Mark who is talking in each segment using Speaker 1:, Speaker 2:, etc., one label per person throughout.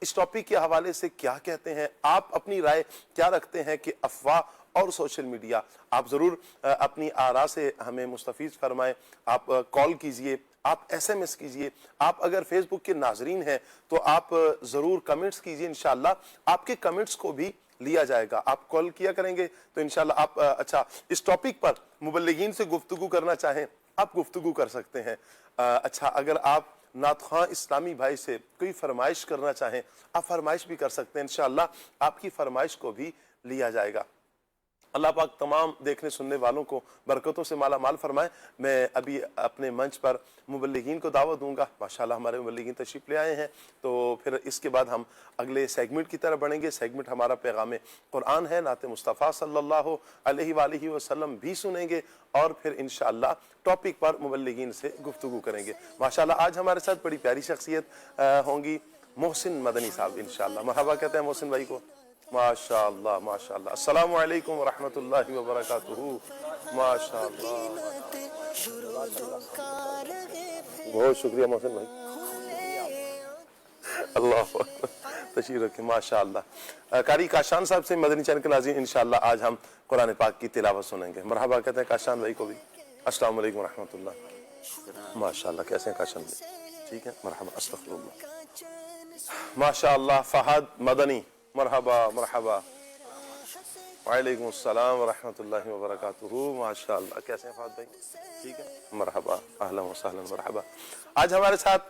Speaker 1: اس topic کے حوالے سے کیا کہتے ہیں, آپ اپنی رائے کیا رکھتے ہیں کہ افواہ اور سوشل میڈیا. آپ ضرور اپنی آراء سے ہمیں مستفیض فرمائیں. آپ کال کیجئے, آپ ایس ایم ایس کیجئے, آپ اگر فیس بک کے ناظرین ہیں تو آپ ضرور کمنٹس کیجئے. انشاءاللہ آپ کے کمنٹس کو بھی لیا جائے گا. آپ کال کیا کریں گے تو انشاءاللہ آپ اچھا اس ٹاپک پر مبلغین سے گفتگو کرنا چاہیں آپ گفتگو کر سکتے ہیں. اچھا اگر آپ نعت خواں اسلامی بھائی سے کوئی فرمائش کرنا چاہیں آپ فرمائش بھی کر سکتے ہیں. انشاءاللہ آپ کی فرمائش کو بھی لیا جائے گا. اللہ پاک تمام دیکھنے سننے والوں کو برکتوں سے مالا مال فرمائے. میں ابھی اپنے منچ پر مبلغین کو دعوت دوں گا. ماشاءاللہ ہمارے مبلغین تشریف لے آئے ہیں, تو پھر اس کے بعد ہم اگلے سیگمنٹ کی طرف بڑھیں گے. سیگمنٹ ہمارا پیغام قرآن ہے, نعت مصطفیٰ صلی اللہ علیہ وآلہ وسلم بھی سنیں گے, اور پھر انشاءاللہ ٹاپک پر مبلغین سے گفتگو کریں گے. ماشاءاللہ آج ہمارے ساتھ بڑی پیاری شخصیت ہوں گی, محسن مدنی صاحب. انشاءاللہ مرحبا کہتے ہیں محسن بھائی کو. ماشاءاللہ ماشاءاللہ. السلام علیکم ورحمۃ اللہ وبرکاتہ. ماشاءاللہ بہت شکریہ محسن بھائی. اللہ اکبر, تشریف رکھیں. ماشاءاللہ. قاری کاشان صاحب سے مدنی چینل کے ناظرین انشاءاللہ آج ہم قرآن پاک کی تلاوت سنیں گے. مرحبا کہتے ہیں کاشان بھائی کو بھی. السلام علیکم ورحمۃ اللہ. ماشاءاللہ کیسے ہیں کاشان بھائی؟ ٹھیک ہے, مرحبا. استغفر اللہ. ماشاءاللہ. فہد مدنی مرحبا مرحبا. وعلیکم السلام ورحمۃ اللہ وبرکاتہ. ماشاءاللہ کیسے ہیں فہد بھائی؟ ٹھیک ہے, مرحبا. اہلا و سہلا, مرحبا. آج ہمارے ساتھ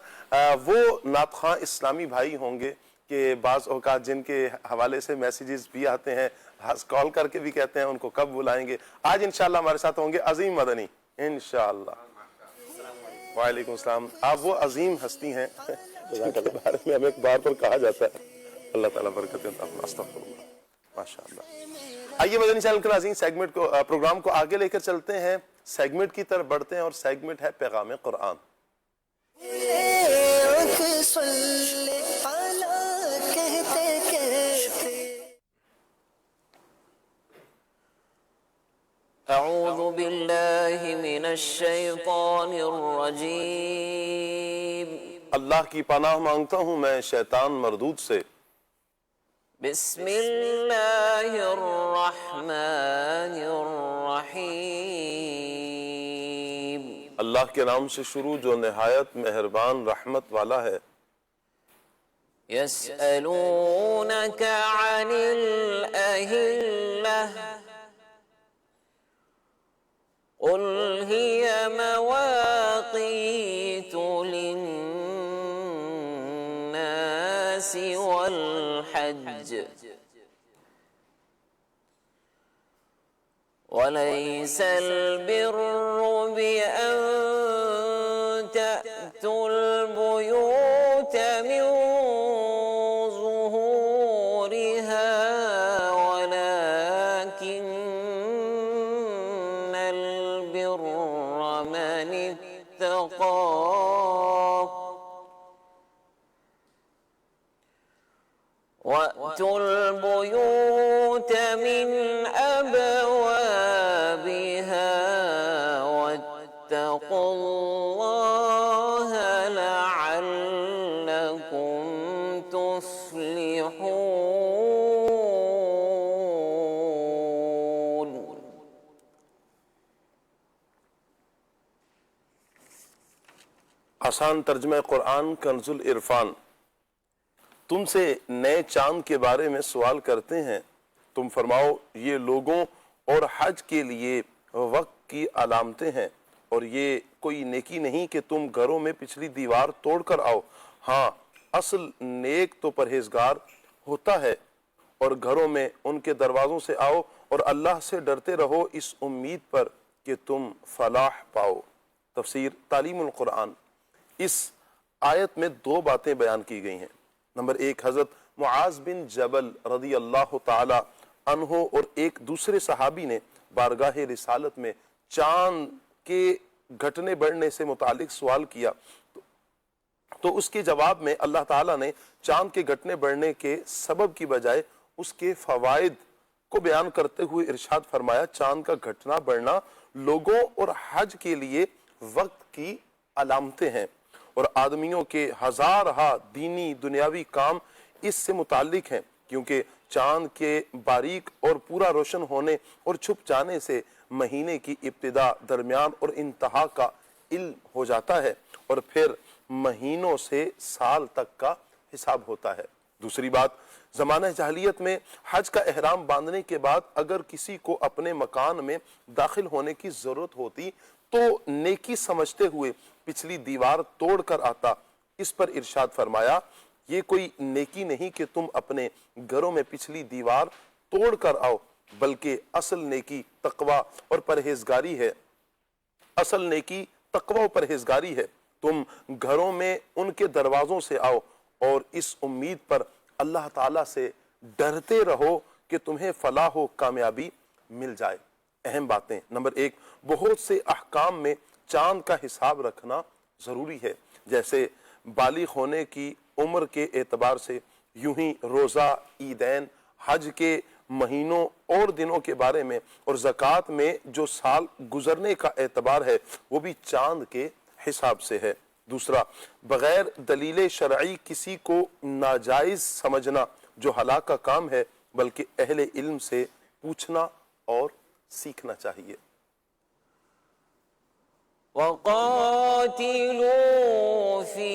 Speaker 1: وہ نعت خواں اسلامی بھائی ہوں گے کہ بعض اوقات جن کے حوالے سے میسیجز بھی آتے ہیں, کال کر کے بھی کہتے ہیں ان کو کب بلائیں گے. آج انشاءاللہ ہمارے ساتھ ہوں گے عظیم مدنی انشاءاللہ. وعلیکم السلام. آپ وہ عظیم ہستی ہیں جن کے بارے میں ہمیں بار پر کہا جاتا ہے. اللہ تعالیٰ برکتیں عطا فرمائے. استغفر اللہ. ماشاءاللہ. آئیے مدنی چینل کے ناظرین سیگمنٹ کو پروگرام کو آگے لے کر چلتے ہیں. سیگمنٹ کی طرف بڑھتے ہیں اور سیگمنٹ ہے پیغام قرآن.
Speaker 2: اعوذ باللہ من الشیطان الرجیم.
Speaker 1: اللہ کی پناہ مانگتا ہوں میں شیطان مردود سے.
Speaker 2: بسم اللہ الرحمن الرحیم.
Speaker 1: اللہ کے نام سے شروع جو نہایت مہربان رحمت والا ہے.
Speaker 2: یسألونک عن الأہلہ قل هي مواقيت للناس والحج وليس البر بأن تأتوا البيوت من ظهورها ولكن البر من اتقى وأتوا البيوت من أبوابها واتقوا الله لعلكم تفلحون.
Speaker 1: آسان ترجمہ قرآن کنز العرفان. تم سے نئے چاند کے بارے میں سوال کرتے ہیں, تم فرماؤ یہ لوگوں اور حج کے لیے وقت کی علامتیں ہیں, اور یہ کوئی نیکی نہیں کہ تم گھروں میں پچھلی دیوار توڑ کر آؤ. ہاں اصل نیک تو پرہیزگار ہوتا ہے, اور گھروں میں ان کے دروازوں سے آؤ اور اللہ سے ڈرتے رہو اس امید پر کہ تم فلاح پاؤ. تفسیر تعلیم القرآن. اس آیت میں دو باتیں بیان کی گئی ہیں. نمبر ایک, حضرت معاذ بن جبل رضی اللہ تعالی عنہ اور ایک دوسرے صحابی نے بارگاہ رسالت میں چاند کے گھٹنے بڑھنے سے متعلق سوال کیا, تو اس کے جواب میں اللہ تعالیٰ نے چاند کے گھٹنے بڑھنے کے سبب کی بجائے اس کے فوائد کو بیان کرتے ہوئے ارشاد فرمایا, چاند کا گھٹنا بڑھنا لوگوں اور حج کے لیے وقت کی علامتیں ہیں, اور آدمیوں کے ہزارہا دینی دنیاوی کام اس سے متعلق ہیں، کیونکہ چاند کے باریک اور پورا روشن ہونے اور چھپ جانے سے مہینے کی ابتدا، درمیان اور انتہا کا علم ہو جاتا ہے، اور پھر مہینوں سے سال تک کا حساب ہوتا ہے۔ دوسری بات، زمانہ جاہلیت میں حج کا احرام باندھنے کے بعد اگر کسی کو اپنے مکان میں داخل ہونے کی ضرورت ہوتی تو نیکی سمجھتے ہوئے پچھلی دیوار توڑ کر آتا۔ اس پر ارشاد فرمایا، یہ کوئی نیکی نہیں کہ تم اپنے گھروں میں پچھلی دیوار توڑ کر آؤ، بلکہ اصل نیکی تقوی اور پرہیزگاری ہے۔ اصل نیکی تقوی و پرہیزگاری ہے۔ تم گھروں میں ان کے دروازوں سے آؤ اور اس امید پر اللہ تعالیٰ سے ڈرتے رہو کہ تمہیں فلاح و کامیابی مل جائے۔ اہم باتیں، نمبر 1، بہت سے احکام میں چاند کا حساب رکھنا ضروری ہے، جیسے بالغ ہونے کی عمر کے اعتبار سے، یوں ہی روزہ، عیدین، حج کے مہینوں اور دنوں کے بارے میں، اور زکوٰۃ میں جو سال گزرنے کا اعتبار ہے وہ بھی چاند کے حساب سے ہے۔ دوسرا، بغیر دلیل شرعی کسی کو ناجائز سمجھنا جو ہلاک کا کام ہے، بلکہ اہل علم سے پوچھنا اور سیکھنا چاہیے۔
Speaker 2: وَقَاتِلُوا فِي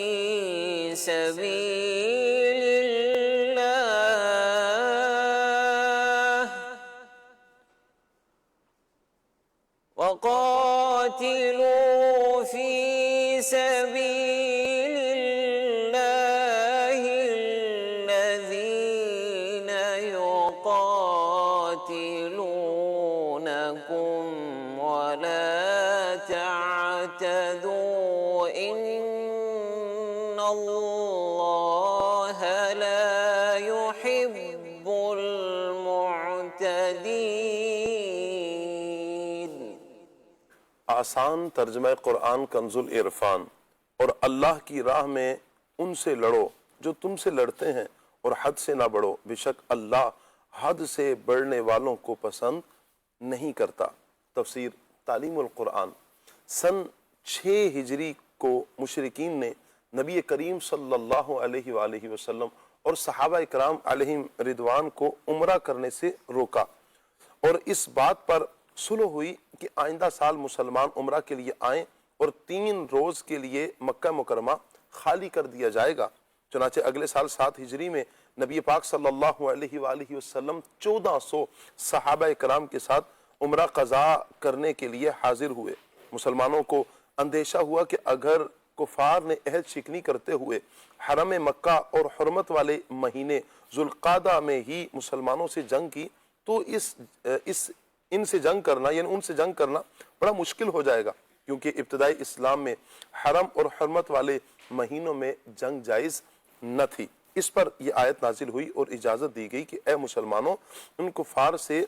Speaker 2: سَبِيلِ اللَّهِ وَقَاتِلُوا فِي سَبِيلِ اللَّهِ الَّذِينَ يُقَاتِلُونَكُمْ وَلَا تعتدوا إن الله لا يحب المعتدين۔
Speaker 1: آسان ترجمہ قرآن کنز العرفان۔ اور اللہ کی راہ میں ان سے لڑو جو تم سے لڑتے ہیں، اور حد سے نہ بڑھو، بے شک اللہ حد سے بڑھنے والوں کو پسند نہیں کرتا۔ تفسیر تعلیم القرآن۔ سن 6 ہجری کو مشرکین نے نبی کریم صلی اللہ علیہ وآلہ وسلم اور صحابہ اکرام علیہم رضوان کو عمرہ کرنے سے روکا، اور اس بات پر صلح ہوئی کہ آئندہ سال مسلمان عمرہ کے لیے آئیں اور 3 روز کے لیے مکہ مکرمہ خالی کر دیا جائے گا۔ چنانچہ اگلے سال 7 ہجری میں نبی پاک صلی اللہ علیہ وآلہ وسلم 1400 صحابہ اکرام کے ساتھ عمرہ قضا کرنے کے لیے حاضر ہوئے۔ مسلمانوں کو اندیشہ ہوا کہ اگر کفار نے عہد شکنی کرتے ہوئے حرم مکہ اور حرمت والے مہینے ذوالقعدہ میں ہی مسلمانوں سے جنگ کی تو ان سے جنگ کرنا یعنی ان سے جنگ کرنا بڑا مشکل ہو جائے گا، کیونکہ ابتدائی اسلام میں حرم اور حرمت والے مہینوں میں جنگ جائز نہ تھی۔ اس پر یہ آیت نازل ہوئی اور اجازت دی گئی کہ اے مسلمانوں، ان کفار سے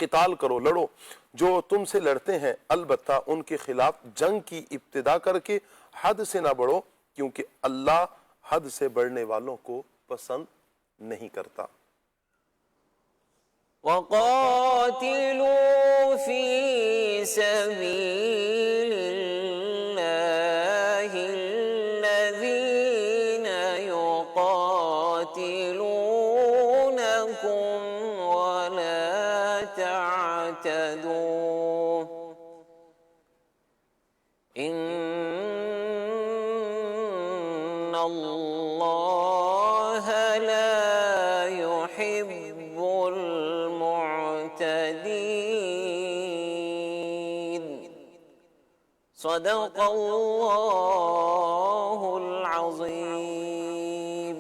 Speaker 1: قتال کرو، لڑو جو تم سے لڑتے ہیں، البتہ ان کے خلاف جنگ کی ابتدا کر کے حد سے نہ بڑھو، کیونکہ اللہ حد سے بڑھنے والوں کو پسند نہیں کرتا۔
Speaker 2: وَقَاتِلُوا فِي سَبِيلِ اللَّهِ الَّذِينَ يُقَاتِلُونَكُمْ وَلَا تعتدوا إن الله لا يحب المعتدين۔ صدق اللہ العظیم۔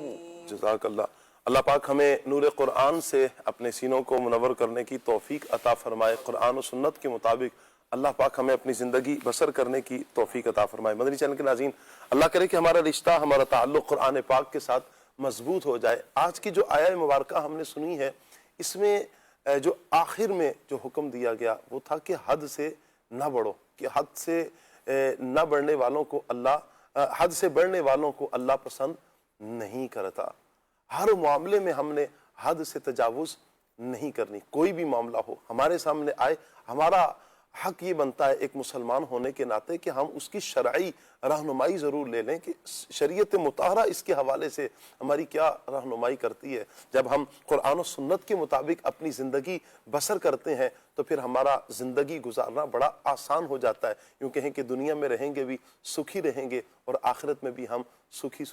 Speaker 1: جزاک اللہ۔ اللہ پاک ہمیں نور قرآن سے اپنے سینوں کو منور کرنے کی توفیق عطا فرمائے۔ قرآن و سنت کے مطابق اللہ پاک ہمیں اپنی زندگی بسر کرنے کی توفیق عطا فرمائے۔ مدنی چینل کے ناظرین، اللہ کرے کہ ہمارا رشتہ، ہمارا تعلق قرآن پاک کے ساتھ مضبوط ہو جائے۔ آج کی جو آیہ مبارکہ ہم نے سنی ہے، اس میں جو آخر میں جو حکم دیا گیا وہ تھا کہ حد سے نہ بڑھو، کہ حد سے نہ بڑھنے والوں کو حد سے بڑھنے والوں کو اللہ پسند نہیں کرتا۔ ہر معاملے میں ہم نے حد سے تجاوز نہیں کرنی۔ کوئی بھی معاملہ ہو، ہمارے سامنے آئے، حق یہ بنتا ہے ایک مسلمان ہونے کے ناطے کہ ہم اس کی شرعی رہنمائی ضرور لے لیں کہ شریعت مطہرہ اس کے حوالے سے ہماری کیا رہنمائی کرتی ہے۔ جب ہم قرآن و سنت کے مطابق اپنی زندگی بسر کرتے ہیں تو پھر ہمارا زندگی گزارنا بڑا آسان ہو جاتا ہے۔ یوں کہیں کہ دنیا میں رہیں گے بھی سکھی رہیں گے، اور آخرت میں بھی ہم سکھی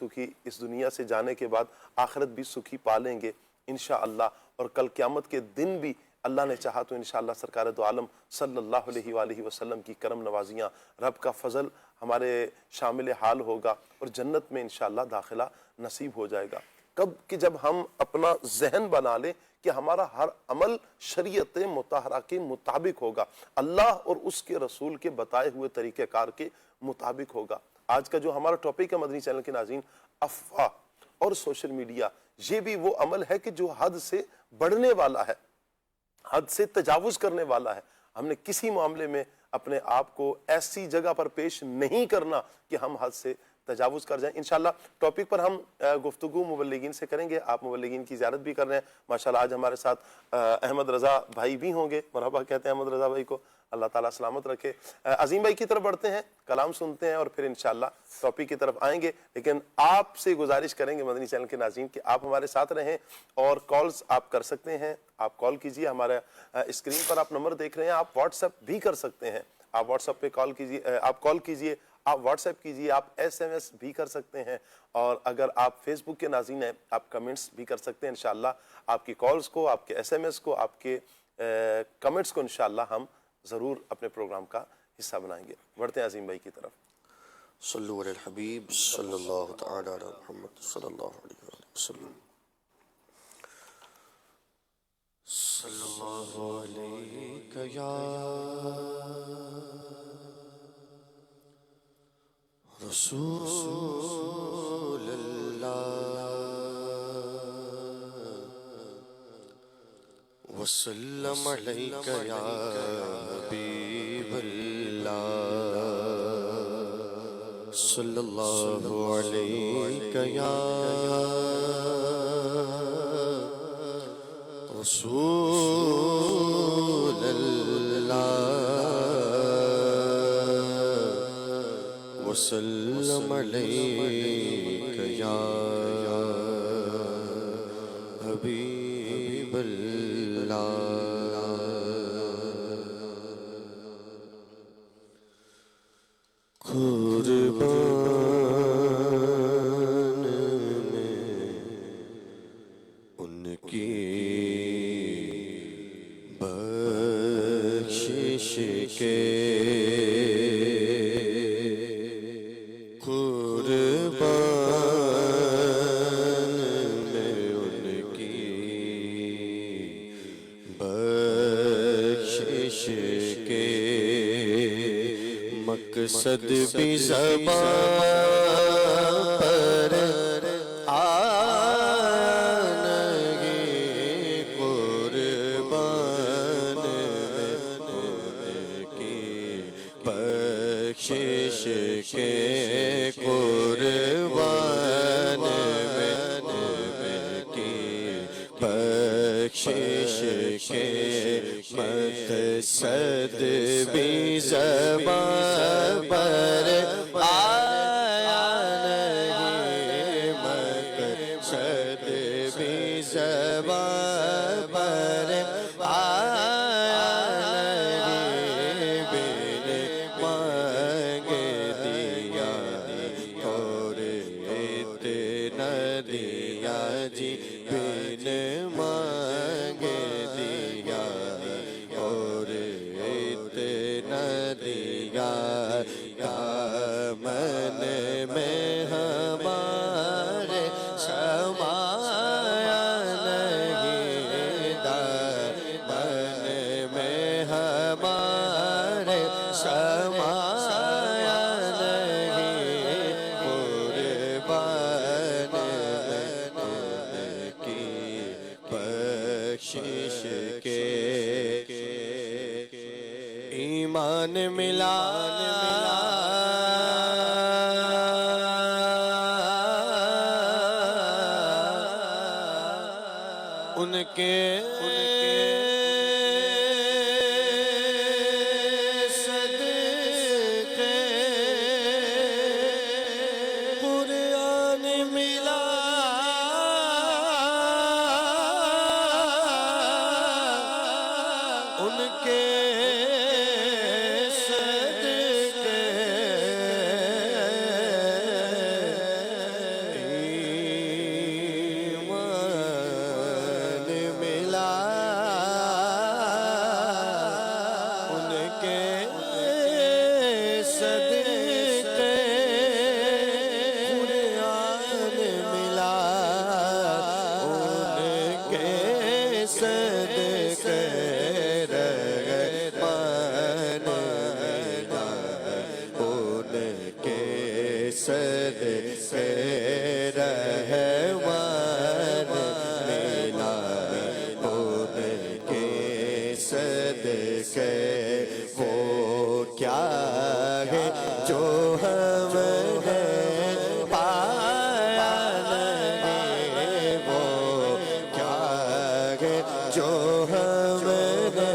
Speaker 1: اس دنیا سے جانے کے بعد آخرت بھی سکھی پالیں گے انشاءاللہ۔ اور کل قیامت کے دن بھی اللہ نے چاہا تو انشاءاللہ سرکار دو عالم صلی اللہ علیہ وآلہ وسلم کی کرم نوازیاں، رب کا فضل ہمارے شامل حال ہوگا، اور جنت میں انشاءاللہ داخلہ نصیب ہو جائے گا۔ کب کہ جب ہم اپنا ذہن بنا لیں کہ ہمارا ہر عمل شریعت مطہرہ کے مطابق ہوگا، اللہ اور اس کے رسول کے بتائے ہوئے طریقہ کار کے مطابق ہوگا۔ آج کا جو ہمارا ٹاپک ہے مدنی چینل کے ناظرین، افواہ اور سوشل میڈیا، یہ بھی وہ عمل ہے کہ جو حد سے بڑھنے والا ہے، حد سے تجاوز کرنے والا ہے۔ ہم نے کسی معاملے میں اپنے آپ کو ایسی جگہ پر پیش نہیں کرنا کہ ہم حد سے تجاوز کر جائیں۔ انشاءاللہ ٹاپک پر ہم گفتگو مبلغین سے کریں گے۔ آپ مبلغین کی زیارت بھی کر رہے ہیں ماشاءاللہ۔ آج ہمارے ساتھ احمد رضا بھائی بھی ہوں گے، مرحبا کہتے ہیں احمد رضا بھائی کو، اللہ تعالیٰ سلامت رکھے۔ عظیم بھائی کی طرف بڑھتے ہیں، کلام سنتے ہیں اور پھر انشاءاللہ ٹاپک کی طرف آئیں گے۔ لیکن آپ سے گزارش کریں گے مدنی چینل کے ناظرین کہ آپ ہمارے ساتھ رہیں، اور کالز آپ کر سکتے ہیں، آپ کال کیجئے۔ ہمارے اسکرین پر آپ نمبر دیکھ رہے ہیں، آپ واٹس ایپ بھی کر سکتے ہیں، آپ واٹس ایپ پہ کال کیجئے، آپ کال کیجئے، آپ واٹس ایپ کیجئے، آپ ایس ایم ایس بھی کر سکتے ہیں، اور اگر آپ فیس بک کے ناظرین ہیں آپ کمنٹس بھی کر سکتے ہیں۔ انشاءاللہ آپ کی کالز کو، آپ کے ایس ایم ایس کو، آپ کے کمنٹس کو انشاءاللہ ہم ضرور اپنے پروگرام کا حصہ بنائیں گے۔ بڑھتے ہیں عظیم بھائی کی طرف۔
Speaker 3: صلو علی الحبیب صلی اللہ تعالی علی محمد صلی اللہ علیہ وسلم۔ صلی اللہ علیہ یا رسول اللہ وسلم علیک یا حبیب اللہ صلی اللہ علیہ یا رسول اللہ وسلم علیک یا حبیب اللہ۔ قربان میں ان کی بخشش کے، قربان میں ان کی بخشش کے، مقصد بھی زبان پر آنگی، قربان میں ان کی بخشش کے، قربان میں ان کی بخشش کے، مقصد بھی زبان پر آیا نہیں، مقصد بھی زبان پر آیا نہیں، بن مانگ دیا اور اتنا دیا جی، بن مانگ دیا اور اتنا دیا، دامن میں ہمارے سمایا نہیں، دامن میں ہمارے سمایا نہیں، قربان میں ان کی بخشش کے، ایمان ملا ان کے ان کے صدقے ایمان ملا، ان کے صدقے قرآن ملا، ان کے صدقے رحمان ملا، ان کے صدقے رحمان ملا، ان کے صدقے وہ کیا ہے جو ہم نے پایا نہیں، وہ کیا ہے جو ہم نے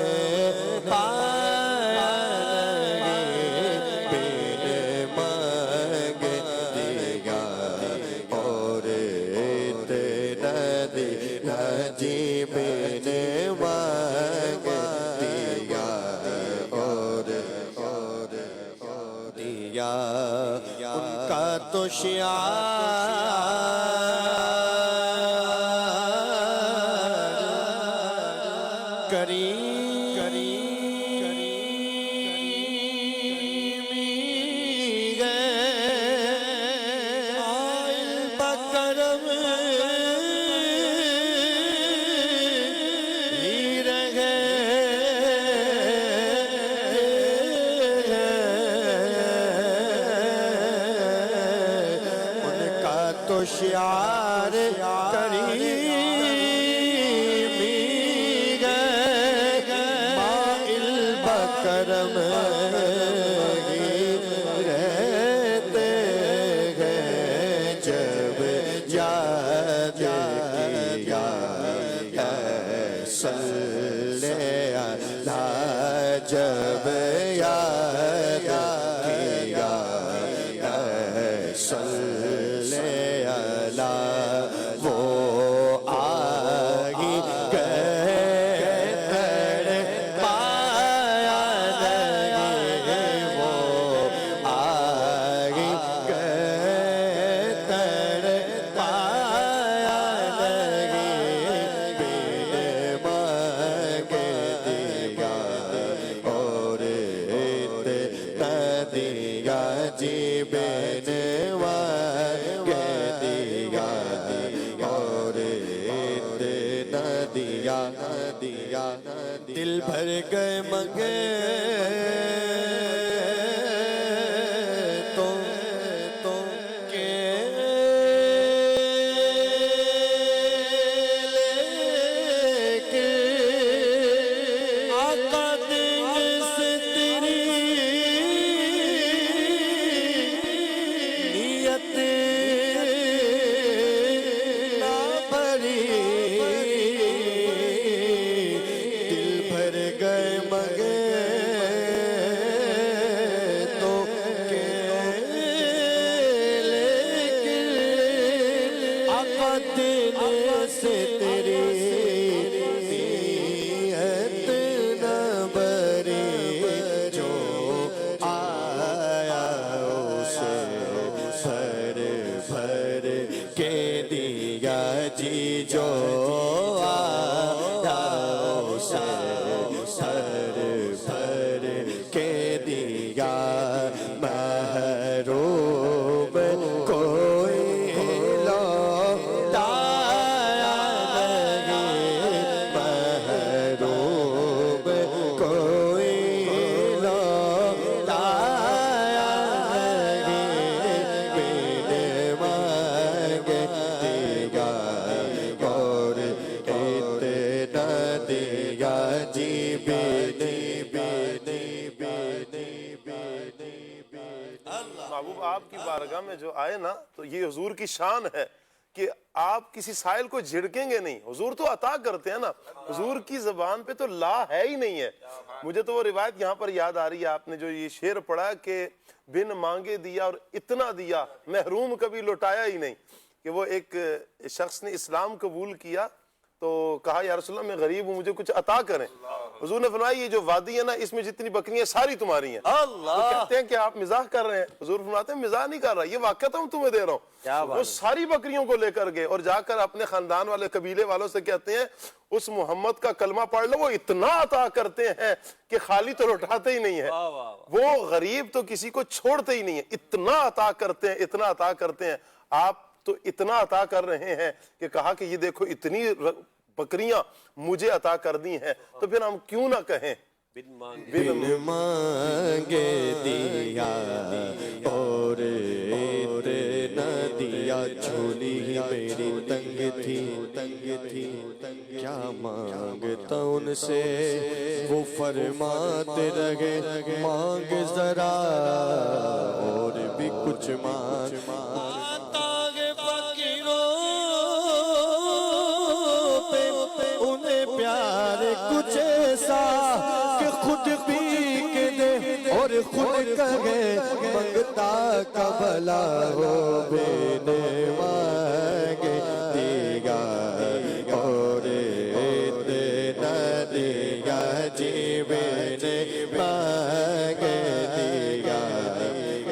Speaker 3: پایا نہیں، بن مانگے دیا اور اتنا دیا جی، بن مانگے دیا اور دیا، ان کا تو شعار کریمی ہے، آئل بکرم ہی رہے، ان کا تو شعار کریمی ہے، مائل بکرم ہی رہتے ہیں، جب یاد کیا ہے صلی اللہ، جب یاد کیا ہے صلی اللہ، وہ آگی گئے پایا نہیں، وہ آگی گئے پایا نہیں، بن مانگے دیا اور اتنا دیا جی، بن مانگے دیا اور اتنا دیا دیا، دل بھر گئے مگے تو کے لے آقا دل سے تیری نیت نہ بھری، دل بھر گئے مگے تو کے لیکن آقا دل سے تیری نیت نہ بھری، جو آیا اسے بھر بھر کے دیا جی، جو آیا اسے بھر بھر کے دیا، محروم کوئی لوٹایا نہیں، محروم کوئی لوٹایا نہیں، بن مانگے دیا اور اتنا دیا جی، بن
Speaker 1: محبوب آپ کی بارگاہ میں جو آئے نا، تو یہ حضور کی شان ہے کہ آپ کسی سائل کو جھڑکیں گے نہیں، حضور تو عطا کرتے ہیں نا، حضور کی زبان پہ تو لا ہے ہی نہیں ہے۔ مجھے تو وہ روایت یہاں پر یاد آ رہی ہے، آپ نے جو یہ شعر پڑھا کہ بن مانگے دیا اور اتنا دیا، محروم کبھی لوٹایا ہی نہیں، کہ وہ ایک شخص نے اسلام قبول کیا تو کہا یا رسول اللہ میں غریب ہوں مجھے کچھ عطا کریں. حضور نے فرمایا یہ جو وادی ہے نا اس میں جتنی بکریاں ساری تمہاری ہیں. تو کہتے ہیں کہ آپ مزاح کر رہے ہیں. حضور فرماتے ہیں مزاح نہیں کر رہا یہ واقعہ ہوں تمہیں دے رہا ہوں. وہ ساری بکریوں کو لے کر گئے اور جا کر اپنے خاندان والے قبیلے والوں سے کہتے ہیں اس محمد کا کلمہ پڑھ لو وہ اتنا عطا کرتے ہیں کہ خالی تو لوٹاتے ہی نہیں ہے. وہ غریب تو کسی کو چھوڑتے ہی نہیں ہے. اتنا عطا کرتے ہیں اتنا عطا کرتے ہیں. آپ تو اتنا عطا کر رہے ہیں کہ کہا کہ یہ دیکھو اتنی بکریاں مجھے عطا کر دی ہیں تو پھر ہم کیوں نہ کہیں
Speaker 4: بن مانگے دیا اور نہ دیا جھولی ہی میری تنگ تھی کیا مانگتا ان سے وہ فرماتے رہے مانگ ذرا اور بھی کچھ مانگ کچھ ایسا کہ خود پی کے دے اور خود کہے منگتا کا بھلا ہو بینے مانگے دیگا اور اتنا دیگا جی بینے مانگے دیگا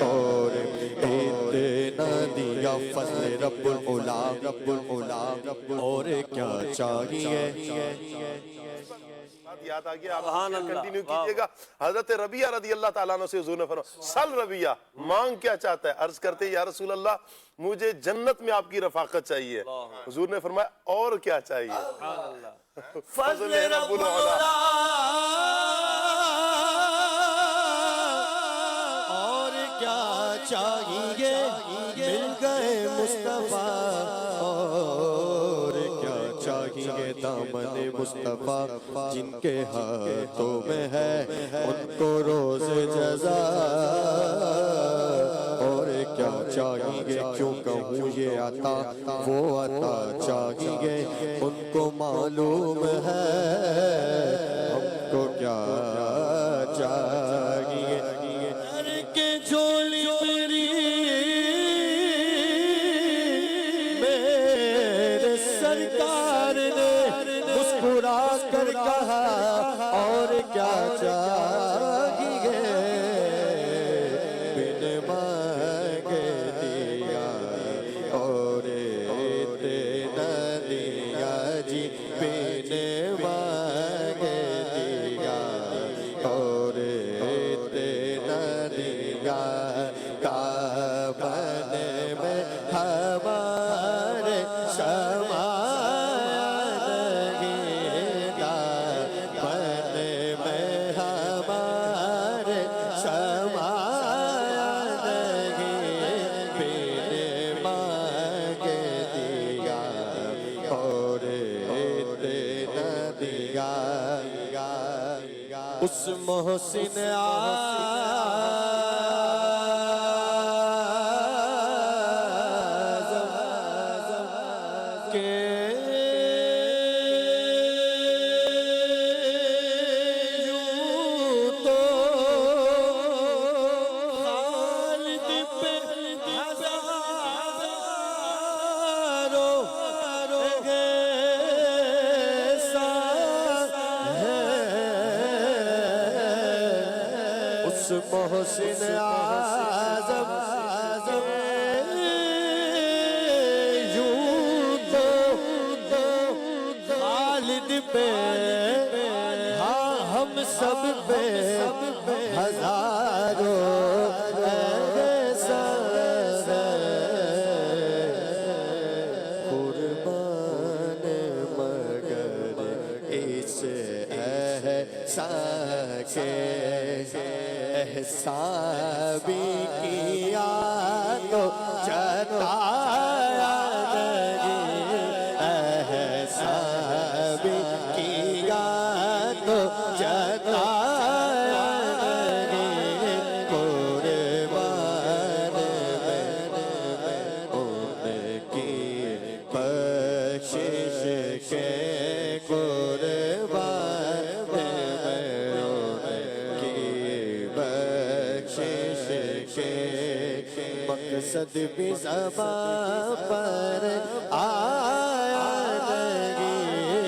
Speaker 4: اور اتنا دیا فضل رب العلا اور کیا چاہیے
Speaker 1: یاد آگیا آپ کنٹینیو کیجئے گا. حضرت ربیہ رضی اللہ تعالیٰ عنہ سے حضور نے فرمایا سل ربیہ مانگ کیا چاہتا ہے. عرض کرتے یا رسول اللہ مجھے جنت میں آپ کی رفاقت چاہیے. حضور نے فرمایا اور کیا چاہیے فضل رب العلا
Speaker 4: اور کیا چاہیے مل گئے مصطفیٰ اور کیا چاہیے دامن مصطفیٰ جن کے ہاتھوں میں ہے ان کو روز جزا اور کیا چاہیے کیوں کہوں یہ عطا وہ عطا چاہیے ان کو معلوم ہے ہم کو کیا چاہیے کہ جھولی میری میرے سرکار نے مسکرا کر کہا اور کیا چاہیے بن مانگے دیا اور اتنا دیا جی بن مانگے دیا اور اتنا دیا کعبہ میں ہمارے سما اس محسن اعظم کے یوں تو خالد پہ ہزاروں محسن اعظم یوں تو خالد پہ ہاں ہم سب پہ ہزاروں قربان مگر اس احسان کے احسان بھی کیا تو جتایا نہیں احسان بھی کیا تو جتایا نہیں قربان ان کی بخشش کے قربان مقصد بھی زبان پر آیا نہیں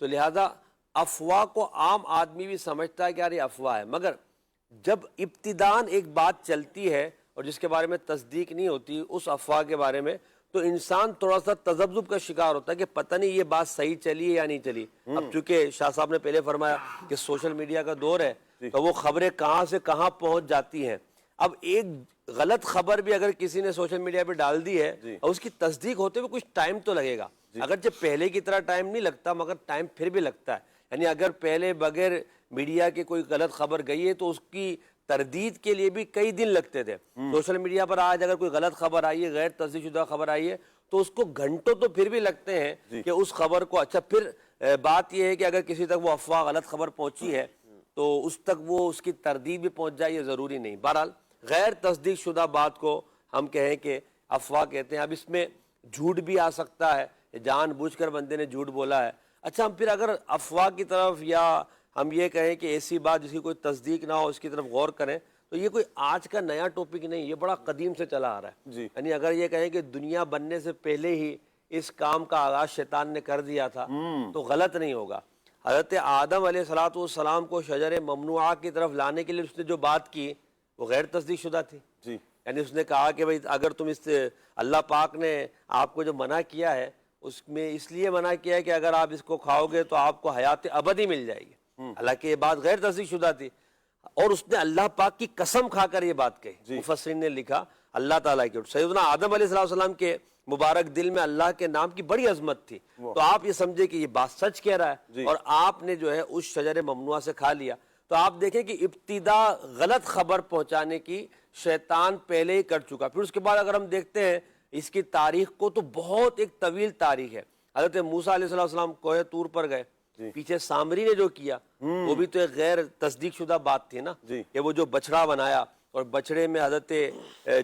Speaker 5: تو لہٰذا افواہ کو عام آدمی بھی سمجھتا ہے کہ یار یہ افواہ ہے، مگر جب ابتداً ایک بات چلتی ہے اور جس کے بارے میں تصدیق نہیں ہوتی اس افواہ کے بارے میں، تو انسان تھوڑا سا تذبذب کا شکار ہوتا ہے کہ پتہ نہیں یہ بات صحیح چلی ہے یا نہیں چلی۔ اب چونکہ شاہ صاحب نے پہلے فرمایا کہ سوشل میڈیا کا دور ہے تو وہ خبریں کہاں سے کہاں پہنچ جاتی ہیں۔ اب ایک غلط خبر بھی اگر کسی نے سوشل میڈیا پہ ڈال دی ہے اور اس کی تصدیق ہوتے ہوئے کچھ ٹائم تو لگے گا، اگرچہ پہلے کی طرح ٹائم نہیں لگتا مگر ٹائم پھر بھی لگتا ہے۔ یعنی اگر پہلے بغیر میڈیا کے کوئی غلط خبر گئی ہے تو اس کی تردید کے لیے بھی کئی دن لگتے تھے۔ سوشل میڈیا پر آج اگر کوئی غلط خبر آئی ہے، غیر تصدیق شدہ خبر آئی ہے، تو اس کو گھنٹوں تو پھر بھی لگتے ہیں کہ اس خبر کو، اچھا پھر بات یہ ہے کہ اگر کسی تک وہ افواہ غلط خبر پہنچی ہے تو اس تک وہ اس کی تردید بھی پہنچ جائے، یہ ضروری نہیں۔ بہرحال غیر تصدیق شدہ بات کو ہم کہیں کہ افواہ کہتے ہیں۔ اب اس میں جھوٹ بھی آ سکتا ہے، جان بوجھ کر بندے نے جھوٹ بولا ہے۔ اچھا ہم پھر اگر افواہ کی طرف یا ہم یہ کہیں کہ ایسی بات جس کی کوئی تصدیق نہ ہو اس کی طرف غور کریں، تو یہ کوئی آج کا نیا ٹاپک نہیں، یہ بڑا قدیم سے چلا آ رہا ہے۔ یعنی اگر یہ کہیں کہ دنیا بننے سے پہلے ہی اس کام کا آغاز شیطان نے کر دیا تھا تو غلط نہیں ہوگا۔ حضرت آدم علیہ السلام کو شجر ممنوعہ کی طرف لانے کے لیے اس نے جو بات کی وہ غیر تصدیق شدہ تھی۔ یعنی اس نے کہا کہ بھئی اگر تم اس اللہ پاک نے آپ کو جو منع کیا ہے اس میں اس لیے منع کیا ہے کہ اگر آپ اس کو کھاؤ گے تو آپ کو حیات ابدی مل جائے گی، حالانکہ یہ بات غیر تصدیق شدہ تھی، اور اس نے اللہ پاک کی قسم کھا کر یہ بات کہی۔ مفسرین نے لکھا اللہ تعالیٰ کی، سیدنا آدم علیہ السلام کے مبارک دل میں اللہ کے نام کی بڑی عظمت تھی، تو آپ یہ سمجھے کہ یہ بات سچ کہہ رہا ہے اور آپ نے جو ہے اس شجر ممنوعہ سے کھا لیا۔ تو آپ دیکھیں کہ ابتدا غلط خبر پہنچانے کی شیطان پہلے ہی کر چکا۔ پھر اس کے بعد اگر ہم دیکھتے ہیں اس کی تاریخ کو تو بہت ایک طویل تاریخ ہے۔ حضرت موسیٰ علیہ السلام کوہ طور پر گئے، پیچھے سامری نے جو کیا وہ بھی تو ایک غیر تصدیق شدہ بات تھی نا، کہ وہ جو بچڑا بنایا اور بچڑے میں حضرت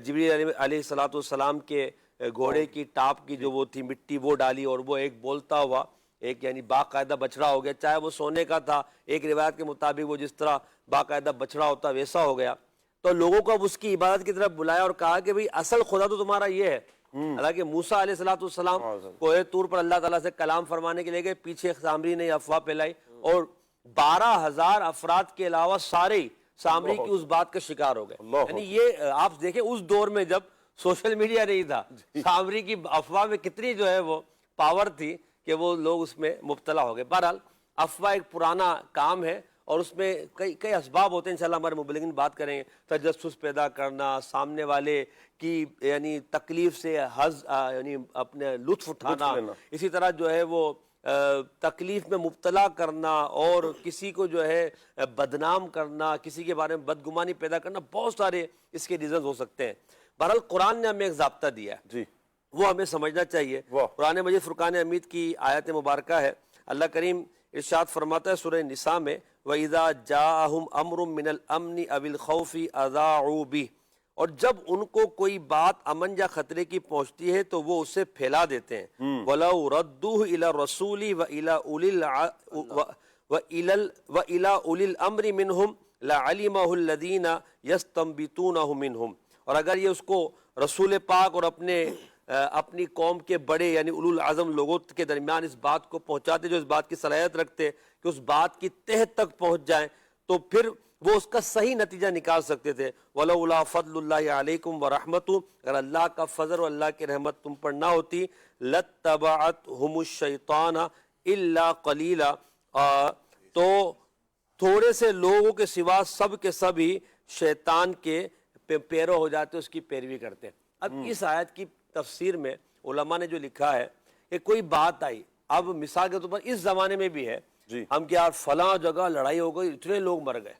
Speaker 5: جبریل علیہ السلام کے گھوڑے کی ٹاپ کی جو وہ تھی مٹی وہ ڈالی اور وہ ایک بولتا ہوا ایک یعنی باقاعدہ بچڑا ہو گیا، چاہے وہ سونے کا تھا، ایک روایت کے مطابق وہ جس طرح باقاعدہ بچڑا ہوتا ویسا ہو گیا۔ تو لوگوں کو اب اس کی عبادت کی طرف بلایا اور کہا کہ بھئی اصل خدا تو تمہارا یہ ہے۔ حالانکہ موسیٰ علیہ السلام کوہ طور پر اللہ تعالیٰ سے کلام فرمانے کے لیے گئے، پیچھے سامری نے افواہ پھیلائی اور 12,000 افراد کے علاوہ سارے سامری کی اس بات کا شکار ہو گئے۔ یعنی یہ آپ دیکھیں اس دور میں جب سوشل میڈیا نہیں تھا، سامری کی افواہ میں کتنی جو ہے وہ پاور تھی کہ وہ لوگ اس میں مبتلا ہو گئے۔ بہرحال افواہ ایک پرانا کام ہے اور اس میں کئی اسباب ہوتے ہیں، انشاءاللہ ہمارے مبلغین بات کریں گے۔ تجسس پیدا کرنا، سامنے والے کی یعنی تکلیف سے یعنی اپنے لطف اٹھانا، اسی طرح جو ہے وہ تکلیف میں مبتلا کرنا اور کسی کو جو ہے بدنام کرنا، کسی کے بارے میں بدگمانی پیدا کرنا، بہت سارے اس کے ریزنز ہو سکتے ہیں۔ بہرحال قرآن نے ہمیں ایک ضابطہ دیا ہے، وہ ہمیں سمجھنا چاہیے۔ قرآن مجید فرقان حمید کی آیت مبارکہ ہے، اللہ کریم ارشاد فرماتا ہے سورہ نساء میں وَإِذَا جَاءَهُمْ أَمْرٌ مِّنَ الْأَمْنِ أَوِ الْخَوْفِ أَذَاعُوا بِهِ، اور جب ان کو کوئی بات امن یا خطرے کی پہنچتی ہے تو وہ اسے پھیلا دیتے ہیں۔ وَلَوْ رَدُّوهُ إِلَى الرَّسُولِ وَإِلَى أُولِي الْأَمْرِ مِنْهُمْ لَعَلِمَهُ الَّذِينَ يَسْتَنبِطُونَهُ مِنْهُمْ، اور اگر یہ اس کو رسول پاک اور اپنی قوم کے بڑے یعنی اولو العزم لوگوں کے درمیان اس بات کو پہنچاتے جو اس بات کی صلاحیت رکھتے کہ اس بات کی تہ تک پہنچ جائیں تو پھر وہ اس کا صحیح نتیجہ نکال سکتے تھے۔ وَلَوْلَا فَضْلُ اللَّهِ عَلَيْكُمْ وَرَحْمَتُهُ، اگر اللہ کا فضل اور اللہ کی رحمت تم پر نہ ہوتی لَاتَّبَعَتْهُمُ الشَّيْطَانَ إِلَّا قَلِيلًا، تو تھوڑے سے لوگوں کے سوا سب کے سب ہی شیطان کے پیرو ہو جاتے، اس کی پیروی کرتے۔ اب اس آیت کی تفسیر میں علماء نے جو لکھا ہے کہ کوئی بات آئی، اب مثال کے طور پر اس زمانے میں بھی ہے، ہم کہ یار فلاں جگہ لڑائی ہو گئی، اتنے لوگ مر گئے،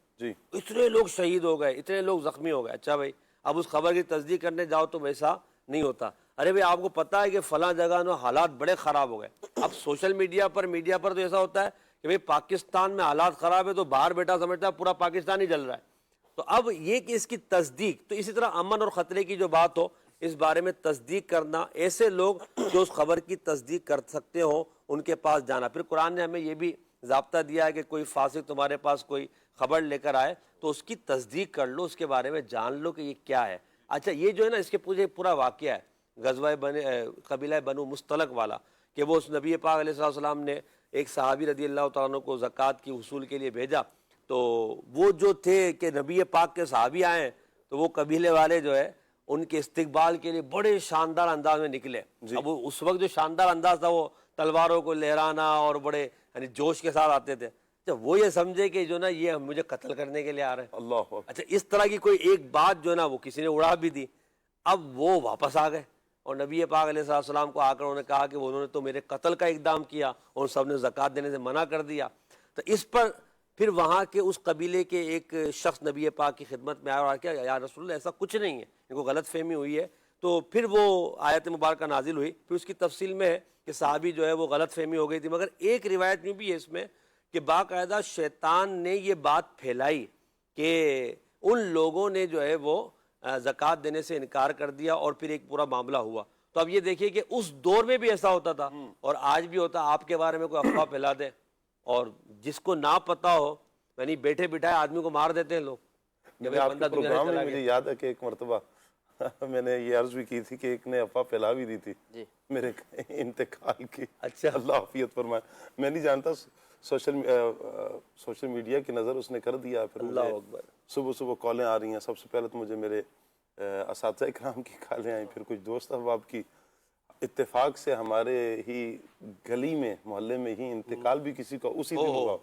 Speaker 5: اتنے لوگ شہید ہو گئے، اتنے لوگ زخمی ہو گئے۔ اچھا بھائی اب اس خبر کی تصدیق کرنے جاؤ تو ویسا نہیں ہوتا۔ ارے بھائی آپ کو پتا ہے کہ فلاں جگہ میں حالات بڑے خراب ہو گئے۔ اب سوشل میڈیا پر تو ایسا ہوتا ہے کہ بھائی پاکستان میں حالات خراب ہے تو باہر بیٹھا سمجھتا ہے پورا پاکستان ہی جل رہا ہے۔ تو اب یہ کہ اس کی تصدیق، تو اسی طرح امن اور خطرے کی جو بات ہو اس بارے میں تصدیق کرنا، ایسے لوگ جو اس خبر کی تصدیق کر سکتے ہوں ان کے پاس جانا۔ پھر قرآن نے ہمیں یہ بھی ضابطہ دیا ہے کہ کوئی فاسق تمہارے پاس کوئی خبر لے کر آئے تو اس کی تصدیق کر لو، اس کے بارے میں جان لو کہ یہ کیا ہے۔ اچھا یہ جو ہے نا اس کے پورا واقعہ ہے غزوہ قبیلہ بنو مستلق والا، کہ وہ اس نبی پاک علیہ السلام نے ایک صحابی رضی اللہ تعالیٰ عنہ کو زکوٰۃ کی حصول کے لیے بھیجا، تو وہ جو تھے کہ نبی پاک کے صحابی آئے ہیں، تو وہ قبیلے والے جو ہے ان کے استقبال کے لیے بڑے شاندار انداز میں نکلے۔ اب اس وقت جو شاندار انداز تھا وہ تلواروں کو لہرانا اور بڑے یعنی جوش کے ساتھ آتے تھے۔ جب وہ یہ سمجھے کہ جو نا یہ مجھے قتل کرنے کے لیے آ رہے ہیں،
Speaker 1: اللہ اکبر۔
Speaker 5: اچھا اس طرح کی کوئی ایک بات جو نا وہ کسی نے اڑا بھی دی، اب وہ واپس آ گئے اور نبی پاک علیہ السلام کو آ کر انہوں نے کہا کہ انہوں نے تو میرے قتل کا اقدام کیا اور سب نے زکوٰۃ دینے سے منع کر دیا۔ تو اس پر پھر وہاں کے اس قبیلے کے ایک شخص نبی پاک کی خدمت میں آیا اور کیا یا رسول اللہ ایسا کچھ نہیں ہے، ان کو غلط فہمی ہوئی ہے۔ تو پھر وہ آیت مبارکہ نازل ہوئی، پھر اس کی تفصیل میں ہے کہ صحابی جو ہے وہ غلط فہمی ہو گئی تھی، مگر ایک روایت میں بھی ہے اس میں کہ باقاعدہ شیطان نے یہ بات پھیلائی کہ ان لوگوں نے جو ہے وہ زکوٰۃ دینے سے انکار کر دیا اور پھر ایک پورا معاملہ ہوا۔ تو اب یہ دیکھیے کہ اس دور میں بھی ایسا ہوتا تھا اور آج بھی ہوتا، آپ کے بارے میں کوئی افواہ پھیلا دے اور جس کو نہ پتا ہو یعنی بیٹھے بٹھائے آدمی کو مار دیتے ہیں لوگ۔
Speaker 1: جب آپ کے پروگرام میں مجھے یاد ہے کہ ایک مرتبہ میں نے یہ عرض بھی کی تھی کہ ایک نے افواہ پھیلا بھی دی تھی میرے انتقال کی،
Speaker 5: اچھا
Speaker 1: اللہ عافیت فرمائے۔ میں نہیں جانتا، سوشل میڈیا کی نظر اس نے کر دیا۔ پھر
Speaker 5: اللہ اکبر،
Speaker 1: صبح صبح کالیں آ رہی ہیں، سب سے پہلے تو مجھے میرے اساتذہ اکرام کی کالیں آئیں، پھر کچھ دوست احباب کی۔ اتفاق سے ہمارے ہی گلی میں محلے میں ہی انتقال بھی کسی کا اسی دن ہوا۔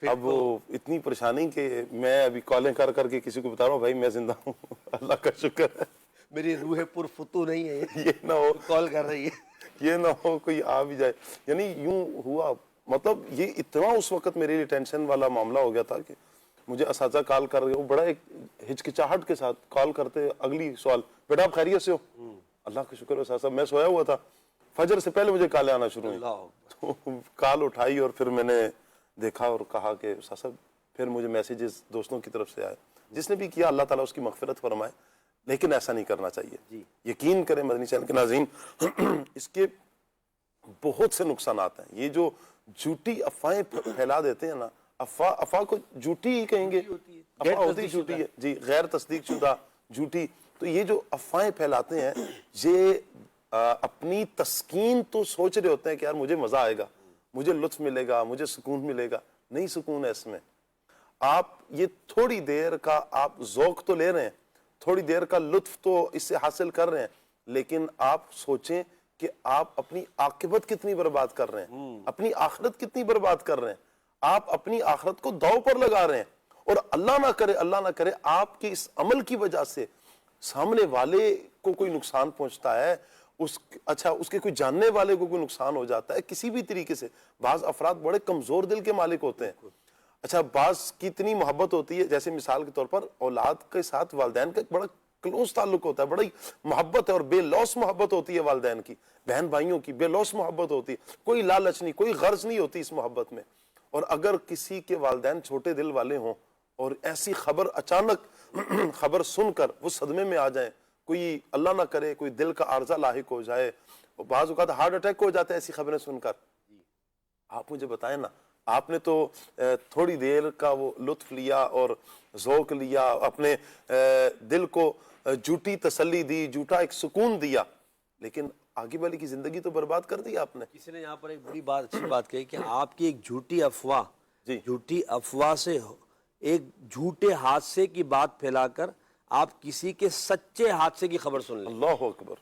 Speaker 1: اب وہ اتنی پریشانی کہ میں ابھی کالیں کر کر کے کسی کو بتا رہا ہوں بھائی میں زندہ ہوں، اللہ کا شکر ہے،
Speaker 5: میری روح پر فتو نہیں ہے،
Speaker 1: یہ نہ ہو
Speaker 5: کال کر رہی ہے،
Speaker 1: یہ نہ ہو کوئی آ بھی جائے۔ یعنی یوں ہوا، مطلب یہ اتنا اس وقت میرے لیے ٹینشن والا معاملہ ہو گیا تھا کہ مجھے اساتذہ کال کر رہے، وہ بڑا ایک ہچکچاہٹ کے ساتھ کال کرتے، اگلی سوال بیٹا آپ خیریت سے ہو؟ اللہ کا شکر ہے صاحب، میں سویا ہوا تھا، فجر سے پہلے مجھے کالیں آنا شروع ہوئی، تو کال اٹھائی اور پھر میں نے دیکھا اور کہا کہ صاحب، پھر مجھے میسیجز دوستوں کی طرف سے آئے، جس نے بھی کیا اللہ تعالیٰ اس کی مغفرت فرمائے، لیکن ایسا نہیں کرنا چاہیے۔ یقین کریں مدنی چینل کے ناظرین، اس کے بہت سے نقصانات ہیں۔ یہ جو جھوٹی افواہیں پھیلا دیتے ہیں نا، افواہ کو جھوٹی ہی کہیں گے، افواہ ہوتی جھوٹی ہے جی، غیر تصدیق شدہ جھوٹی۔ تو یہ جو افواہیں پھیلاتے ہیں یہ اپنی تسکین تو سوچ رہے ہوتے ہیں کہ یار مجھے مزہ آئے گا، مجھے لطف ملے گا، مجھے سکون ملے گا، نہیں سکون ہے اس میں۔ آپ یہ تھوڑی دیر کا آپ ذوق تو لے رہے ہیں، تھوڑی دیر کا لطف تو اس سے حاصل کر رہے ہیں، لیکن آپ سوچیں کہ آپ اپنی عاقبت کتنی برباد کر رہے ہیں، اپنی آخرت کتنی برباد کر رہے ہیں، آپ اپنی آخرت کو داؤ پر لگا رہے ہیں، اور اللہ نہ کرے آپ کی اس عمل کی وجہ سے سامنے والے کو کوئی نقصان پہنچتا ہے، اس کے کوئی جاننے والے کو کوئی نقصان ہو جاتا ہے کسی بھی طریقے سے۔ بعض افراد بڑے کمزور دل کے مالک ہوتے ہیں، اچھا بعض کی اتنی محبت ہوتی ہے، جیسے مثال کے طور پر اولاد کے ساتھ والدین کا ایک بڑا کلوز تعلق ہوتا ہے، بڑی محبت ہے اور بے لوث محبت ہوتی ہے والدین کی، بہن بھائیوں کی بے لوث محبت ہوتی ہے، کوئی لالچ نہیں، کوئی غرض نہیں ہوتی اس محبت میں۔ اور اگر کسی کے والدین چھوٹے دل والے ہوں اور ایسی خبر اچانک خبر سن کر وہ صدمے میں آ جائیں، کوئی اللہ نہ کرے کوئی دل کا عارضہ لاحق ہو جائے، بعض اوقات ہارٹ اٹیک ہو جاتا ہے ایسی خبریں سن کر، آپ مجھے بتائیں نا، آپ نے تو تھوڑی دیر کا وہ لطف لیا اور ذوق لیا، اپنے دل کو جھوٹی تسلی دی، جھوٹا ایک سکون دیا، لیکن آگے والی کی زندگی تو برباد کر دی آپ نے۔
Speaker 5: کسی نے یہاں پر ایک بڑی بات اچھی بات کہی کہ آپ کی ایک جھوٹی افواہ سے ایک جھوٹے حادثے کی بات پھیلا کر آپ کسی کے سچے حادثے کی خبر سن لیں۔
Speaker 1: اللہ اکبر،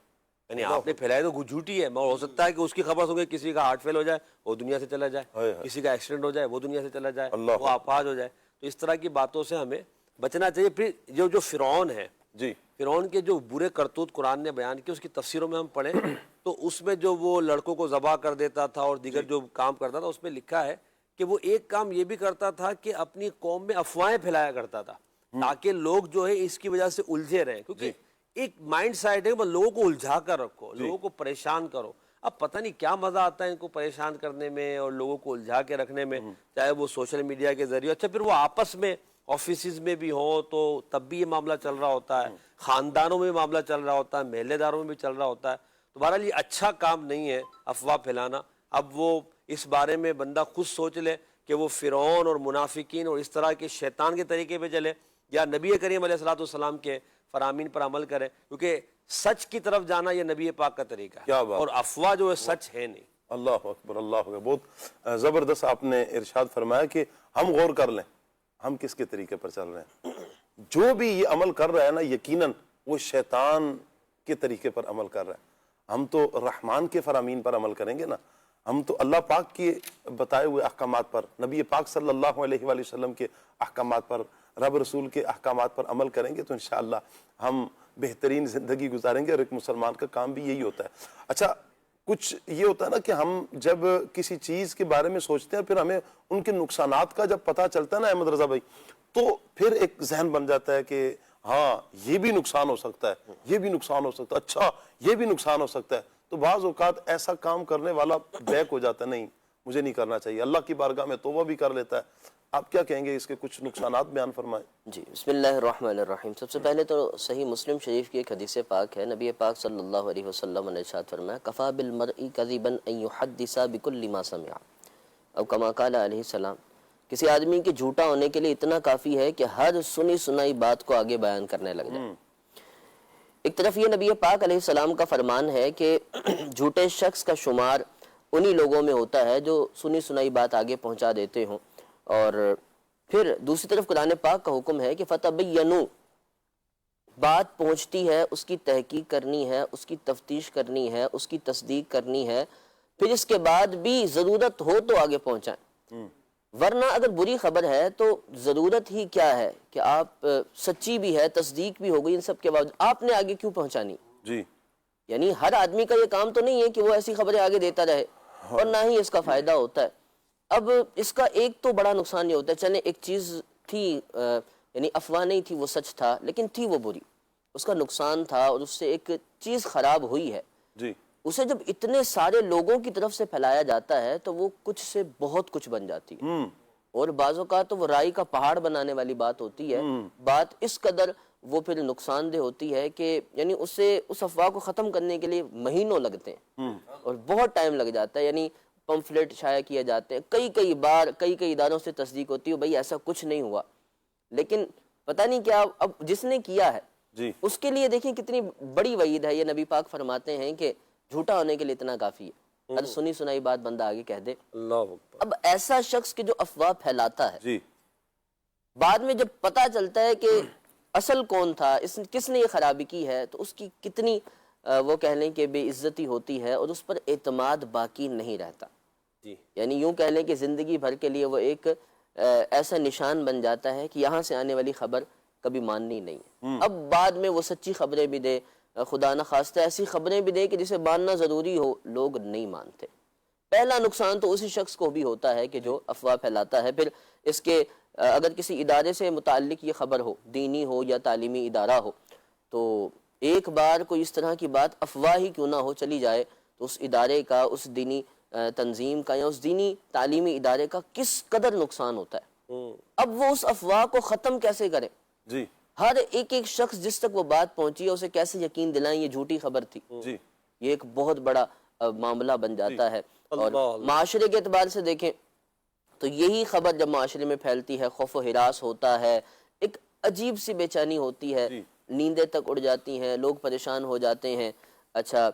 Speaker 5: یعنی آپ نے پھیلایا تو جھوٹی ہے، مگر ہو سکتا ہے کہ اس کی خبر سن کے کسی کا ہارٹ فیل ہو جائے وہ دنیا سے چلا جائے، کسی کا ایکسیڈنٹ ہو جائے وہ دنیا سے چلا جائے، وہ آفات ہو جائے۔ تو اس طرح کی باتوں سے ہمیں بچنا چاہیے۔ پھر جو فرعون ہے، فرعون کے جو برے کرتوت قرآن نے بیان کیے، اس کی تفسیروں میں ہم پڑھیں تو اس میں جو وہ لڑکوں کو ذبح کر دیتا تھا اور دیگر جو کام کرتا تھا، اس میں لکھا ہے کہ وہ ایک کام یہ بھی کرتا تھا کہ اپنی قوم میں افواہیں پھیلایا کرتا تھا تاکہ لوگ جو ہے اس کی وجہ سے الجھے رہیں، کیونکہ ایک مائنڈ سائٹ ہے کہ لوگوں کو الجھا کر رکھو، لوگوں کو پریشان کرو۔ اب پتہ نہیں کیا مزہ آتا ہے ان کو پریشان کرنے میں اور لوگوں کو الجھا کے رکھنے میں، چاہے وہ سوشل میڈیا کے ذریعے، اچھا پھر وہ آپس میں آفیسز میں بھی ہوں تو تب بھی یہ معاملہ چل رہا ہوتا ہے، خاندانوں میں معاملہ چل رہا ہوتا ہے، محلے داروں میں بھی چل رہا ہوتا ہے۔ تو بہرحال یہ اچھا کام نہیں ہے افواہ پھیلانا۔ اب وہ اس بارے میں بندہ خود سوچ لے کہ وہ فرعون اور منافقین اور اس طرح کے شیطان کے طریقے پہ چلے یا نبی کریم علیہ السلام کے فرامین پر عمل کرے، کیونکہ سچ کی طرف جانا یہ نبی پاک کا طریقہ ہے، اور افواہ جو ہے سچ ہے نہیں۔
Speaker 1: اللہ اکبر اللہ اکبر. بہت زبردست آپ نے ارشاد فرمایا کہ ہم غور کر لیں ہم کس کے طریقے پر چل رہے ہیں. جو بھی یہ عمل کر رہا ہے نا یقیناً وہ شیطان کے طریقے پر عمل کر رہا ہے. ہم تو رحمان کے فرامین پر عمل کریں گے نا, ہم تو اللہ پاک کے بتائے ہوئے احکامات پر, نبی پاک صلی اللہ علیہ وآلہ وسلم کے احکامات پر, رب رسول کے احکامات پر عمل کریں گے تو انشاءاللہ ہم بہترین زندگی گزاریں گے. اور ایک مسلمان کا کام بھی یہی ہوتا ہے. اچھا کچھ یہ ہوتا ہے نا کہ ہم جب کسی چیز کے بارے میں سوچتے ہیں پھر ہمیں ان کے نقصانات کا جب پتہ چلتا ہے نا احمد رضا بھائی, تو پھر ایک ذہن بن جاتا ہے کہ ہاں یہ بھی نقصان ہو سکتا ہے, یہ بھی نقصان ہو سکتا ہے, اچھا یہ بھی نقصان ہو سکتا ہے. تو بعض اوقات ایسا کام کرنے والا بیک ہو جاتا ہے, نہیں مجھے نہیں کرنا چاہیے, اللہ کی بارگاہ میں توبہ بھی کر لیتا ہے. آپ کیا کہیں گے, اس کے کچھ نقصانات بیان فرمائیں.
Speaker 6: جی بسم اللہ الرحمن الرحیم. سب سے پہلے تو صحیح مسلم شریف کی ایک حدیث پاک ہے, نبی پاک صلی اللہ علیہ وسلم نے ارشاد فرمایا کفا بالمرء کذبا ان یحدث بکل ما سمع, اب کما قال علیہ السلام, کسی آدمی کے جھوٹا ہونے کے لیے اتنا کافی ہے کہ ہر سنی سنائی بات کو آگے بیان کرنے لگ جائے. ایک طرف یہ نبی پاک علیہ السلام کا فرمان ہے کہ جھوٹے شخص کا شمار انہی لوگوں میں ہوتا ہے جو سنی سنائی بات آگے پہنچا دیتے ہوں, اور پھر دوسری طرف قرآن پاک کا حکم ہے کہ فتبینوا, بات پہنچتی ہے اس کی تحقیق کرنی ہے, اس کی تفتیش کرنی ہے, اس کی تصدیق کرنی ہے, پھر اس کے بعد بھی ضرورت ہو تو آگے پہنچائیں. ورنہ اگر بری خبر ہے تو ضرورت ہی کیا ہے کہ آپ سچی بھی ہے, تصدیق بھی ہو گئی, ان سب کے بعد آپ نے آگے کیوں پہنچانی.
Speaker 1: جی
Speaker 6: یعنی ہر آدمی کا یہ کام تو نہیں ہے کہ وہ ایسی خبریں آگے دیتا رہے, اور نہ ہی اس کا فائدہ ہوتا ہے. اب اس کا ایک تو بڑا نقصان یہ ہوتا ہے, چلیں ایک چیز تھی یعنی افواہ نہیں تھی, وہ سچ تھا لیکن تھی وہ بری, اس کا نقصان تھا اور اس سے ایک چیز خراب ہوئی ہے.
Speaker 1: جی
Speaker 6: اسے جب اتنے سارے لوگوں کی طرف سے پھیلایا جاتا ہے تو وہ کچھ سے بہت کچھ بن جاتی ہے, اور بعض اوقات تو وہ رائی کا پہاڑ بنانے والی بات ہوتی ہے. بات اس قدر وہ پھر نقصان دہ ہوتی ہے کہ یعنی اس افواہ کو ختم کرنے کے لیے مہینوں لگتے ہیں اور بہت ٹائم لگ جاتا ہے. یعنی پمفلیٹ شائع کیے جاتے ہیں, کئی بار کئی اداروں سے تصدیق ہوتی ہے بھئی ایسا کچھ نہیں ہوا, لیکن پتہ نہیں کیا اب جس نے کیا ہے
Speaker 1: جی
Speaker 6: اس کے لیے دیکھیں کتنی بڑی وعید ہے. یہ نبی پاک فرماتے ہیں کہ جھوٹا ہونے کے لیے اتنا کافی ہے, ہر سنی سنائی بات بندہ آگے کہہ دے.
Speaker 5: اللہ اکبر.
Speaker 6: اب ایسا شخص کہ جو افواہ پھیلاتا ہے,
Speaker 1: جی
Speaker 6: بعد میں جب پتہ چلتا ہے کہ اصل کون تھا, کس نے یہ خرابی کی ہے, تو اس کی کتنی وہ کہہ لیں کہ بے عزتی ہوتی ہے اور اس پر اعتماد باقی نہیں رہتا.
Speaker 5: جی
Speaker 6: یعنی یوں کہہ لیں کہ زندگی بھر کے لیے وہ ایک ایسا نشان بن جاتا ہے کہ یہاں سے آنے والی خبر کبھی ماننی نہیں ہے. اب بعد میں وہ سچی خبریں بھی دے, خدا نہ خواستہ ایسی خبریں بھی دے کہ جسے ماننا ضروری ہو, لوگ نہیں مانتے. پہلا نقصان تو اسی شخص کو بھی ہوتا ہے کہ جو افواہ پھیلاتا ہے. پھر اس کے اگر کسی ادارے سے متعلق یہ خبر ہو, دینی ہو یا تعلیمی ادارہ ہو, تو ایک بار کوئی اس طرح کی بات افواہ ہی کیوں نہ ہو چلی جائے تو اس ادارے کا, اس دینی تنظیم کا یا اس دینی تعلیمی ادارے کا کس قدر نقصان ہوتا ہے. اب وہ اس افواہ کو ختم کیسے کریں,
Speaker 1: جی
Speaker 6: ہر ایک شخص جس تک وہ بات پہنچی ہے اسے کیسے یقین دلائیں یہ جھوٹی خبر تھی.
Speaker 1: جی
Speaker 6: یہ ایک بہت بڑا معاملہ بن جاتا ہے. اور
Speaker 5: اللہ.
Speaker 6: معاشرے کے اعتبار سے دیکھیں تو یہی خبر جب معاشرے میں پھیلتی ہے, خوف و ہراس ہوتا ہے, ایک عجیب سی بے چینی ہوتی ہے, نیندیں تک اڑ جاتی ہیں, لوگ پریشان ہو جاتے ہیں. اچھا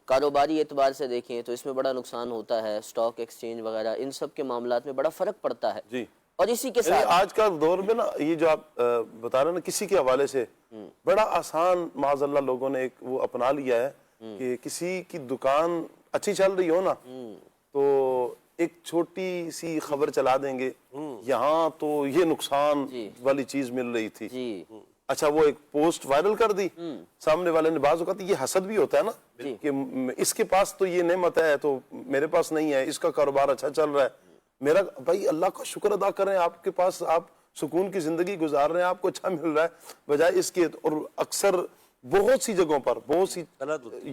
Speaker 6: کاروباری اعتبار سے دیکھیں تو اس میں بڑا نقصان ہوتا ہے, سٹاک ایکسچینج وغیرہ ان سب کے معاملات میں بڑا فرق پڑتا ہے.
Speaker 1: جی
Speaker 6: اور اسی کے ساتھ
Speaker 1: آج کا دور میں نا یہ جو آپ بتا رہے ہیں نا کسی کے حوالے سے بڑا آسان معاذ اللہ لوگوں نے ایک وہ اپنا لیا ہے کہ کسی کی دکان اچھی چل رہی ہو نا تو ایک چھوٹی سی خبر چلا دیں گے, یہاں تو یہ نقصان والی چیز مل رہی تھی.
Speaker 6: جی
Speaker 1: اچھا وہ ایک پوسٹ وائرل کر دی, سامنے والے نے, بعض اوقات یہ حسد بھی ہوتا ہے نا کہ اس کے پاس تو یہ نعمت ہے تو میرے پاس نہیں ہے, اس کا کاروبار اچھا چل رہا ہے, میرا بھائی اللہ کا شکر ادا کر رہے ہیں, آپ کے پاس آپ سکون کی زندگی گزار رہے ہیں, آپ کو اچھا مل رہا ہے, بجائے اس کے. اور اکثر بہت سی جگہوں پر بہت سی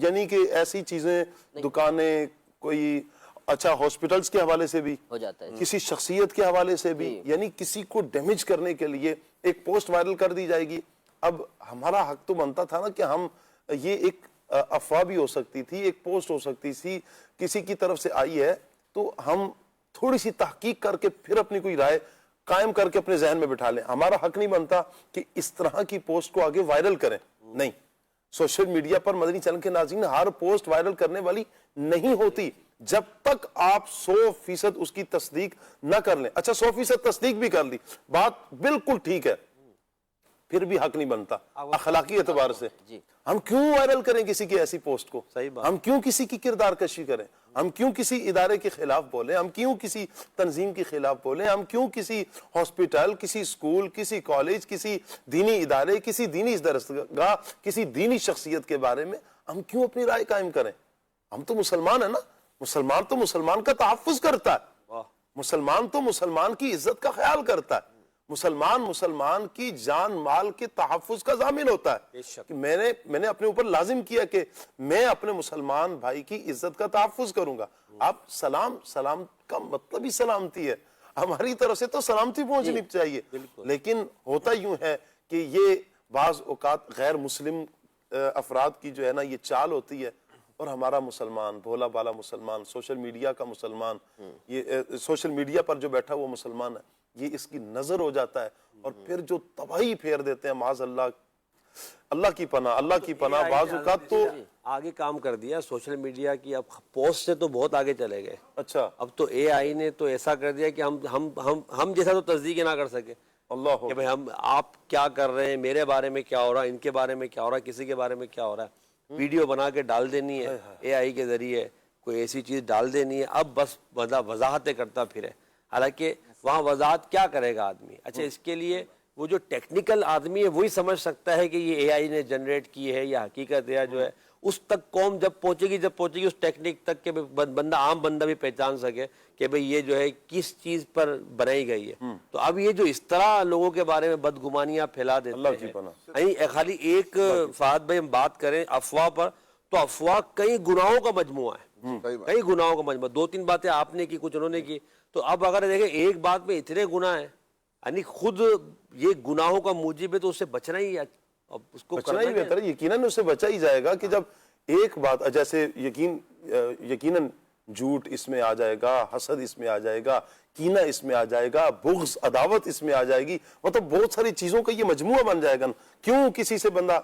Speaker 1: یعنی کہ ایسی چیزیں, دکانیں, کوئی اچھا ہاسپٹلز کے حوالے سے بھی
Speaker 6: ہو جاتا ہے,
Speaker 1: کسی شخصیت کے حوالے سے بھی, یعنی کسی کو ڈیمیج کرنے کے لیے ایک پوسٹ وائرل کر دی جائے گی. اب ہمارا حق تو بنتا تھا نا کہ ہم, یہ ایک افواہ بھی ہو سکتی تھی, ایک پوسٹ ہو سکتی تھی, کسی کی طرف سے آئی ہے تو ہم تھوڑی سی تحقیق کر کے پھر اپنی کوئی رائے قائم کر کے اپنے ذہن میں بٹھا لیں. ہمارا حق نہیں بنتا کہ اس طرح کی پوسٹ کو آگے وائرل کریں. نہیں, سوشل میڈیا پر مدنی چینل کے ناظرین ہر پوسٹ وائرل کرنے والی نہیں ہوتی جب تک آپ 100% اس کی تصدیق نہ کر لیں. اچھا 100% تصدیق بھی کر لی, بات بالکل ٹھیک ہے, پھر بھی حق نہیں بنتا اخلاقی اعتبار سے. ہم کیوں وائرل کریں کسی کی ایسی پوسٹ کو؟ ہم کیوں کسی کی کردار کشی کریں؟ ہم کیوں کسی ادارے کے خلاف بولیں؟ ہم کیوں کسی تنظیم کے خلاف بولیں؟ ہم کیوں کسی ہاسپٹل, کسی اسکول, کسی کالج, کسی دینی ادارے, کسی دینی درسگاہ, کسی دینی شخصیت کے بارے میں ہم کیوں اپنی رائے قائم کریں؟ ہم تو مسلمان ہیں نا. مسلمان تو مسلمان کا تحفظ کرتا ہے, مسلمان تو مسلمان کی عزت کا خیال کرتا ہے, مسلمان کی جان مال کے تحفظ کا ضامن ہوتا ہے. کہ میں نے اپنے اوپر لازم کیا کہ میں اپنے مسلمان بھائی کی عزت کا تحفظ کروں گا. آپ سلام کا مطلب ہی سلامتی ہے, ہماری طرف سے تو سلامتی پہنچنی چاہیے. لیکن ہوتا یوں ہے کہ یہ بعض اوقات غیر مسلم افراد کی جو ہے نا یہ چال ہوتی ہے, اور ہمارا مسلمان, بھولا بالا مسلمان, سوشل میڈیا کا مسلمان, یہ سوشل میڈیا پر جو بیٹھا وہ مسلمان ہے, یہ اس کی نظر ہو جاتا ہے, اور پھر جو تباہی پھیر دیتے ہیں معاذ اللہ, اللہ کی پناہ بعض اوقات تو
Speaker 5: آگے کام کر دیا سوشل میڈیا کی. اب پوسٹ سے تو بہت آگے چلے گئے.
Speaker 1: اچھا
Speaker 5: اب تو اے آئی نے تو ایسا کر دیا کہ ہم جیسا تو تصدیق نہ کر سکے.
Speaker 1: اللہ
Speaker 5: کہ بھئی آپ کیا کر رہے ہیں, میرے بارے میں کیا ہو رہا ہے, ان کے بارے میں کیا ہو رہا ہے, کسی کے بارے میں کیا ہو رہا ہے, ویڈیو بنا کے ڈال دینی ہے اے آئی کے ذریعے, کوئی ایسی چیز ڈال دینی ہے. اب بس وضاحتیں کرتا پھرے, حالانکہ وہاں وضاحت کیا کرے گا آدمی. اچھا اس کے لیے وہ جو ٹیکنیکل آدمی ہے وہی سمجھ سکتا ہے کہ یہ اے آئی نے جنریٹ کی ہے یا حقیقت ہے جو ہے. اس تک قوم جب پہنچے گی اس ٹیکنیک تک کہ بندہ, عام بندہ بھی پہچان سکے کہ بھئی یہ جو ہے کس چیز پر بنائی گئی ہے. تو اب یہ جو اس طرح لوگوں کے بارے میں بدگمانیاں پھیلا دیتے ہیں, خالی ایک فہد بھائی ہم بات کریں افواہ پر, تو افواہ کئی گناہوں کا مجموعہ ہے, کئی گناہوں کا مجموعہ. 2-3 باتیں آپ نے کی, کچھ انہوں نے کی. تو اب اگر دیکھیں ایک بات میں اتنے گناہ ہیں, یعنی خود یہ گناہوں کا موجب ہے, تو اس سے بچنا ہی ہے. اب اس کو
Speaker 1: بچنا ہی بہتر ہے, یقیناً اس سے بچا ہی جائے گا. کہ جب ایک بات جیسے یقیناً جھوٹ اس میں آ جائے گا, حسد اس میں آ جائے گا, کینہ اس میں آ جائے گا, بغض عداوت اس میں آ جائے گی, مطلب بہت ساری چیزوں کا یہ مجموعہ بن جائے گا. کیوں کسی سے بندہ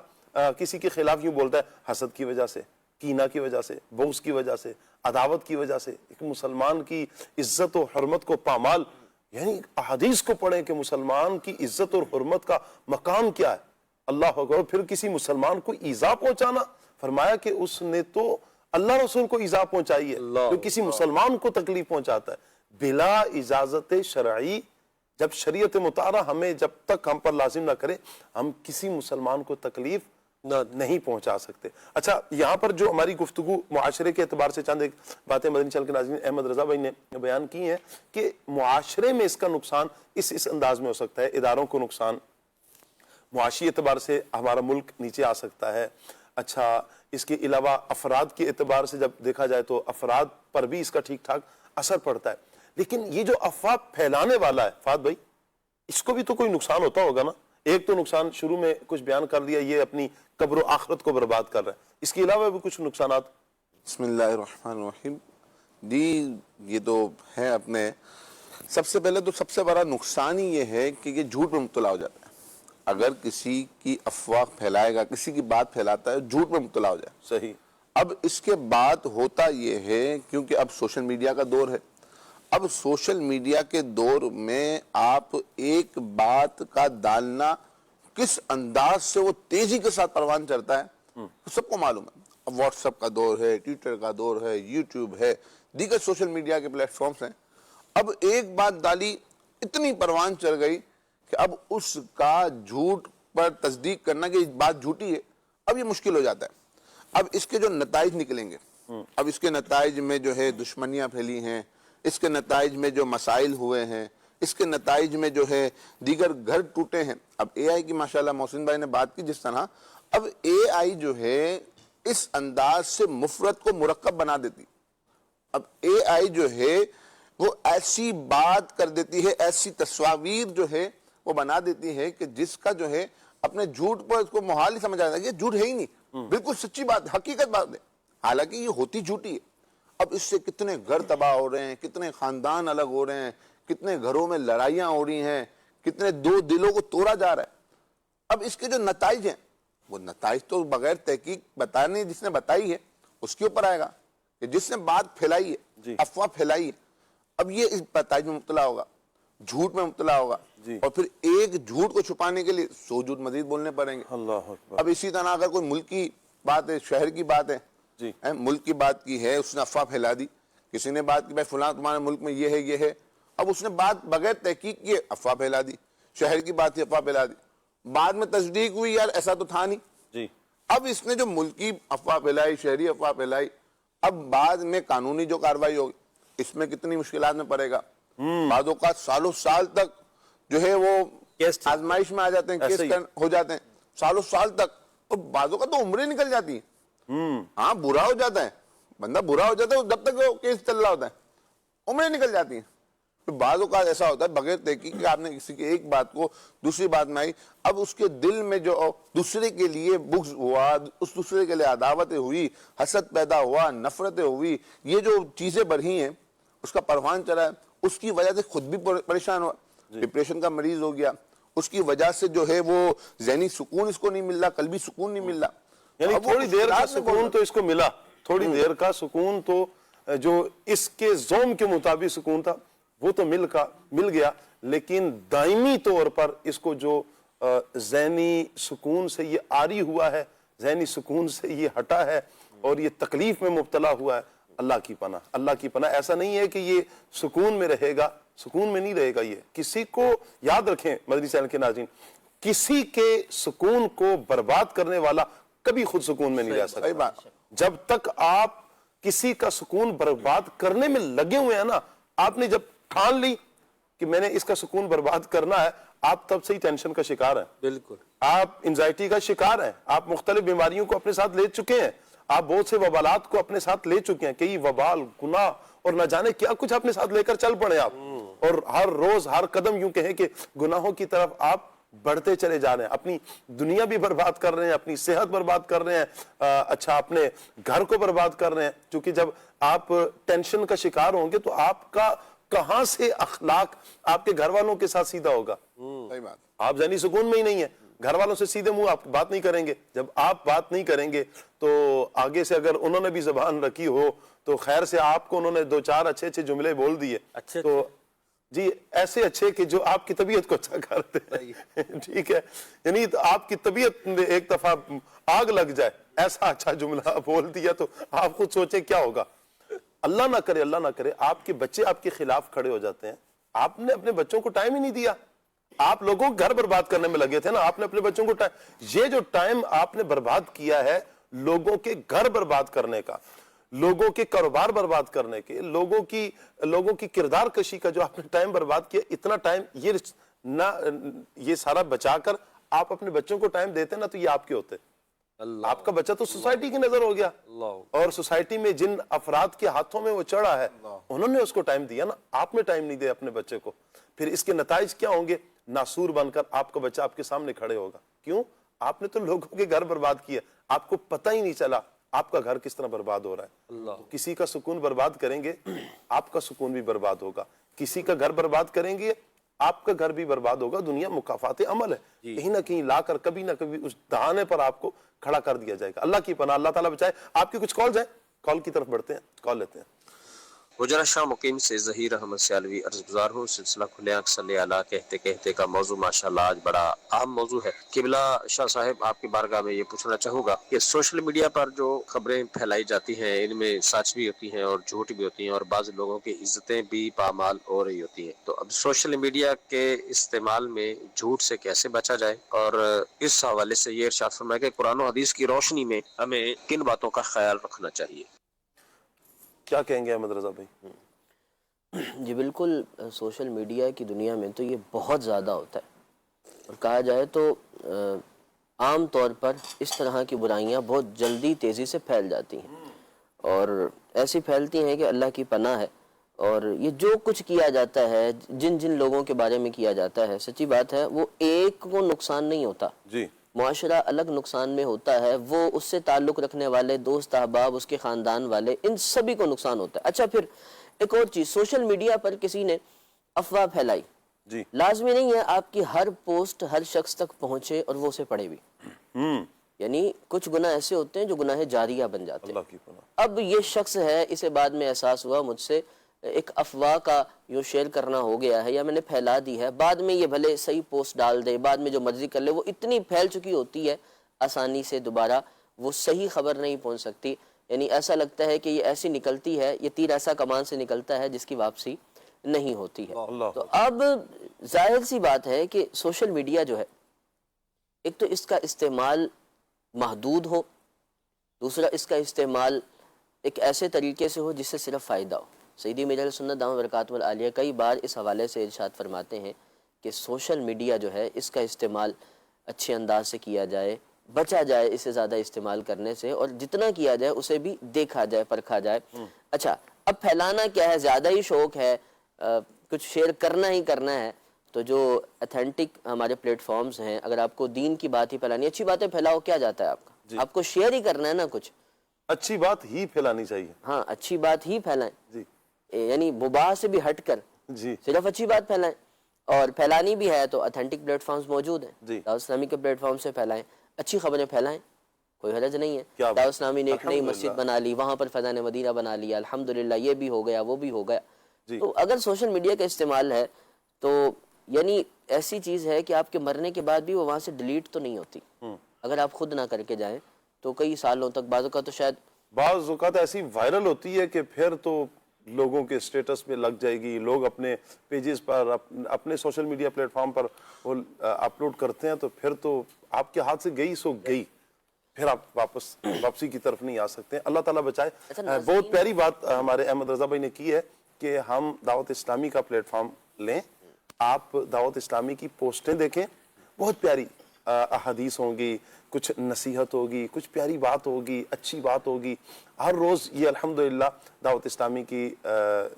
Speaker 1: کسی کے خلاف یوں بولتا ہے؟ حسد کی وجہ سے, کینہ کی وجہ سے, بغض کی وجہ سے, عداوت کی وجہ سے. ایک مسلمان کی عزت و حرمت کو پامال, یعنی احادیث کو پڑھیں کہ مسلمان کی عزت اور حرمت کا مقام کیا ہے. اللہ اکبر. پھر کسی مسلمان کو ایذا پہنچانا, فرمایا کہ اس نے تو اللہ رسول کو ایذا پہنچائی ہے, جو کسی مسلمان کو تکلیف پہنچاتا ہے بلا اجازت شرعی. جب شریعت مطہرہ ہمیں جب تک ہم پر لازم نہ کرے, ہم کسی مسلمان کو تکلیف نہیں پہنچا سکتے. اچھا یہاں پر جو ہماری گفتگو معاشرے کے اعتبار سے چند ایک باتیں مدنی چینل کے ناظرین احمد رضا بھائی نے بیان کی ہیں کہ معاشرے میں اس کا نقصان اس انداز میں ہو سکتا ہے. اداروں کو نقصان, معاشی اعتبار سے ہمارا ملک نیچے آ سکتا ہے. اچھا اس کے علاوہ افراد کے اعتبار سے جب دیکھا جائے تو افراد پر بھی اس کا ٹھیک ٹھاک اثر پڑتا ہے. لیکن یہ جو افواہ پھیلانے والا ہے فہد بھائی, اس کو بھی تو کوئی نقصان ہوتا ہوگا نا. ایک تو نقصان شروع میں کچھ بیان کر دیا, یہ اپنی قبر و آخرت کو برباد کر رہا ہے, اس کے علاوہ بھی کچھ نقصانات.
Speaker 7: بسم اللہ الرحمن الرحیم. جی یہ تو ہے اپنے, سب سے پہلے تو سب سے بڑا نقصان ہی یہ ہے کہ یہ جھوٹ میں مبتلا ہو جاتا ہے. اگر کسی کی افواہ پھیلائے گا, کسی کی بات پھیلاتا ہے, جھوٹ میں مبتلا ہو جائے.
Speaker 1: صحیح.
Speaker 7: اب اس کے بعد ہوتا یہ ہے, کیونکہ اب سوشل میڈیا کا دور ہے, اب سوشل میڈیا کے دور میں آپ ایک بات کا ڈالنا کس انداز سے وہ تیزی کے ساتھ پروان چڑھتا ہے سب کو معلوم ہے. اب واٹس ایپ کا دور ہے, ٹویٹر کا دور ہے, یوٹیوب ہے, دیگر سوشل میڈیا کے پلیٹ فارمز ہیں. اب ایک بات ڈالی, اتنی پروان چڑھ گئی کہ اب اس کا جھوٹ پر تصدیق کرنا کہ بات جھوٹی ہے, اب یہ مشکل ہو جاتا ہے. اب اس کے جو نتائج نکلیں گے, اب اس کے نتائج میں جو ہے دشمنیاں پھیلی ہیں, اس کے نتائج میں جو مسائل ہوئے ہیں, اس کے نتائج میں جو ہے دیگر گھر ٹوٹے ہیں. اب اے آئی کی ماشاءاللہ محسن بھائی نے بات کی جس طرح, اب اے آئی جو ہے اس انداز سے مفرد کو مرکب بنا دیتی. اب اے آئی جو ہے وہ ایسی بات کر دیتی ہے, ایسی تصاویر جو ہے وہ بنا دیتی ہے کہ جس کا جو ہے اپنے جھوٹ پر اس کو محال ہی سمجھ آتا ہے کہ یہ جھوٹ ہے ہی نہیں, بالکل سچی بات, حقیقت بات ہے, حالانکہ یہ ہوتی جھوٹی ہے. اب اس سے کتنے گھر تباہ ہو رہے ہیں, کتنے خاندان الگ ہو رہے ہیں, کتنے گھروں میں لڑائیاں ہو رہی ہیں, کتنے دو دلوں کو توڑا جا رہا ہے. اب اس کے جو نتائج ہیں وہ نتائج تو بغیر تحقیق بتانے جس نے بتائی ہے اس کے اوپر آئے گا کہ جس نے بات پھیلائی ہے, افواہ پھیلائی ہے, اب یہ اس نتائج میں مبتلا ہوگا, جھوٹ میں مبتلا ہوگا, اور پھر ایک جھوٹ کو چھپانے کے لیے 100 جھوٹ مزید بولنے پڑیں گے.
Speaker 1: اللہ اکبر.
Speaker 7: اب اسی طرح اگر کوئی ملک کی بات ہے, شہر کی بات ہے, ملک کی بات کی ہے, اس نے افواہ پھیلا دی, کسی نے بات کی بھائی فلاں تمہارے ملک میں یہ ہے, اب اس نے بات بغیر تحقیق کیے افواہ پھیلا دی, شہر کی بات تھی افواہ پھیلا دی, بعد میں تصدیق ہوئی یار ایسا تو تھا نہیں. اب اس نے جو ملکی افواہ پھیلائی, شہری افواہ پھیلائی, اب بعد میں قانونی جو کارروائی ہوگی اس میں کتنی مشکلات میں پڑے گا. بعض اوقات سالوں سال تک جو ہے وہ آزمائش میں آ جاتے ہیں, کیس ہو جاتے ہیں سالوں سال تک, اور بعض اوقات تو عمریں نکل جاتی ہیں. ہاں برا ہو جاتا ہے بندہ, برا ہو جاتا ہے جب تک وہ کیس چل رہا ہوتا ہے, عمریں نکل جاتی ہیں. تو بعض اوقات ایسا ہوتا ہے بغیر تحقیق کہ آپ نے کسی کی ایک بات کو دوسری بات میں آئی, اب اس کے دل میں جو دوسرے کے لیے بغض ہوا, اس دوسرے کے لیے عداوتیں ہوئی, حسد پیدا ہوا, نفرتیں ہوئی, یہ جو چیزیں بڑھی ہیں اس کا پروان چلا ہے, اس کی وجہ سے خود بھی پریشان ہوا, ڈپریشن کا مریض ہو گیا, اس کی وجہ سے جو ہے وہ ذہنی سکون اس کو نہیں مل رہا, قلبی سکون نہیں مل رہا.
Speaker 1: یعنی تھوڑی دیر کا سکون تو اس کو ملا, تھوڑی دیر کا سکون تو جو اس کے زوم کے مطابق سکون تھا وہ تو مل گیا, لیکن دائمی طور پر اس کو جو ذہنی سکون سے یہ عاری ہوا ہے, ذہنی سکون سے یہ ہٹا ہے اور یہ تکلیف میں مبتلا ہوا ہے, اللہ کی پناہ, اللہ کی پناہ. ایسا نہیں ہے کہ یہ سکون میں رہے گا, سکون میں نہیں رہے گا. یہ کسی کو یاد رکھیں مدنی چینل کے ناظرین, کسی کے سکون کو برباد کرنے والا کبھی خود سکون میں نہیں رہ سکتا. جب تک آپ کسی کا سکون برباد کرنے میں لگے ہوئے ہیں نا, آپ نے جب ٹھان لی کہ میں نے اس کا سکون برباد کرنا ہے, آپ تب سے ہی ٹینشن کا شکار ہیں,
Speaker 5: بالکل
Speaker 1: آپ انزائٹی کا شکار ہیں, آپ مختلف بیماریوں کو اپنے ساتھ لے چکے ہیں, آپ بہت سے وبالات کو اپنے ساتھ لے چکے ہیں, کئی وبال, گناہ اور نہ جانے کیا کچھ اپنے ساتھ لے کر چل پڑے آپ, اور ہر روز ہر قدم یوں کہیں کہ گناہوں کی طرف آپ بڑھتے چلے جا رہے ہیں, اپنی دنیا بھی برباد کر رہے ہیں, اپنی صحت برباد کر رہے ہیں, اچھا اپنے گھر کو برباد کر رہے ہیں. کیونکہ جب آپ ٹینشن کا شکار ہوں گے تو آپ کا کہاں سے اخلاق آپ کے گھر والوں کے ساتھ سیدھا ہوگا. آپ ذہنی سکون میں ہی نہیں ہیں, گھر والوں سے سیدھے منہ آپ بات نہیں کریں گے. جب آپ بات نہیں کریں گے تو آگے سے اگر انہوں نے بھی زبان رکھی ہو تو خیر سے آپ کو انہوں نے 2-4 اچھے جملے بول دیے, تو جی ایسے اچھے کہ جو آپ کی طبیعت کو اچھا کرتے ہیں, ٹھیک ہے, یعنی آپ کی طبیعت میں ایک دفعہ آگ لگ جائے, ایسا اچھا جملہ بول دیا تو آپ خود سوچیں کیا ہوگا. اللہ نہ کرے آپ کے بچے آپ کے خلاف کھڑے ہو جاتے ہیں, آپ نے اپنے بچوں کو ٹائم ہی نہیں دیا, آپ لوگوں کو گھر برباد کرنے میں لگے تھے نا, آپ نے اپنے بچوں کو یہ جو ٹائم آپ نے برباد کیا ہے لوگوں کے گھر برباد کرنے کا, لوگوں کے کاروبار برباد کرنے کے, لوگوں کی کردار کشی کا جو آپ نے ٹائم برباد کیا, اتنا ٹائم یہ سارا بچا کر آپ اپنے بچوں کو ٹائم دیتے نا تو یہ آپ کے ہوتے. آپ کا بچہ تو سوسائٹی کی نظر ہو گیا, اور سوسائٹی میں جن افراد کے ہاتھوں میں وہ چڑھا ہے انہوں نے اس کو ٹائم دیا نا, آپ نے ٹائم نہیں دیا اپنے بچے کو. پھر اس کے نتائج کیا ہوں گے, ناسور بن کر آپ کا بچہ آپ کے سامنے کھڑے ہوگا. کیوں؟ آپ نے تو لوگوں کے گھر برباد کیا, آپ کو پتہ ہی نہیں چلا آپ کا گھر کس طرح برباد ہو رہا ہے. کسی کا سکون برباد کریں گے آپ کا سکون بھی برباد ہوگا, کسی کا گھر برباد کریں گے آپ کا گھر بھی برباد ہوگا. دنیا مکافات عمل ہے, کہیں نہ کہیں لا کر کبھی نہ کبھی اس دہانے پر آپ کو کھڑا کر دیا جائے گا. اللہ کی پناہ, اللہ تعالیٰ بچائے. آپ کی کچھ کالز ہیں, کال کی طرف بڑھتے ہیں, کال لیتے ہیں.
Speaker 8: گجرا شاہ مقیم سے ظہیر احمد سیالوی عرض گزار ہوں. سلسلہ کھلے آنکھ صلی اللہ کہتے کہتے کا موضوع ماشاءاللہ آج بڑا اہم موضوع ہے. قبلہ شاہ صاحب آپ کی بارگاہ میں یہ پوچھنا چاہوں گا کہ سوشل میڈیا پر جو خبریں پھیلائی جاتی ہیں ان میں سچ بھی ہوتی ہیں اور جھوٹ بھی ہوتی ہیں, اور بعض لوگوں کی عزتیں بھی پامال ہو رہی ہوتی ہیں. تو اب سوشل میڈیا کے استعمال میں جھوٹ سے کیسے بچا جائے, اور اس حوالے سے یہ ارشاد فرمائے کہ قرآن و حدیث کی روشنی میں ہمیں کن باتوں کا خیال رکھنا چاہیے.
Speaker 1: کیا کہیں گے احمد رضا بھائی؟
Speaker 6: جی بالکل, سوشل میڈیا کی دنیا میں تو یہ بہت زیادہ ہوتا ہے, اور کہا جائے تو عام طور پر اس طرح کی برائیاں بہت جلدی تیزی سے پھیل جاتی ہیں, اور ایسی پھیلتی ہیں کہ اللہ کی پناہ ہے. اور یہ جو کچھ کیا جاتا ہے, جن لوگوں کے بارے میں کیا جاتا ہے, سچی بات ہے وہ ایک کو نقصان نہیں ہوتا,
Speaker 1: جی
Speaker 6: معاشرہ الگ نقصان میں ہوتا ہے, وہ اس سے تعلق رکھنے والے دوست احباب, اس کے خاندان والے, ان سبھی کو نقصان ہوتا ہے. اچھا پھر ایک اور چیز, سوشل میڈیا پر کسی نے افواہ پھیلائی,
Speaker 1: جی
Speaker 6: لازمی نہیں ہے آپ کی ہر پوسٹ ہر شخص تک پہنچے اور وہ اسے پڑھے بھی. یعنی کچھ گناہ ایسے ہوتے ہیں جو گناہ جاریہ بن جاتے ہیں.
Speaker 1: اللہ کی پناہ.
Speaker 6: اب یہ شخص ہے، اسے بعد میں احساس ہوا مجھ سے ایک افواہ کا یوں شیئر کرنا ہو گیا ہے یا میں نے پھیلا دی ہے، بعد میں یہ بھلے صحیح پوسٹ ڈال دے، بعد میں جو مرضی کر لے، وہ اتنی پھیل چکی ہوتی ہے آسانی سے دوبارہ وہ صحیح خبر نہیں پہنچ سکتی. یعنی ایسا لگتا ہے کہ یہ ایسی نکلتی ہے، یہ تیر ایسا کمان سے نکلتا ہے جس کی واپسی نہیں ہوتی ہے. تو اب ظاہر سی بات ہے کہ سوشل میڈیا جو ہے، ایک تو اس کا استعمال محدود ہو، دوسرا اس کا استعمال ایک ایسے طریقے سے ہو جس سے صرف فائدہ ہو. سیدی میرا سنت دامت برکاتہ العالیہ کئی بار اس حوالے سے ارشاد فرماتے ہیں کہ سوشل میڈیا جو ہے اس کا استعمال اچھے انداز سے کیا جائے، بچا جائے اسے زیادہ استعمال کرنے سے، اور جتنا کیا جائے اسے بھی دیکھا جائے، پرکھا جائے. اچھا، اب پھیلانا کیا ہے، زیادہ ہی شوق ہے، کچھ شیئر کرنا ہی کرنا ہے، تو جو اتھینٹک ہمارے پلیٹ فارمز ہیں، اگر آپ کو دین کی بات ہی پھیلانی، اچھی باتیں پھیلاؤ، کیا جاتا ہے آپ کا، آپ کو شیئر ہی کرنا ہے نا، کچھ
Speaker 1: اچھی بات ہی پھیلانی چاہیے.
Speaker 6: ہاں، اچھی بات ہی پھیلائیں،
Speaker 1: جی
Speaker 6: یعنی مباح سے بھی ہٹ کر
Speaker 1: جی
Speaker 6: صرف اچھی بات پھیلائیں. اور پھیلانی بھی ہے تو اتھینٹک پلیٹ فارمز موجود ہیں،
Speaker 1: جی.
Speaker 6: دعوت اسلامی کے پلیٹ فارم سے پھیلائیں، اچھی خبریں پھیلائیں، کوئی حرج نہیں ہے.
Speaker 1: کیا بات.
Speaker 6: دعوت اسلامی نے ایک نئی
Speaker 1: الحمدللہ.
Speaker 6: مسجد بنا لی، وہاں پر فیضان مدینہ بنا لیا، الحمدللہ، یہ بھی ہو گیا، وہ بھی ہو گیا.
Speaker 1: جی.
Speaker 6: تو اگر سوشل میڈیا کا استعمال ہے تو یعنی ایسی چیز ہے کہ آپ کے مرنے کے بعد بھی وہ وہاں سے ڈیلیٹ تو نہیں ہوتی. اگر آپ خود نہ کر کے جائیں تو کئی سالوں تک، بعض اوقات تو شاید
Speaker 1: بعض اوقات ایسی وائرل ہوتی ہے کہ پھر تو لوگوں کے سٹیٹس پہ لگ جائے گی، لوگ اپنے پیجز پر، اپنے سوشل میڈیا پلیٹ فارم پر وہ اپلوڈ کرتے ہیں، تو پھر تو آپ کے ہاتھ سے گئی سو گئی، پھر آپ واپسی کی طرف نہیں آ سکتے. اللہ تعالیٰ بچائے. بہت پیاری بات ہمارے احمد رضا بھائی نے کی ہے کہ ہم دعوت اسلامی کا پلیٹ فارم لیں، آپ دعوت اسلامی کی پوسٹیں دیکھیں، بہت پیاری احادیث ہوں گی، کچھ نصیحت ہوگی، کچھ پیاری بات ہوگی، اچھی بات ہوگی. ہر روز یہ الحمدللہ دعوت اسلامی کی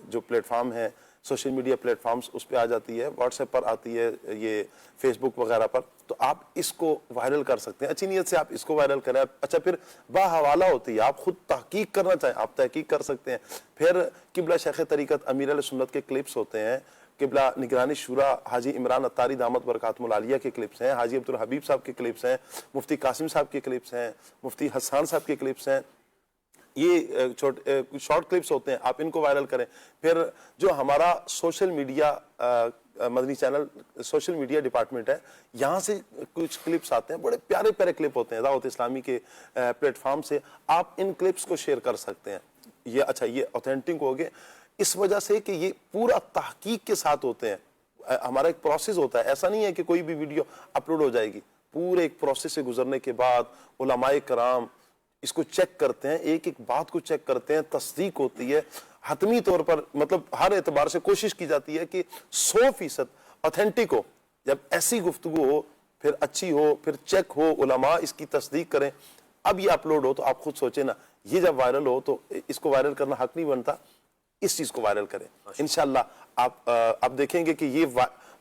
Speaker 1: جو پلیٹ فارم ہے، سوشل میڈیا پلیٹ فارمز، اس پہ آ جاتی ہے، واٹس ایپ پر آتی ہے، یہ فیس بک وغیرہ پر، تو آپ اس کو وائرل کر سکتے ہیں. اچھی نیت سے آپ اس کو وائرل کریں. اچھا، پھر باحوالہ ہوتی ہے، آپ خود تحقیق کرنا چاہیں آپ تحقیق کر سکتے ہیں. پھر قبلہ شیخ طریقت امیر علیہ سنت کے کلپس ہوتے ہیں، قبلہ نگرانی شورا حاجی عمران اتاری دامت برکاتہ العالیہ کے کلپس ہیں، حاجی عبدالحبیب صاحب کے کلپس ہیں، مفتی قاسم صاحب کے کلپس ہیں، مفتی حسان صاحب کے کلپس ہیں. یہ شارٹ کلپس ہوتے ہیں، آپ ان کو وائرل کریں. پھر جو ہمارا سوشل میڈیا مدنی چینل سوشل میڈیا ڈپارٹمنٹ ہے، یہاں سے کچھ کلپس آتے ہیں، بڑے پیارے پیارے کلپ ہوتے ہیں دعوت اسلامی کے پلیٹ فارم سے، آپ ان کلپس کو شیئر کر سکتے ہیں. یہ اچھا، یہ اوتھینٹک ہو گئے اس وجہ سے کہ یہ پورا تحقیق کے ساتھ ہوتے ہیں. ہمارا ایک پروسیس ہوتا ہے، ایسا نہیں ہے کہ کوئی بھی ویڈیو اپلوڈ ہو جائے گی. پورے ایک پروسیس سے گزرنے کے بعد علماء کرام اس کو چیک کرتے ہیں، ایک ایک بات کو چیک کرتے ہیں، تصدیق ہوتی ہے حتمی طور پر، مطلب ہر اعتبار سے کوشش کی جاتی ہے کہ 100% اوتھینٹک ہو. جب ایسی گفتگو ہو، پھر اچھی ہو، پھر چیک ہو، علماء اس کی تصدیق کریں، اب یہ اپلوڈ ہو تو آپ خود سوچیں نا، یہ جب وائرل ہو تو اس کو وائرل کرنا حق نہیں بنتا، اس چیز کو وائرل کریں. انشاءاللہ آپ دیکھیں گے کہ یہ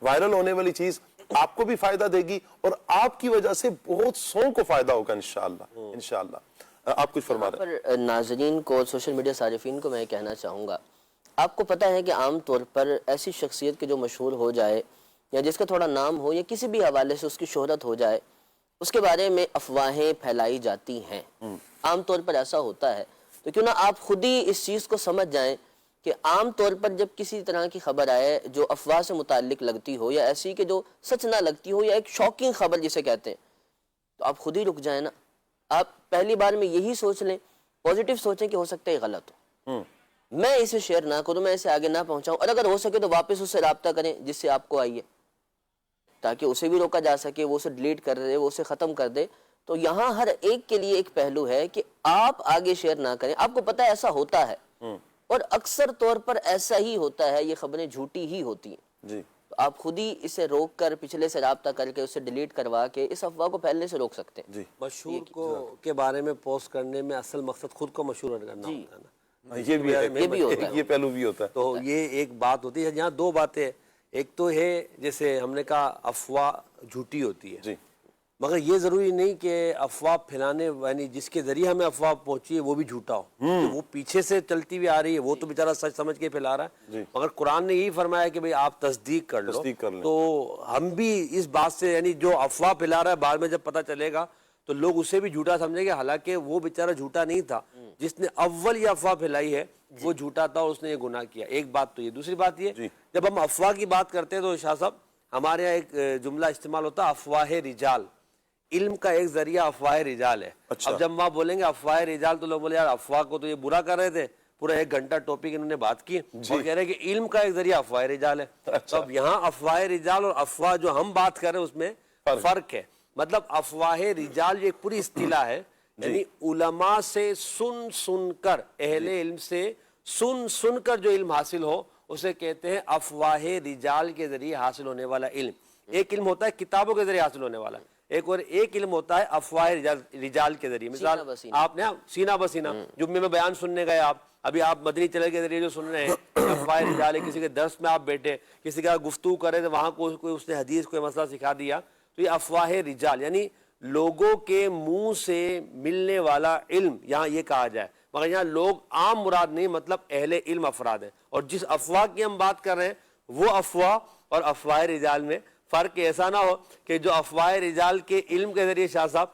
Speaker 1: وائرل ہونے والی چیز آپ کو بھی فائدہ دے گی اور آپ کی وجہ سے بہت سو کو فائدہ ہوگا انشاءاللہ. آپ کچھ فرما رہے ہیں.
Speaker 6: ناظرین کو، سوشل میڈیا صارفین کو میں کہنا چاہوں گا، آپ کو پتہ ہے کہ عام طور پر ایسی شخصیت کے جو مشہور ہو جائے یا جس کا تھوڑا نام ہو یا کسی بھی حوالے سے اس کی شہرت ہو جائے، اس کے بارے میں افواہیں پھیلائی جاتی ہیں. عام طور پر ایسا ہوتا ہے. تو کیوں نہ آپ خود ہی اس چیز کو سمجھ جائیں کہ عام طور پر جب کسی طرح کی خبر آئے جو افواہ سے متعلق لگتی ہو یا ایسی کہ جو سچ نہ لگتی ہو یا ایک شاکنگ خبر جسے کہتے ہیں، تو آپ خود ہی رک جائیں نا. آپ پہلی بار میں یہی سوچ لیں، پوزیٹیو سوچیں کہ ہو سکتا ہے غلط ہو، میں اسے شیئر نہ کروں، میں اسے آگے نہ پہنچاؤں، اور اگر ہو سکے تو واپس اس سے رابطہ کریں جس سے آپ کو آئی ہے، تاکہ اسے بھی روکا جا سکے، وہ اسے ڈیلیٹ کر دے، وہ اسے ختم کر دے. تو یہاں ہر ایک کے لیے ایک پہلو ہے کہ آپ آگے شیئر نہ کریں. آپ کو پتہ ہے ایسا ہوتا ہے، اور اکثر طور پر ایسا ہی ہوتا ہے، یہ خبریں جھوٹی ہی ہوتی ہیں.
Speaker 1: جی،
Speaker 6: تو آپ خود ہی اسے روک کر، پچھلے سے رابطہ کر کے، اسے ڈیلیٹ کروا کے اس افواہ کو پھیلنے سے روک سکتے ہیں.
Speaker 1: جی،
Speaker 5: مشہور کو کے بارے میں پوسٹ کرنے میں اصل مقصد خود کو مشہور کرنا ہوتا ہے نا.
Speaker 1: یہ بھی ہے،
Speaker 6: یہ بھی ہوتا ہے.
Speaker 1: یہ پہلو بھی ہوتا ہے.
Speaker 5: تو یہ ایک بات ہوتی ہے. یہاں دو باتیں، ایک تو ہے جیسے ہم نے کہا افواہ جھوٹی ہوتی ہے،
Speaker 1: جی،
Speaker 5: مگر یہ ضروری نہیں کہ افواہ پھیلانے یعنی جس کے ذریعے ہمیں افواہ پہنچی ہے وہ بھی جھوٹا ہو. وہ پیچھے سے چلتی ہوئی آ رہی ہے، وہ تو بیچارہ سچ سمجھ کے پھیلا رہا ہے، مگر قرآن نے یہی فرمایا کہ بھئی آپ تصدیق کر لو.
Speaker 1: تصدیق کر لیں.
Speaker 5: تو ہم بھی اس بات سے، یعنی جو افواہ پھیلا رہا ہے بعد میں جب پتہ چلے گا تو لوگ اسے بھی جھوٹا سمجھیں گے، حالانکہ وہ بیچارہ جھوٹا نہیں تھا، جس نے اول یہ افواہ پھیلائی ہے وہ جھوٹا تھا اور اس نے یہ گناہ کیا. ایک بات تو یہ. دوسری بات یہ، جب ہم افواہ کی بات کرتے ہیں تو شاہ صاحب ہمارے یہاں ایک جملہ استعمال ہوتا ہے افواہ رجال. علم کا ایک ذریعہ افواہ رجال ہے. اب جب وہاں بولیں گے افواہ رجال تو لوگ بولے یار افواہ کو تو یہ برا کر رہے تھے، پورا 1 گھنٹہ ٹاپک انہوں نے بات کی اور کہہ رہے ہیں کہ علم کا ایک ذریعہ افواہ رجال ہے. تو اب یہاں افواہ رجال اور افواہ جو ہم بات کر رہے ہیں اس میں فرق ہے. مطلب افواہ رجال یہ ایک پوری اصطلاح ہے، یعنی علماء سے سن کر، اہل علم سے سن کر جو علم حاصل ہو اسے کہتے ہیں افواہ رجال کے ذریعے حاصل ہونے والا علم. ایک علم ہوتا ہے کتابوں کے ذریعے حاصل ہونے والا، ایک علم ہوتا ہے افواہ رجال کے ذریعے. مثال آپ نے سینہ بسینہ جمعے میں بیان سننے گئے، آپ ابھی آپ مدنی چینل کے ذریعے جو سن رہے ہیں افواہ رجال ہے. کسی کے درس میں آپ بیٹھے، کسی کا گفتگو کرے تو وہاں کوئی اس نے حدیث کوئی مسئلہ سکھا دیا، تو یہ افواہ رجال یعنی لوگوں کے منہ سے ملنے والا علم یہاں یہ کہا جائے. مگر یہاں لوگ عام مراد نہیں، مطلب اہل علم افراد ہیں. اور جس افواہ کی ہم بات کر رہے ہیں وہ افواہ اور افواہ رجال میں فرق ایسا نہ ہو کہ جو افواہ رجال کے علم کے ذریعے شاہ صاحب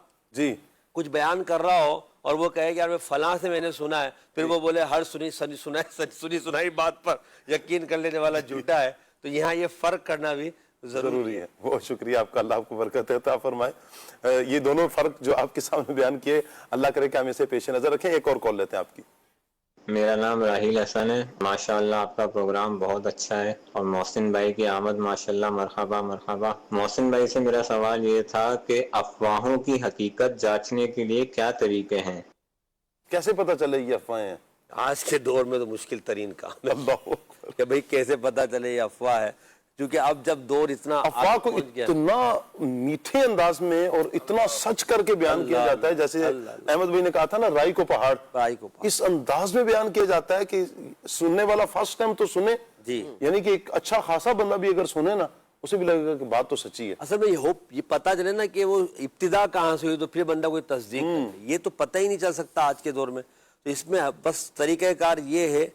Speaker 5: کچھ بیان کر رہا ہو اور وہ کہے کہ یار میں فلاں سے میں نے سنا ہے، پھر وہ بولے ہر سنی سنائی بات پر یقین کر لینے والا جھوٹا ہے. تو یہاں یہ فرق کرنا بھی ضروری ہے.
Speaker 1: بہت شکریہ آپ کا، اللہ آپ کو برکت عطا فرمائے. یہ دونوں فرق جو آپ کے سامنے بیان کیے، اللہ کرے کہ ہم اسے پیش نظر رکھیں. ایک اور کال لیتے ہیں آپ کی.
Speaker 9: میرا نام راہیل حسن ہے. ماشاءاللہ آپ کا پروگرام بہت اچھا ہے اور محسن بھائی کی آمد ماشاءاللہ مرحبا مرحبا. محسن بھائی سے میرا سوال یہ تھا کہ افواہوں کی حقیقت جانچنے کے لیے کیا طریقے ہیں؟
Speaker 1: کیسے پتہ چلے یہ افواہیں ہیں؟
Speaker 5: آج کے دور میں تو مشکل ترین کام ہے
Speaker 1: اللہ
Speaker 5: کہ بھئی کیسے پتہ چلے یہ افواہ ہے، کیونکہ اب جب دور اتنا
Speaker 1: افواہ کو اتنا میٹھے انداز میں اور اتنا سچ کر کے بیان کیا جاتا ہے، جیسے احمد بھائی نے کہا تھا نا رائی کو پہاڑ، اس انداز میں بیان کیا جاتا ہے کہ سننے والا فرسٹ ٹائم تو سنے، یعنی کہ ایک اچھا خاصا بندہ بھی اگر سنے نا اسے بھی لگے گا کہ بات تو سچی ہے.
Speaker 5: اصل میں یہ پتہ چلے نا کہ وہ ابتدا کہاں سے ہوئی تو پھر بندہ کوئی تصدیق کرے، یہ تو پتہ ہی نہیں چل سکتا آج کے دور میں. تو اس میں بس طریقہ کار یہ ہے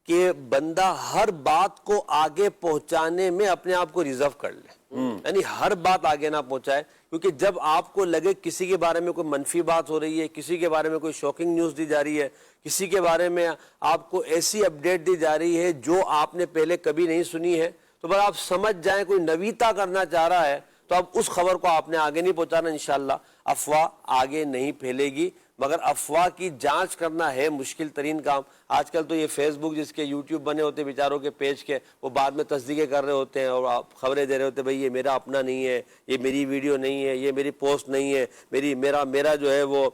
Speaker 5: کہ بندہ ہر بات کو آگے پہنچانے میں اپنے آپ کو ریزرو کر لے، یعنی ہر بات آگے نہ پہنچائے. کیونکہ جب آپ کو لگے کسی کے بارے میں کوئی منفی بات ہو رہی ہے، کسی کے بارے میں کوئی شاکنگ نیوز دی جا رہی ہے، کسی کے بارے میں آپ کو ایسی اپڈیٹ دی جا رہی ہے جو آپ نے پہلے کبھی نہیں سنی ہے، تو بس آپ سمجھ جائیں کوئی نویتا کرنا چاہ رہا ہے تو اب اس خبر کو آپ نے آگے نہیں پہنچانا. انشاءاللہ افواہ آگے نہیں پھیلے گی. مگر افواہ کی جانچ کرنا ہے مشکل ترین کام. آج کل تو یہ فیس بک جس کے یوٹیوب بنے ہوتے بیچاروں کے پیج کے، وہ بعد میں تصدیقیں کر رہے ہوتے ہیں اور آپ خبریں دے رہے ہوتے ہیں بھئی یہ میرا اپنا نہیں ہے، یہ میری ویڈیو نہیں ہے، یہ میری پوسٹ نہیں ہے، میرا جو ہے وہ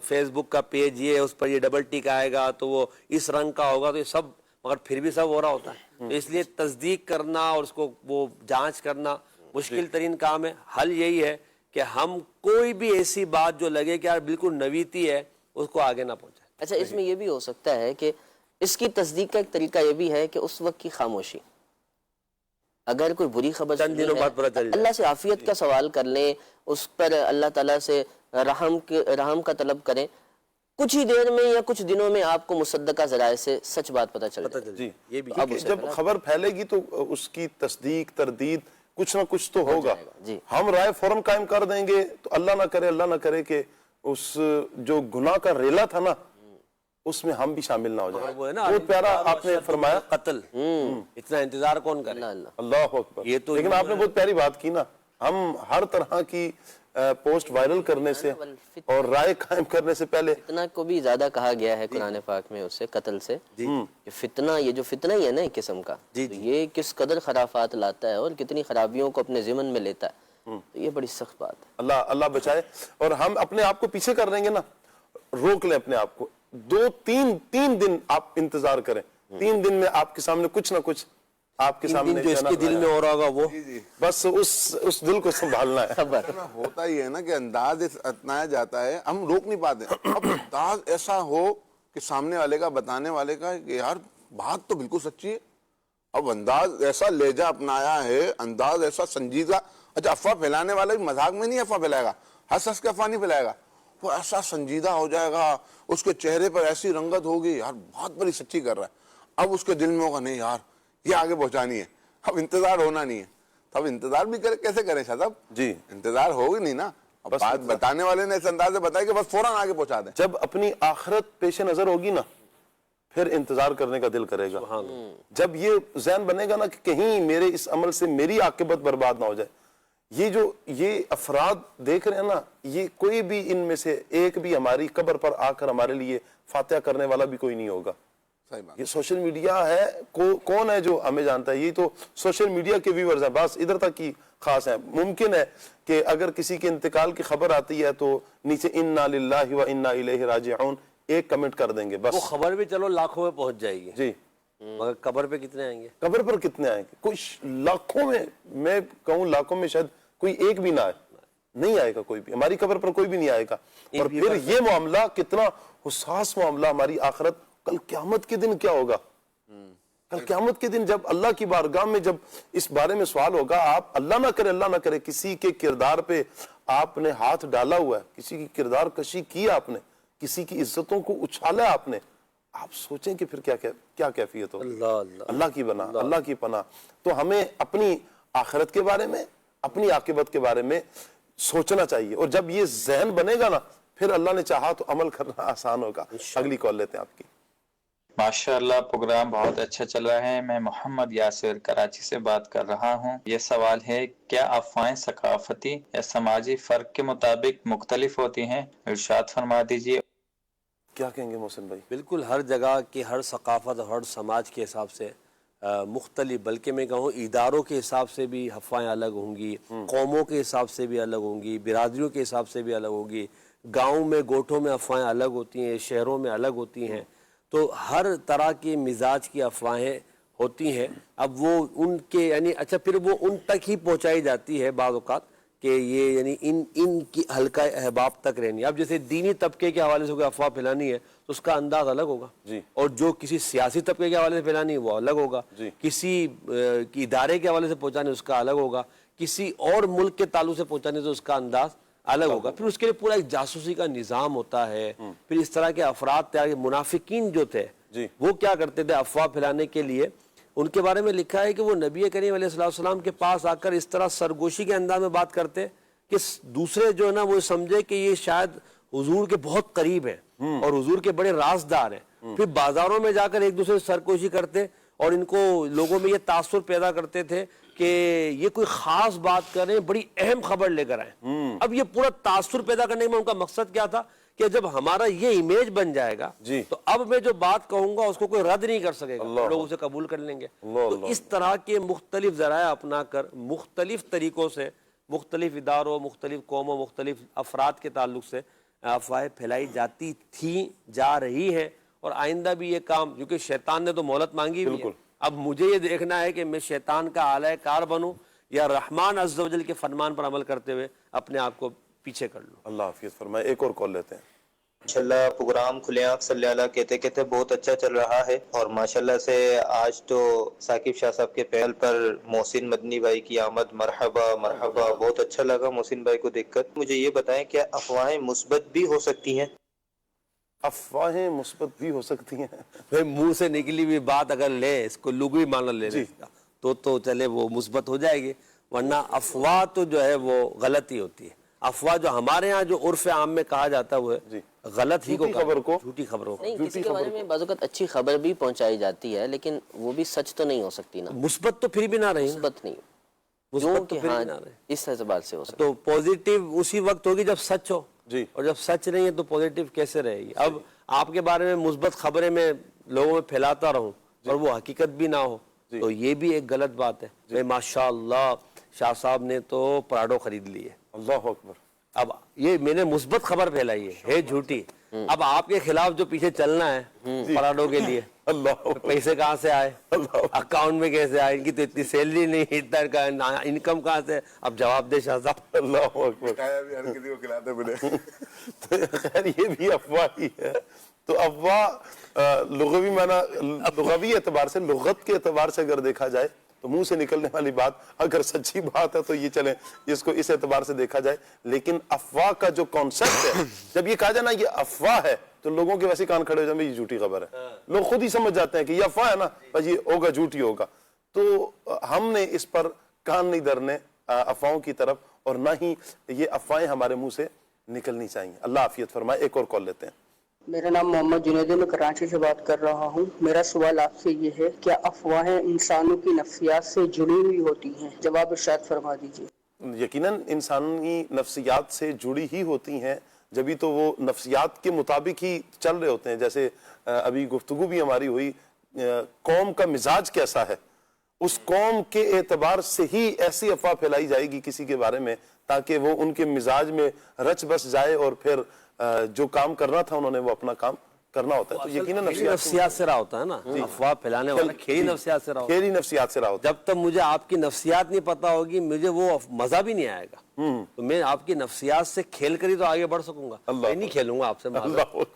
Speaker 5: فیس بک کا پیج یہ ہے، اس پر یہ ڈبل ٹک آئے گا تو وہ اس رنگ کا ہوگا. تو یہ سب مگر پھر بھی سب ہو رہا ہوتا ہے. تو اس لیے تصدیق کرنا اور اس کو وہ جانچ کرنا مشکل ترین کام ہے. حل یہی ہے کہ ہم کوئی بھی ایسی بات جو لگے کہ یار بالکل نویتی ہے اس کو آگے نہ پہنچائیں.
Speaker 6: اچھا، اس میں یہ بھی ہو سکتا ہے کہ اس کی تصدیق کا ایک طریقہ یہ بھی ہے کہ اس وقت کی خاموشی، اگر کوئی بری خبر
Speaker 5: چند دنوں بعد پتہ چل جائے،
Speaker 6: اللہ سے عافیت کا سوال کر لیں، اس پر اللہ تعالیٰ سے رحم کا طلب کریں، کچھ ہی دیر میں یا کچھ دنوں میں آپ کو مصدقہ ذرائع سے سچ بات پتہ چل جائے.
Speaker 1: جی یہ بھی جب خبر پھیلے گی تو اس کی تصدیق تردید کچھ نہ کچھ تو ہوگا. ہم رائے فوراً قائم کر دیں گے تو اللہ نہ کرے کہ اس جو گناہ کا ریلا تھا نا اس میں ہم بھی شامل نہ ہو جائیں. بہت پیارا آپ نے فرمایا،
Speaker 5: قتل، اتنا انتظار کون کرے.
Speaker 1: اللہ اکبر. لیکن آپ نے بہت پیاری بات کی نا، ہم ہر طرح کی پوسٹ وائرل کرنے سے اور رائے قائم کرنے سے پہلے
Speaker 6: فتنہ کو بھی زیادہ کہا گیا ہے قرآن پاک میں، اس سے قتل سے. فتنہ، یہ جو فتنہ ہی ہے نا ایک قسم کا، یہ کس قدر خرافات لاتا ہے اور کتنی خرابیوں کو اپنے ضمن میں لیتا ہے، تو یہ بڑی سخت بات ہے.
Speaker 1: اللہ بچائے. اور ہم اپنے آپ کو پیچھے کر دیں گے نا، روک لیں اپنے آپ کو. 2-3 دن آپ انتظار کریں، 3 دن میں آپ کے سامنے کچھ نہ کچھ آپ کے سامنے
Speaker 5: جو اس کے دل میں ہو رہا ہوگا وہ
Speaker 1: بس اس دل کو سنبھالنا ہے.
Speaker 7: ہوتا ہی ہے نا کہ انداز اتنایا جاتا ہے، ہم روک نہیں پاتے. اب انداز ایسا ہو کہ سامنے والے کا، بتانے والے کا کہ یار بات تو بالکل سچی ہے. اب انداز ایسا لہجہ اپنایا ہے، انداز ایسا سنجیدہ. اچھا، افواہ پھیلانے والا بھی مذاق میں نہیں افواہ پھیلائے گا، ہنس کے افواہ نہیں پھیلائے گا، وہ ایسا سنجیدہ ہو جائے گا، اس کے چہرے پر ایسی رنگت ہوگی یار بہت بڑی سچی کر رہا ہے. اب اس کے دل میں ہوگا نہیں یار یہ آگے پہنچانی ہے، اب انتظار ہونا نہیں ہے. تو اب انتظار بھی کیسے کریں شاہ صاحب؟
Speaker 1: جی
Speaker 7: انتظار ہوگی نہیں نا. بات بتانے والے نے اس انداز سے بتایا کہ بس فوراً آگے پہنچا دیں.
Speaker 1: جب اپنی آخرت پیش نظر ہوگی نا پھر انتظار کرنے کا دل کرے گا. جب یہ ذہن بنے گا نا کہ کہیں میرے اس عمل سے میری عاقبت برباد نہ ہو جائے. یہ افراد دیکھ رہے ہیں نا, یہ کوئی بھی ان میں سے ایک بھی ہماری قبر پر آ کر ہمارے لیے فاتحہ کرنے والا بھی کوئی نہیں ہوگا. یہ سوشل میڈیا ہے, کون ہے جو ہمیں جانتا ہے؟ یہ تو سوشل میڈیا کے ویورز ہیں, بس ادھر تک کی خاص ہیں. ممکن ہے کہ اگر کسی کے انتقال کی خبر آتی ہے تو نیچے انا للہ و انا الیہ راجعون ایک کمنٹ کر دیں گے بس.
Speaker 5: وہ خبر بھی چلو لاکھوں میں پہنچ جائے گی
Speaker 1: جی,
Speaker 5: مگر قبر پہ کتنے آئیں گے؟
Speaker 1: قبر پر کتنے آئیں گے؟ کچھ لاکھوں میں, میں کہوں لاکھوں میں شاید کوئی ایک بھی نہ آئے. نہیں آئے گا کوئی بھی, ہماری قبر پر کوئی بھی نہیں آئے گا. اور پھر یہ معاملہ کتنا حساس معاملہ, ہماری آخرت کل قیامت کے دن کیا ہوگا؟ کل قیامت کے دن جب اللہ کی بارگاہ میں جب اس بارے میں سوال ہوگا, آپ اللہ نہ کرے کسی کے کردار پہ آپ نے ہاتھ ڈالا ہوا ہے, کسی کی کردار کشی کی آپ نے, کسی کی عزتوں کو اچھالا آپ نے, آپ سوچیں کہ پھر کیا کیفیت ہو. اللہ کی پناہ. تو ہمیں اپنی آخرت کے بارے میں, اپنی عاقبت کے بارے میں سوچنا چاہیے, اور جب یہ ذہن بنے گا نا پھر اللہ نے چاہا تو عمل کرنا آسان ہوگا. اگلی کال لیتے ہیں آپ کی.
Speaker 10: ماشاءاللہ پروگرام بہت اچھا چل رہا ہے. میں محمد یاسر کراچی سے بات کر رہا ہوں. یہ سوال ہے, کیا افواہیں ثقافتی یا سماجی فرق کے مطابق مختلف ہوتی ہیں؟ ارشاد فرما دیجیے.
Speaker 1: کیا کہیں گے محسن بھائی؟
Speaker 5: بالکل, ہر جگہ کی ہر ثقافت اور ہر سماج کے حساب سے مختلف, بلکہ میں کہوں اداروں کے حساب سے بھی افواہیں الگ ہوں گی, قوموں کے حساب سے بھی الگ ہوں گی, برادریوں کے حساب سے بھی الگ ہوگی, گاؤں میں گوٹھوں میں افواہیں الگ ہوتی ہیں, شہروں میں الگ ہوتی ہیں. تو ہر طرح کی مزاج کی افواہیں ہوتی ہیں. اب وہ ان کے یعنی اچھا پھر وہ ان تک ہی پہنچائی جاتی ہے بعض اوقات کہ یہ یعنی ان کی حلقہ احباب تک رہنی. اب جیسے دینی طبقے کے حوالے سے کوئی افواہ پھیلانی ہے تو اس کا انداز الگ ہوگا, اور جو کسی سیاسی طبقے کے حوالے سے پھیلانی ہے وہ الگ ہوگا, کسی ادارے کے حوالے سے پہنچانی اس کا الگ ہوگا, کسی اور ملک کے تعلق سے پہنچانی تو اس کا انداز الگ ہوگا. پھر اس کے لیے پورا ایک جاسوسی کا نظام ہوتا ہے. پھر اس طرح کے افراد تیار, منافقین جو تھے وہ کیا کرتے تھے افواہ پھیلانے کے لیے, ان کے بارے میں لکھا ہے کہ وہ نبی کریم علیہ السلام کے پاس آ کر اس طرح سرگوشی کے انداز میں بات کرتے کہ دوسرے جو ہے نا وہ سمجھے کہ یہ شاید حضور کے بہت قریب ہیں اور حضور کے بڑے رازدار ہیں. پھر بازاروں میں جا کر ایک دوسرے سے سرگوشی کرتے اور ان کو لوگوں میں یہ تاثر پیدا کرتے تھے کہ یہ کوئی خاص بات کر رہے ہیں, بڑی اہم خبر لے کر آئیں. اب یہ پورا تاثر پیدا کرنے میں ان کا مقصد کیا تھا کہ جب ہمارا یہ امیج بن جائے گا تو اب میں جو بات کہوں گا اس کو کوئی رد نہیں کر سکے گا, لوگ اسے قبول کر لیں گے. تو اس طرح کے مختلف ذرائع اپنا کر مختلف طریقوں سے مختلف اداروں, مختلف قوموں, مختلف افراد کے تعلق سے افواہیں پھیلائی جاتی تھیں, جا رہی ہیں, اور آئندہ بھی یہ کام, کیونکہ شیطان نے تو مہلت مانگی بھی ہے. اب مجھے یہ دیکھنا ہے کہ میں شیطان کا آلہ کار بنوں یا رحمان عز و جل کے فرمان پر عمل کرتے ہوئے اپنے آپ کو پیچھے کر لوں.
Speaker 1: اللہ حافظ فرمائے. ایک اور کال لیتے ہیں.
Speaker 11: ماشاءاللہ پروگرام کھلے آنکھ صلی اللہ کہتے کہتے بہت اچھا چل رہا ہے, اور ماشاءاللہ سے آج تو ثاقب شاہ صاحب کے پہل پر محسن مدنی بھائی کی آمد, مرحبا مرحبا, بہت اچھا لگا محسن بھائی کو دیکھ کر. مجھے یہ بتائیں کیا افواہیں مثبت بھی ہو سکتی ہیں؟
Speaker 1: افواہیں مثبت بھی ہو سکتی
Speaker 5: منہ
Speaker 1: ہیں.
Speaker 5: سے نکلی ہوئی بات اگر لے, اس کو لغوی معنی لے لیں تو چلے وہ مثبت ہو جائے گی, ورنہ افواہ تو جو ہے وہ غلط ہی ہوتی ہے. افواہ جو ہمارے ہاں جو عرف عام میں کہا جاتا ہے غلط ہی کو, جھوٹی خبروں کو.
Speaker 6: نہیں, کسی کے بارے میں بعض اوقات اچھی خبر بھی پہنچائی جاتی ہے لیکن وہ بھی سچ تو نہیں ہو سکتی نا.
Speaker 5: مثبت تو پھر بھی نہ رہی,
Speaker 6: مثبت نہیں,
Speaker 5: مثبت تو پھر بھی نہ رہی.
Speaker 6: اس اعتبار سے ہو سکتا
Speaker 5: تو پوزیٹیو اسی وقت ہوگی جب سچ ہو, اور جب سچ نہیں ہے تو پوزیٹیو کیسے رہے گی؟ اب آپ کے بارے میں مثبت خبریں میں لوگوں میں پھیلاتا رہوں اور وہ حقیقت بھی نہ ہو تو یہ بھی ایک غلط بات ہے. ماشاءاللہ شاہ صاحب نے تو پراڈو خرید لی ہے.
Speaker 1: اللہ اکبر.
Speaker 5: اب یہ میں نے مثبت خبر پھیلائی ہے جھوٹی. اب آپ کے خلاف جو پیچھے چلنا ہے پراڈو کے لیے, پیسے کہاں سے آئے, اکاؤنٹ میں کیسے آئے, ان کی تو اتنی سیلری نہیں, اتنا انکم کہاں سے, اب جواب دے شاہ صاحب.
Speaker 1: اللہ اکبر. خیر یہ بھی افواہ ہی ہے. تو افواہ لغوی معنی, لغوی اعتبار سے, لغت کے اعتبار سے اگر دیکھا جائے تو منہ سے نکلنے والی بات اگر سچی بات ہے تو یہ چلیں اس کو اس اعتبار سے دیکھا جائے. لیکن افواہ کا جو کانسیپٹ ہے, جب یہ کہا جائے نا یہ افواہ ہے تو لوگوں کے ویسے کان کھڑے ہو جائیں یہ جھوٹی خبر ہے. لوگ خود ہی سمجھ جاتے ہیں کہ یہ افواہ ہے نا, بس یہ ہوگا جھوٹی ہوگا. تو ہم نے اس پر کان نہیں دھرنے افواہوں کی طرف, اور نہ ہی یہ افواہیں ہمارے منہ سے نکلنی چاہیے. اللہ عافیت فرمائے. ایک اور کال لیتے ہیں.
Speaker 12: میرا نام محمد جنید ہے، میں کراچی سے بات کر رہا ہوں. میرا سوال آپ سے یہ ہے، کیا افواہیں انسانوں کی نفسیات سے جڑی ہوئی ہوتی ہیں؟ جواب ارشاد فرما دیجیے.
Speaker 1: یقیناً انسانی نفسیات سے جڑی ہی ہوتی ہیں، جبھی تو وہ نفسیات کے مطابق ہی چل رہے ہوتے ہیں. جیسے ابھی گفتگو بھی ہماری ہوئی، قوم کا مزاج کیسا ہے، اس قوم کے اعتبار سے ہی ایسی افواہ پھیلائی جائے گی کسی کے بارے میں تاکہ وہ ان کے مزاج میں رچ بس جائے اور پھر جو کام کرنا تھا انہوں نے وہ اپنا کام کرنا ہوتا ہے. تو یقیناً
Speaker 5: نفسیات سے رہا ہوتا ہے نا، افواہ پھیلانے والا کھیری نفسیات سے رہا ہوتا ہے.
Speaker 1: کھیری نفسیات سے رہا ہوتا ہے.
Speaker 5: جب تک مجھے آپ کی نفسیات نہیں پتا ہوگی مجھے وہ مزہ بھی نہیں آئے گا. تو میں آپ کی نفسیات سے کھیل کر ہی تو آگے بڑھ سکوں گا. میں نہیں کھیلوں گا آپ سے.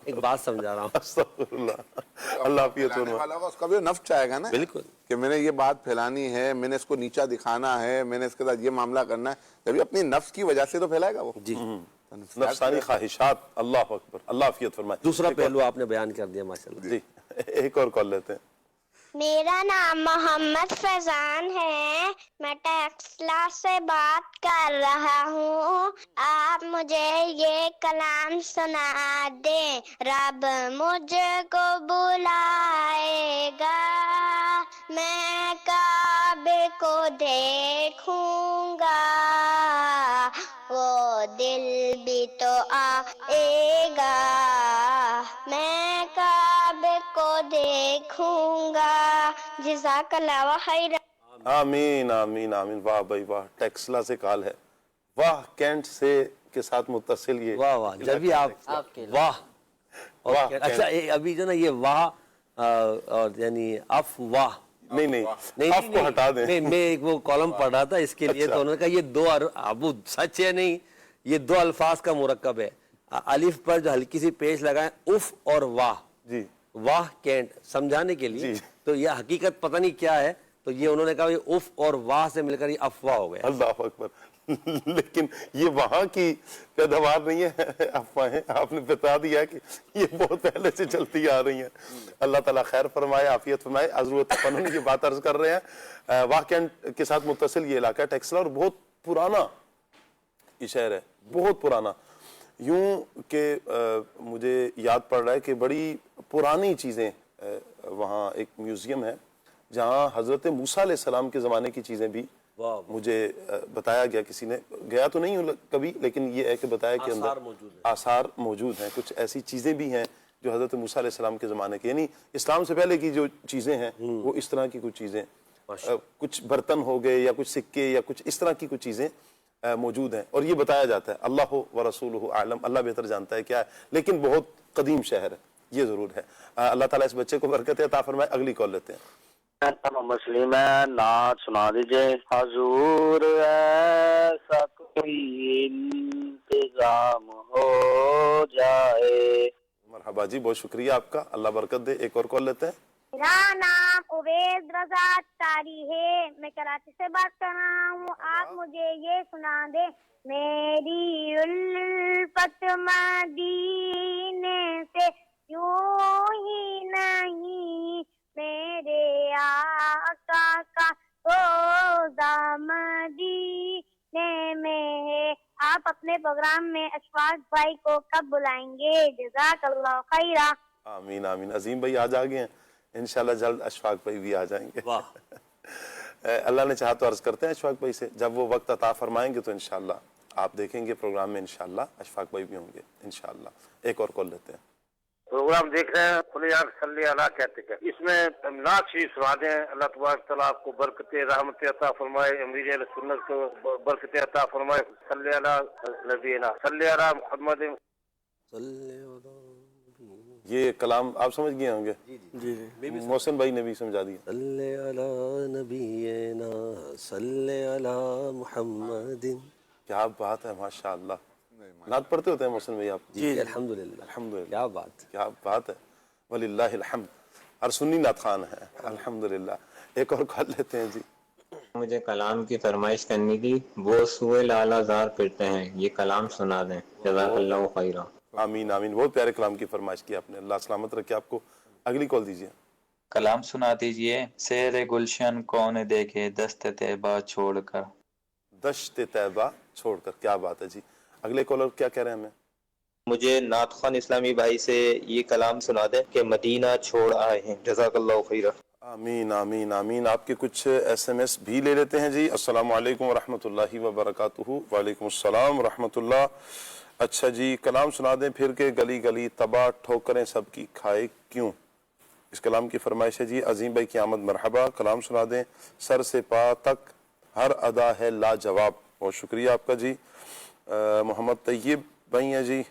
Speaker 5: ایک بات سمجھا رہا ہوں.
Speaker 1: اللہ حافظ.
Speaker 7: اس کا بھی نفس چاہے گا نا
Speaker 5: بالکل
Speaker 7: کہ میں نے یہ بات پھیلانی ہے، میں نے اس کو نیچا دکھانا ہے، میں نے اس کے ساتھ یہ معاملہ کرنا ہے، تبھی اپنی نفس کی وجہ سے تو پھیلائے گا وہ.
Speaker 5: جی
Speaker 1: نفسانی خواہشات. اللہ اکبر. اللہ عافیت فرمائے.
Speaker 5: دوسرا پہلو آپ نے بیان کر دیا ماشاءاللہ.
Speaker 1: جی ایک اور کال لیتے ہیں.
Speaker 13: میرا نام محمد فیضان ہے، میں ٹیکسلا سے بات کر رہا ہوں. آپ مجھے یہ کلام سنا دیں. رب مجھ کو بلائے گا، میں کعبے کو دیکھوں گا، وہ دل بھی تو آئے گا، میں کعبے کو دیکھوں گا. جزاک اللہ خیر.
Speaker 1: آمین آمین آمین. واہ بھائی واہ. ٹیکسلا سے کال ہے. واہ کینٹ سے کے ساتھ متصل یہ.
Speaker 5: واہ واہ. جب بھی آپ واہ. اچھا ابھی جو نا یہ واہ اور یعنی افواہ
Speaker 1: نہیں اف کو ہٹا دیں.
Speaker 5: میں ایک وہ کالم پڑھ رہا تھا اس کے لیے تو انہوں نے کہا یہ دو ابو سچ ہے نہیں، یہ دو الفاظ کا مرکب ہے. الف پر جو ہلکی سی پیش لگائیں اف اور واہ.
Speaker 1: جی
Speaker 5: واہ کینٹ سمجھانے کے لیے. تو یہ حقیقت پتہ نہیں کیا ہے، تو یہ انہوں نے کہا یہ اف اور واہ سے مل کر یہ افواہ ہو گئے.
Speaker 1: اللہ اکبر. لیکن یہ وہاں کی پیداوار نہیں ہے افواہیں. آپ نے بتا دیا کہ یہ بہت پہلے سے چلتی آ رہی ہیں. اللہ تعالیٰ خیر فرمائے، عافیت فرمائے. حضرت فنون کی بات عرض کر رہے ہیں. واہ کینٹ کے ساتھ متصل یہ علاقہ ہے ٹیکسلا، اور بہت پرانا یہ شہر ہے، بہت پرانا. یوں کہ مجھے یاد پڑ رہا ہے کہ بڑی پرانی چیزیں وہاں ایک میوزیم ہے جہاں حضرت موسیٰ علیہ السلام کے زمانے کی چیزیں بھی مجھے بتایا گیا. کسی نے گیا تو نہیں ہوں کبھی، لیکن یہ ہے کہ بتایا کہ اندر آثار موجود ہیں. کچھ ایسی چیزیں بھی ہیں جو حضرت موسیٰ علیہ السلام کے زمانے کے، یعنی اسلام سے پہلے کی جو چیزیں ہیں وہ اس طرح کی کچھ چیزیں، کچھ برتن ہو گئے یا کچھ سکے یا کچھ اس طرح کی کچھ چیزیں موجود ہیں. اور یہ بتایا جاتا ہے اللہ و رسولہ اعلم، اللہ بہتر جانتا ہے کیا ہے، لیکن بہت قدیم شہر ہے یہ ضرور ہے. اللہ تعالیٰ اس بچے کو برکت عطا فرمائے. اگلی کال لیتے ہیں.
Speaker 14: مسلم ہے، نعت سنا دیجئے. حضور ایسا کوئی انتظام ہو جائے.
Speaker 1: مرحبا جی، بہت شکریہ آپ کا، اللہ برکت دے. ایک اور کال لیتے ہیں.
Speaker 13: میرا نام عبید رضا تاری ہے، میں کراچی سے بات کر رہا ہوں. آپ مجھے یہ سنا دیں. میری الفت مدینے سے یوں ہی نہیں، میرے آقا کا روضہ مدینے میں ہے. آپ اپنے پروگرام میں اشفاق بھائی کو کب بلائیں گے؟ جزاک اللہ خیرہ.
Speaker 1: آمین آمین. عظیم بھائی آج آگئے ہیں، انشاءاللہ جلد اشفاق بھائی بھی آ جائیں گے. اللہ نے چاہا تو عرض کرتے ہیں اشفاق بھائی سے، جب وہ وقت عطا فرمائیں گے تو انشاءاللہ آپ دیکھیں گے پروگرام میں انشاءاللہ اشفاق بھائی بھی ہوں گے انشاءاللہ. ایک اور کال لیتے ہیں.
Speaker 15: پروگرام دیکھ رہے ہیں کھلے آنکھ صلی اللہ کہتے ہیں، اس میں نعت شریف سنا دیں. اللہ تبارک تعالیٰ آپ کو برکت رحمت عطا فرمائے، امیر اہل سنت کو برکت عطا فرمائے. صلی اللہ نبینا صلی اللہ محمد.
Speaker 1: یہ کلام آپ سمجھ گئے ہوں گے. جی محسن بھائی نے بھی سمجھا دیا.
Speaker 5: صلی علی نبینا صلی علی محمد.
Speaker 1: کیا بات ہے، ماشاءاللہ. نعت پڑھتے ہوتے ہیں محسن بھائی آپ؟
Speaker 5: جی الحمدللہ.
Speaker 1: الحمدللہ.
Speaker 5: کیا بات،
Speaker 1: کیا بات ہے، وللہ الحمد. اور سنی نعت خان ہے الحمدللہ. ایک اور کال لیتے ہیں. جی
Speaker 9: مجھے کلام کی فرمائش کرنی تھی. وہ سوئے لالا زار پھرتے ہیں، یہ کلام سنا دیں. جزاک اللہ خیرہ.
Speaker 1: آمین آمین. بہت پیارے کلام کی فرمائش کی آپ نے، اللہ سلامت رکھے آپ کو. اگلی کال دیجیے.
Speaker 10: کلام سنا دیجئے. سیر گلشن کون دیکھے دست طیبہ چھوڑ کر.
Speaker 1: دشت طیبہ چھوڑ کر. کیا بات ہے جی. اگلے کالر کیا کہہ رہے ہیں ہمیں؟
Speaker 11: مجھے نعت خوان اسلامی بھائی سے یہ کلام سنا دیں کہ مدینہ چھوڑ آئے ہیں. جزاک اللہ خیرہ.
Speaker 1: آمین آمین آمین. آپ کے کچھ ایس ایم ایس بھی لے لیتے ہیں جی. السلام علیکم ورحمۃ اللہ وبرکاتہ. وعلیکم السلام ورحمۃ اللہ. اچھا جی, کلام سنا دیں پھر کہ گلی گلی تباہ ٹھوکریں سب کی کھائے کیوں. اس کلام کی فرمائش ہے جی. عظیم بھائی کی آمد مرحبا. کلام سنا دیں. سر سے پا تک ہر ادا ہے لاجواب. بہت شکریہ آپ کا جی. محمد طیب بھائی ہیں جی.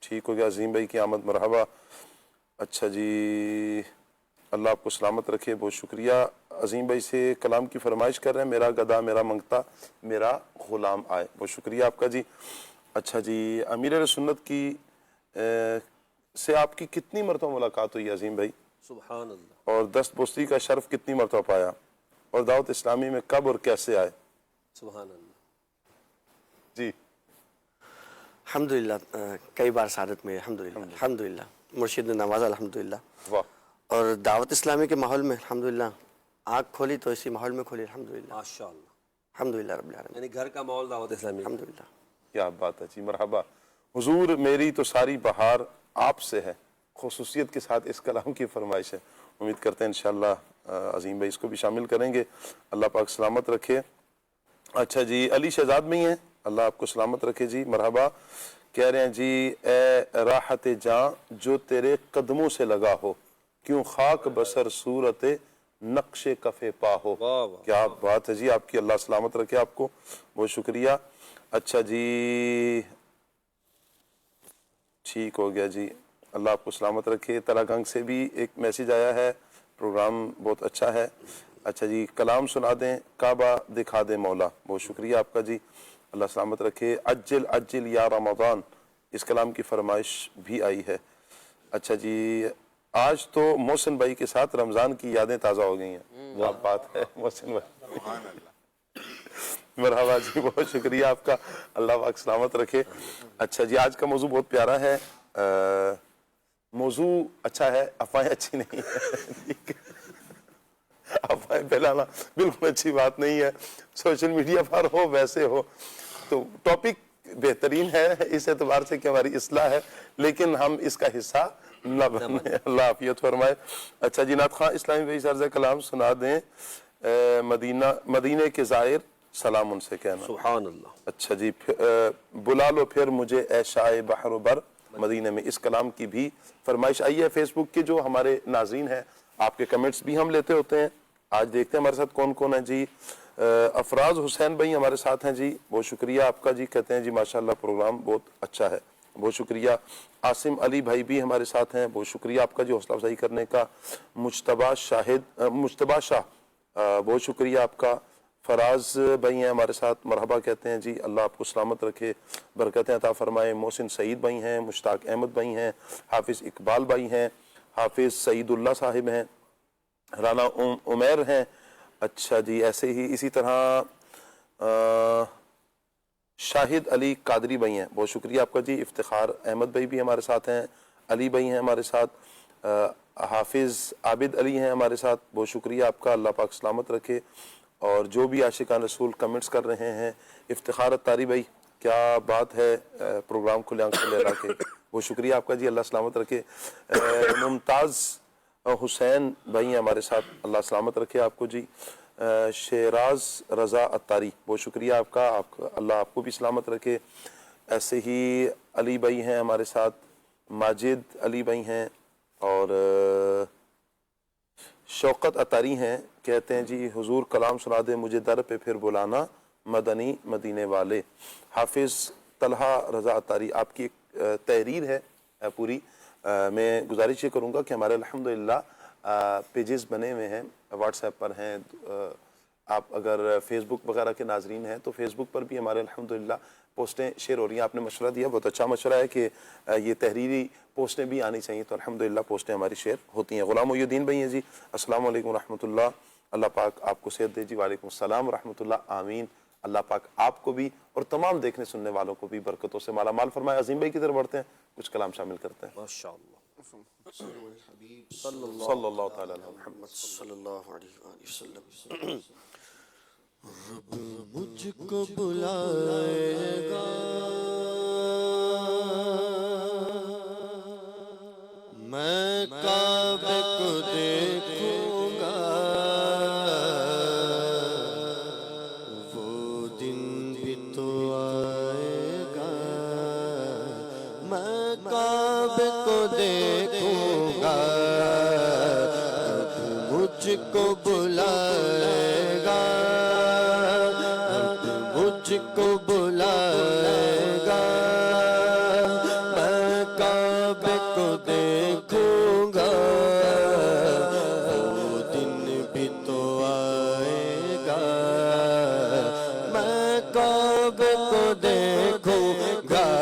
Speaker 1: ٹھیک ہو گیا. عظیم بھائی کی آمد مرحبا. اچھا جی, اللہ آپ کو سلامت رکھے. بہت شکریہ. عظیم بھائی سے کلام کی فرمائش کر رہے ہیں. میرا گدا میرا منگتا میرا غلام آئے. بہت شکریہ آپ کا جی. اچھا جی, امیر سنت کی سے آپ کی کتنی مرتبہ ملاقات ہوئی عظیم بھائی؟
Speaker 5: سبحان اللہ.
Speaker 1: اور دست بوستی کا شرف کتنی مرتبہ پایا؟ اور دعوت اسلامی میں کب اور کیسے آئے؟
Speaker 5: سبحان اللہ
Speaker 1: جی.
Speaker 16: الحمدللہ کئی بار سعادت میں. الحمدللہ مرشد نے نوازا. الحمدللہ.
Speaker 1: واہ.
Speaker 16: اور دعوت اسلامی کے ماحول میں الحمدللہ آنکھ کھولی تو اسی ماحول میں کھولی. الحمدللہ
Speaker 5: ماشاءاللہ.
Speaker 16: الحمدللہ رب العالمین.
Speaker 5: یعنی گھر کا ماحول دعوت اسلامی.
Speaker 16: الحمدللہ.
Speaker 1: کیا بات ہے جی. مرحبا. حضور میری تو ساری بہار آپ سے ہے. خصوصیت کے ساتھ اس کلام کی فرمائش ہے. امید کرتے ہیں انشاءاللہ عظیم بھائی اس کو بھی شامل کریں گے. اللہ پاک سلامت رکھے. اچھا جی, علی شہزاد میں ہی ہیں. اللہ آپ کو سلامت رکھے جی. مرحبا. کہہ رہے ہیں جی, اے راحت جاں جو تیرے قدموں سے لگا ہو, کیوں خاک بسر صورت نقش کف پا ہو. کیا بات ہے جی آپ کی. اللہ سلامت رکھے آپ کو. بہت شکریہ. اچھا جی, ٹھیک ہو گیا جی. اللہ آپ کو سلامت رکھے. تلا گنگ سے بھی ایک میسیج آیا ہے. پروگرام بہت اچھا ہے. اچھا جی, کلام سنا دیں کعبہ دکھا دے مولا. بہت شکریہ آپ کا جی. اللہ سلامت رکھے. عجل عجل یا رمضان, اس کلام کی فرمائش بھی آئی ہے. اچھا جی, آج تو محسن بھائی کے ساتھ رمضان کی یادیں تازہ ہو گئی ہیں. کیا بات ہے محسن بھائی. مرحبا جی. بہت شکریہ آپ کا. اللہ پاک سلامت رکھے. اچھا جی, آج کا موضوع بہت پیارا ہے. موضوع اچھا ہے, افواہیں اچھی نہیں ہے. افواہیں پھیلانا بالکل اچھی بات نہیں ہے. سوشل میڈیا پر ہو ویسے ہو تو ٹاپک بہترین ہے اس اعتبار سے کہ ہماری اصلاح ہے, لیکن ہم اس کا حصہ نہ بنیں. اللہ عافیت فرمائے. اچھا جی, نعت خواں اسلامی بھائی عرض کلام سنا دیں. مدینے کے زائر سلام ان سے کہنا.
Speaker 5: سبحان اللہ.
Speaker 1: اچھا جی, بلا لو پھر مجھے اے شائع بحر و بر مدینے میں, اس کلام کی بھی فرمائش آئی ہے. فیس بک کے جو ہمارے ناظرین ہیں آپ کے کمنٹس بھی ہم لیتے ہوتے ہیں. آج دیکھتے ہیں ہمارے ساتھ کون کون ہے جی. افراز حسین بھائی ہمارے ساتھ ہیں جی. بہت شکریہ آپ کا جی. کہتے ہیں جی ماشاءاللہ پروگرام بہت اچھا ہے. بہت شکریہ. عاصم علی بھائی بھی ہمارے ساتھ ہیں. بہت شکریہ آپ کا جی حوصلہ افزائی کرنے کا. مجتبیٰ شاہ بہت شکریہ آپ کا. فراز بھائی ہیں ہمارے ساتھ. مرحبا کہتے ہیں جی. اللہ آپ کو سلامت رکھے, برکتیں عطا فرمائے. محسن سعید بھائی ہیں. مشتاق احمد بھائی ہیں. حافظ اقبال بھائی ہیں. حافظ سعید اللہ صاحب ہیں. رانا عمیر ہیں. اچھا جی, ایسے ہی اسی طرح شاہد علی قادری بھائی ہیں. بہت شکریہ آپ کا جی. افتخار احمد بھائی بھی ہمارے ساتھ ہیں. علی بھائی ہیں ہمارے ساتھ. حافظ عابد علی ہیں ہمارے ساتھ. بہت شکریہ آپ کا. اللہ پاک سلامت رکھے. اور جو بھی عاشقان رسول کمنٹس کر رہے ہیں, افتخار اتاری بھائی کیا بات ہے, پروگرام کھلے آنکھ سے لے رہا کے. بہت شکریہ آپ کا جی. اللہ سلامت رکھے. ممتاز حسین بھائی ہیں ہمارے ساتھ. اللہ سلامت رکھے آپ کو جی. شیراز رضا اتاری بہت شکریہ آپ کا. اللہ آپ کو بھی سلامت رکھے. ایسے ہی علی بھائی ہیں ہمارے ساتھ. ماجد علی بھائی ہیں. اور شوکت اتاری ہیں. کہتے ہیں جی حضور کلام سنا دے مجھے در پہ پھر بلانا مدنی مدینے والے. حافظ طلحہ رضا اتاری, آپ کی ایک تحریر ہے پوری. میں گزارش یہ کروں گا کہ ہمارے الحمدللہ پیجز بنے ہوئے ہیں, واٹس ایپ پر ہیں. آپ اگر فیس بک وغیرہ کے ناظرین ہیں تو فیس بک پر بھی ہمارے الحمدللہ پوسٹیں شیئر ہو رہی ہیں. آپ نے مشورہ دیا, بہت اچھا مشورہ ہے کہ یہ تحریری پوسٹیں بھی آنی چاہیے, تو الحمدللہ پوسٹیں ہماری شیئر ہوتی ہیں. غلام محی الدین بھائی ہیں جی. السلام علیکم ورحمۃ اللہ. اللہ پاک آپ کو صحت دے جی. وعلیکم السلام ورحمۃ اللہ. آمین. اللہ پاک آپ کو بھی اور تمام دیکھنے سننے والوں کو بھی برکتوں سے مالا مال فرمائے. عظیم بھائی کی طرف بڑھتے ہیں, کچھ کلام شامل کرتے ہیں.
Speaker 5: ماشاءاللہ.
Speaker 3: صلی اللہ تعالی علی محمد صلی اللہ علیہ وسلم.
Speaker 4: رب مجھ کو بلائے گا میں کعبے کو دیکھوں گا وہ دن بھی تو آئے گا میں کعبے کو دیکھوں گا مجھ کو بلائے گا مجھ کو بلائے گا میں کعبے کو دیکھوں گا وہ دن بھی تو آئے گا میں کعبے کو دیکھوں گا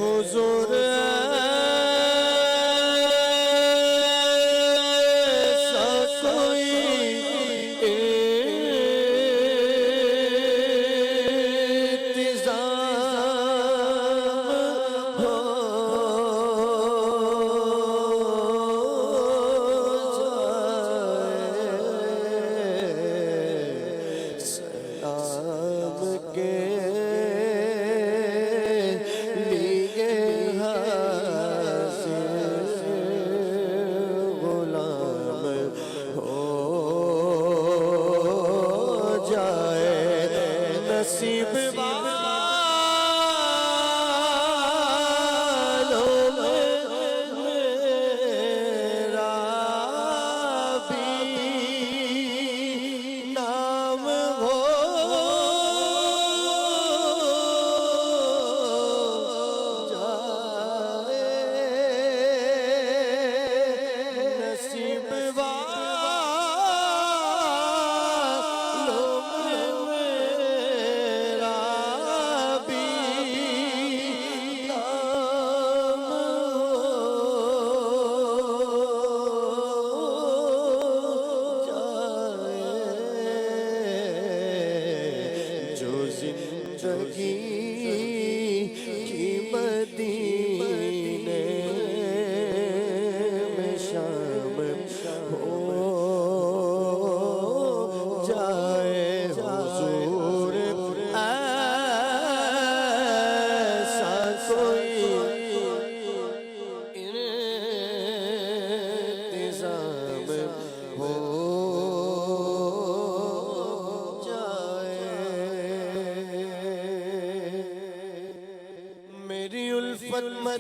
Speaker 4: حضور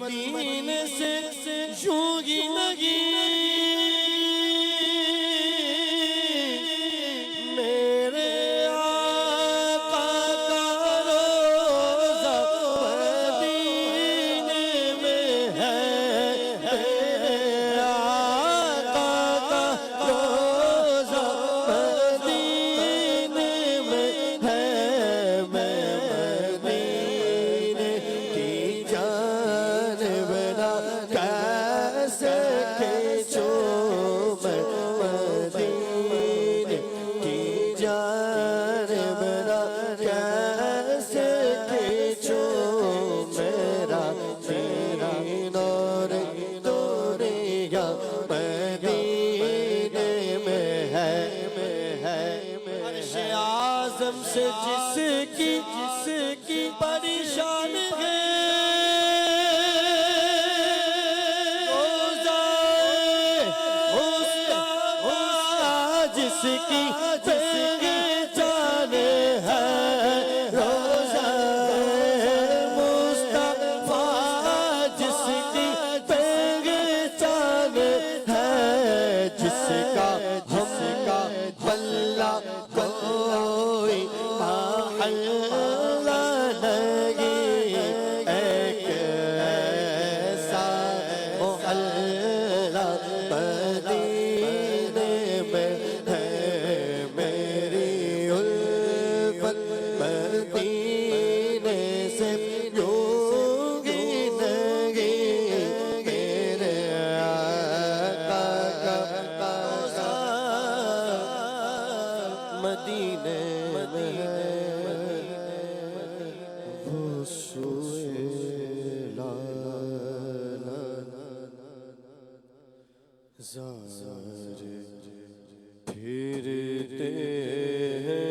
Speaker 4: مدینے سے یوں ہی نہیں میرے آقا کا روزہ مدینے میں ہے میرے آقا کا روزہ مدینے میں ہے میں مدینے کی جانب نہ کیسے کھینچوں میں مدینے کی جانب نہ کیسے کھینچوں میرا دین اور دنیا مدینے میں ہے عرش اعظم سے جس کی پریشان ہے روزہ مصطفیٰ جس کی پہچان ہے روزہ مصطفیٰ جس کی پہچان ہے جس کا ہم کا بلّہ کوئی محلہ نہیں ایک ایسا محلہ مدینے میں ہے میری الفت مدینے سے یوں ہی نہیں میرے آقا کا روزہ مدینے میں ہے وہ سوئے زار پھرتے ہیں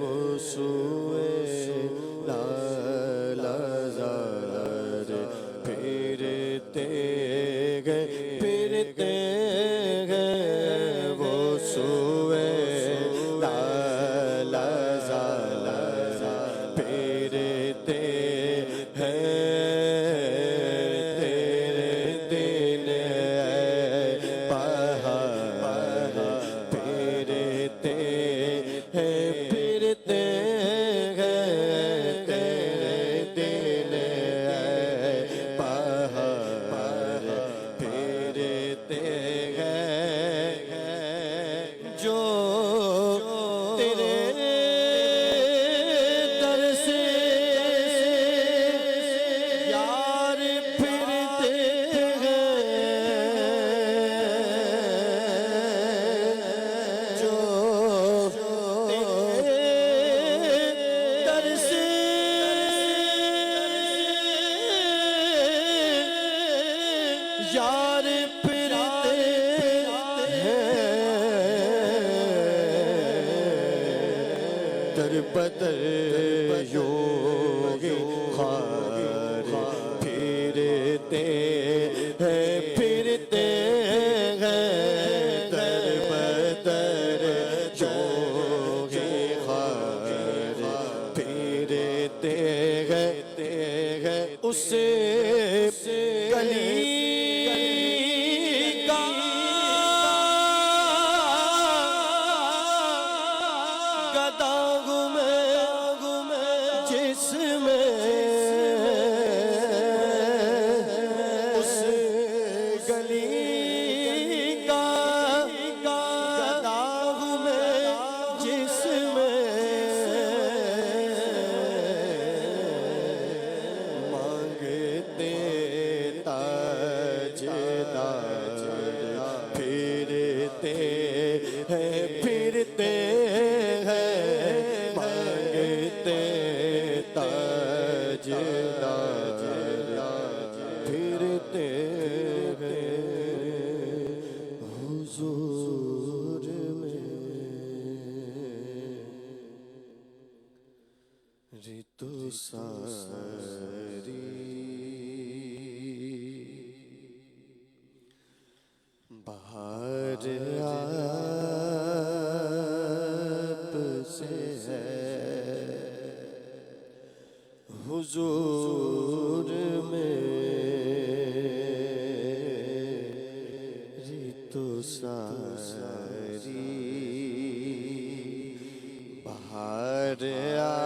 Speaker 4: وہ سوئے زار پھرتے گئے وہ سوئے زار پھرتے ہیں یار پھرتے ہیں در بدر یوں خار پھرتے ہیں در بدر یوں خار پھرتے ہیں اسے گلی پھرتے ہیں مانگتے تاجدار پھرتے ہیں حضور میں ریتو ساری بہار آپ سے ہے حضور ساری بہار آپ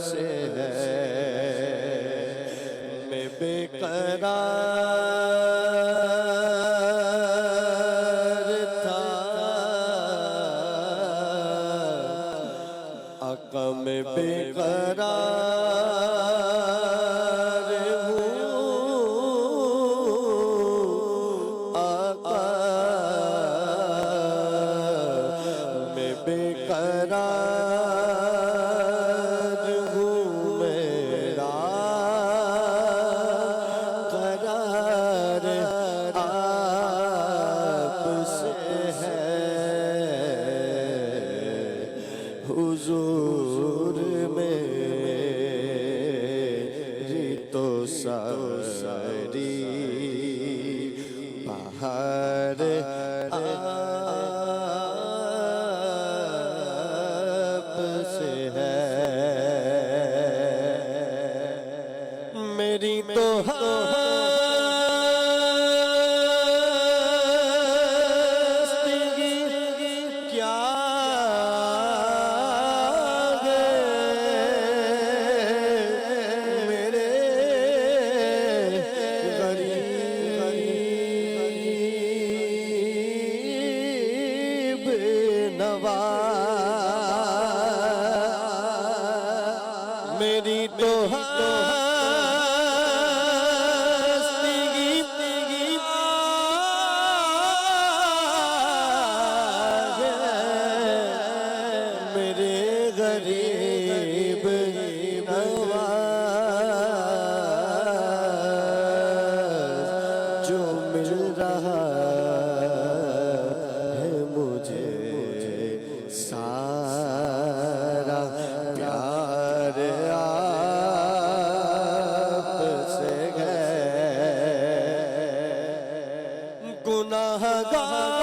Speaker 4: سے ہے میں بے قرار تھا آقا میں بے قرار ہوں آقا میں بے قرار ہوں میرا قرار آپ سے ہے حضور میری تو ساری بہار آپ سے ہے میری تو ہستگی کیا میرے غریب نواز میری تو میرے غریب نواز جو مل رہا ہے مجھے سارا پیار آپ سے ہے گناہگار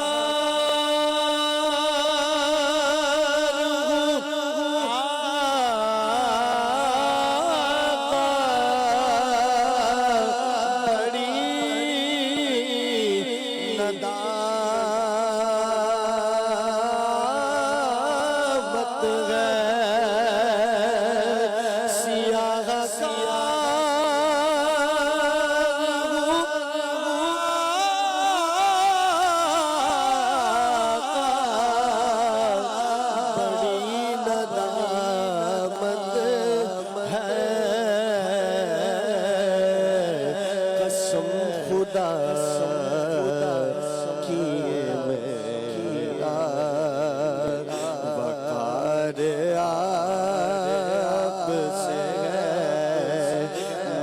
Speaker 4: ندامت ہے سیاہ بڑی ندامت ہے قسم خدا کیے میرا وقار آپ سے ہے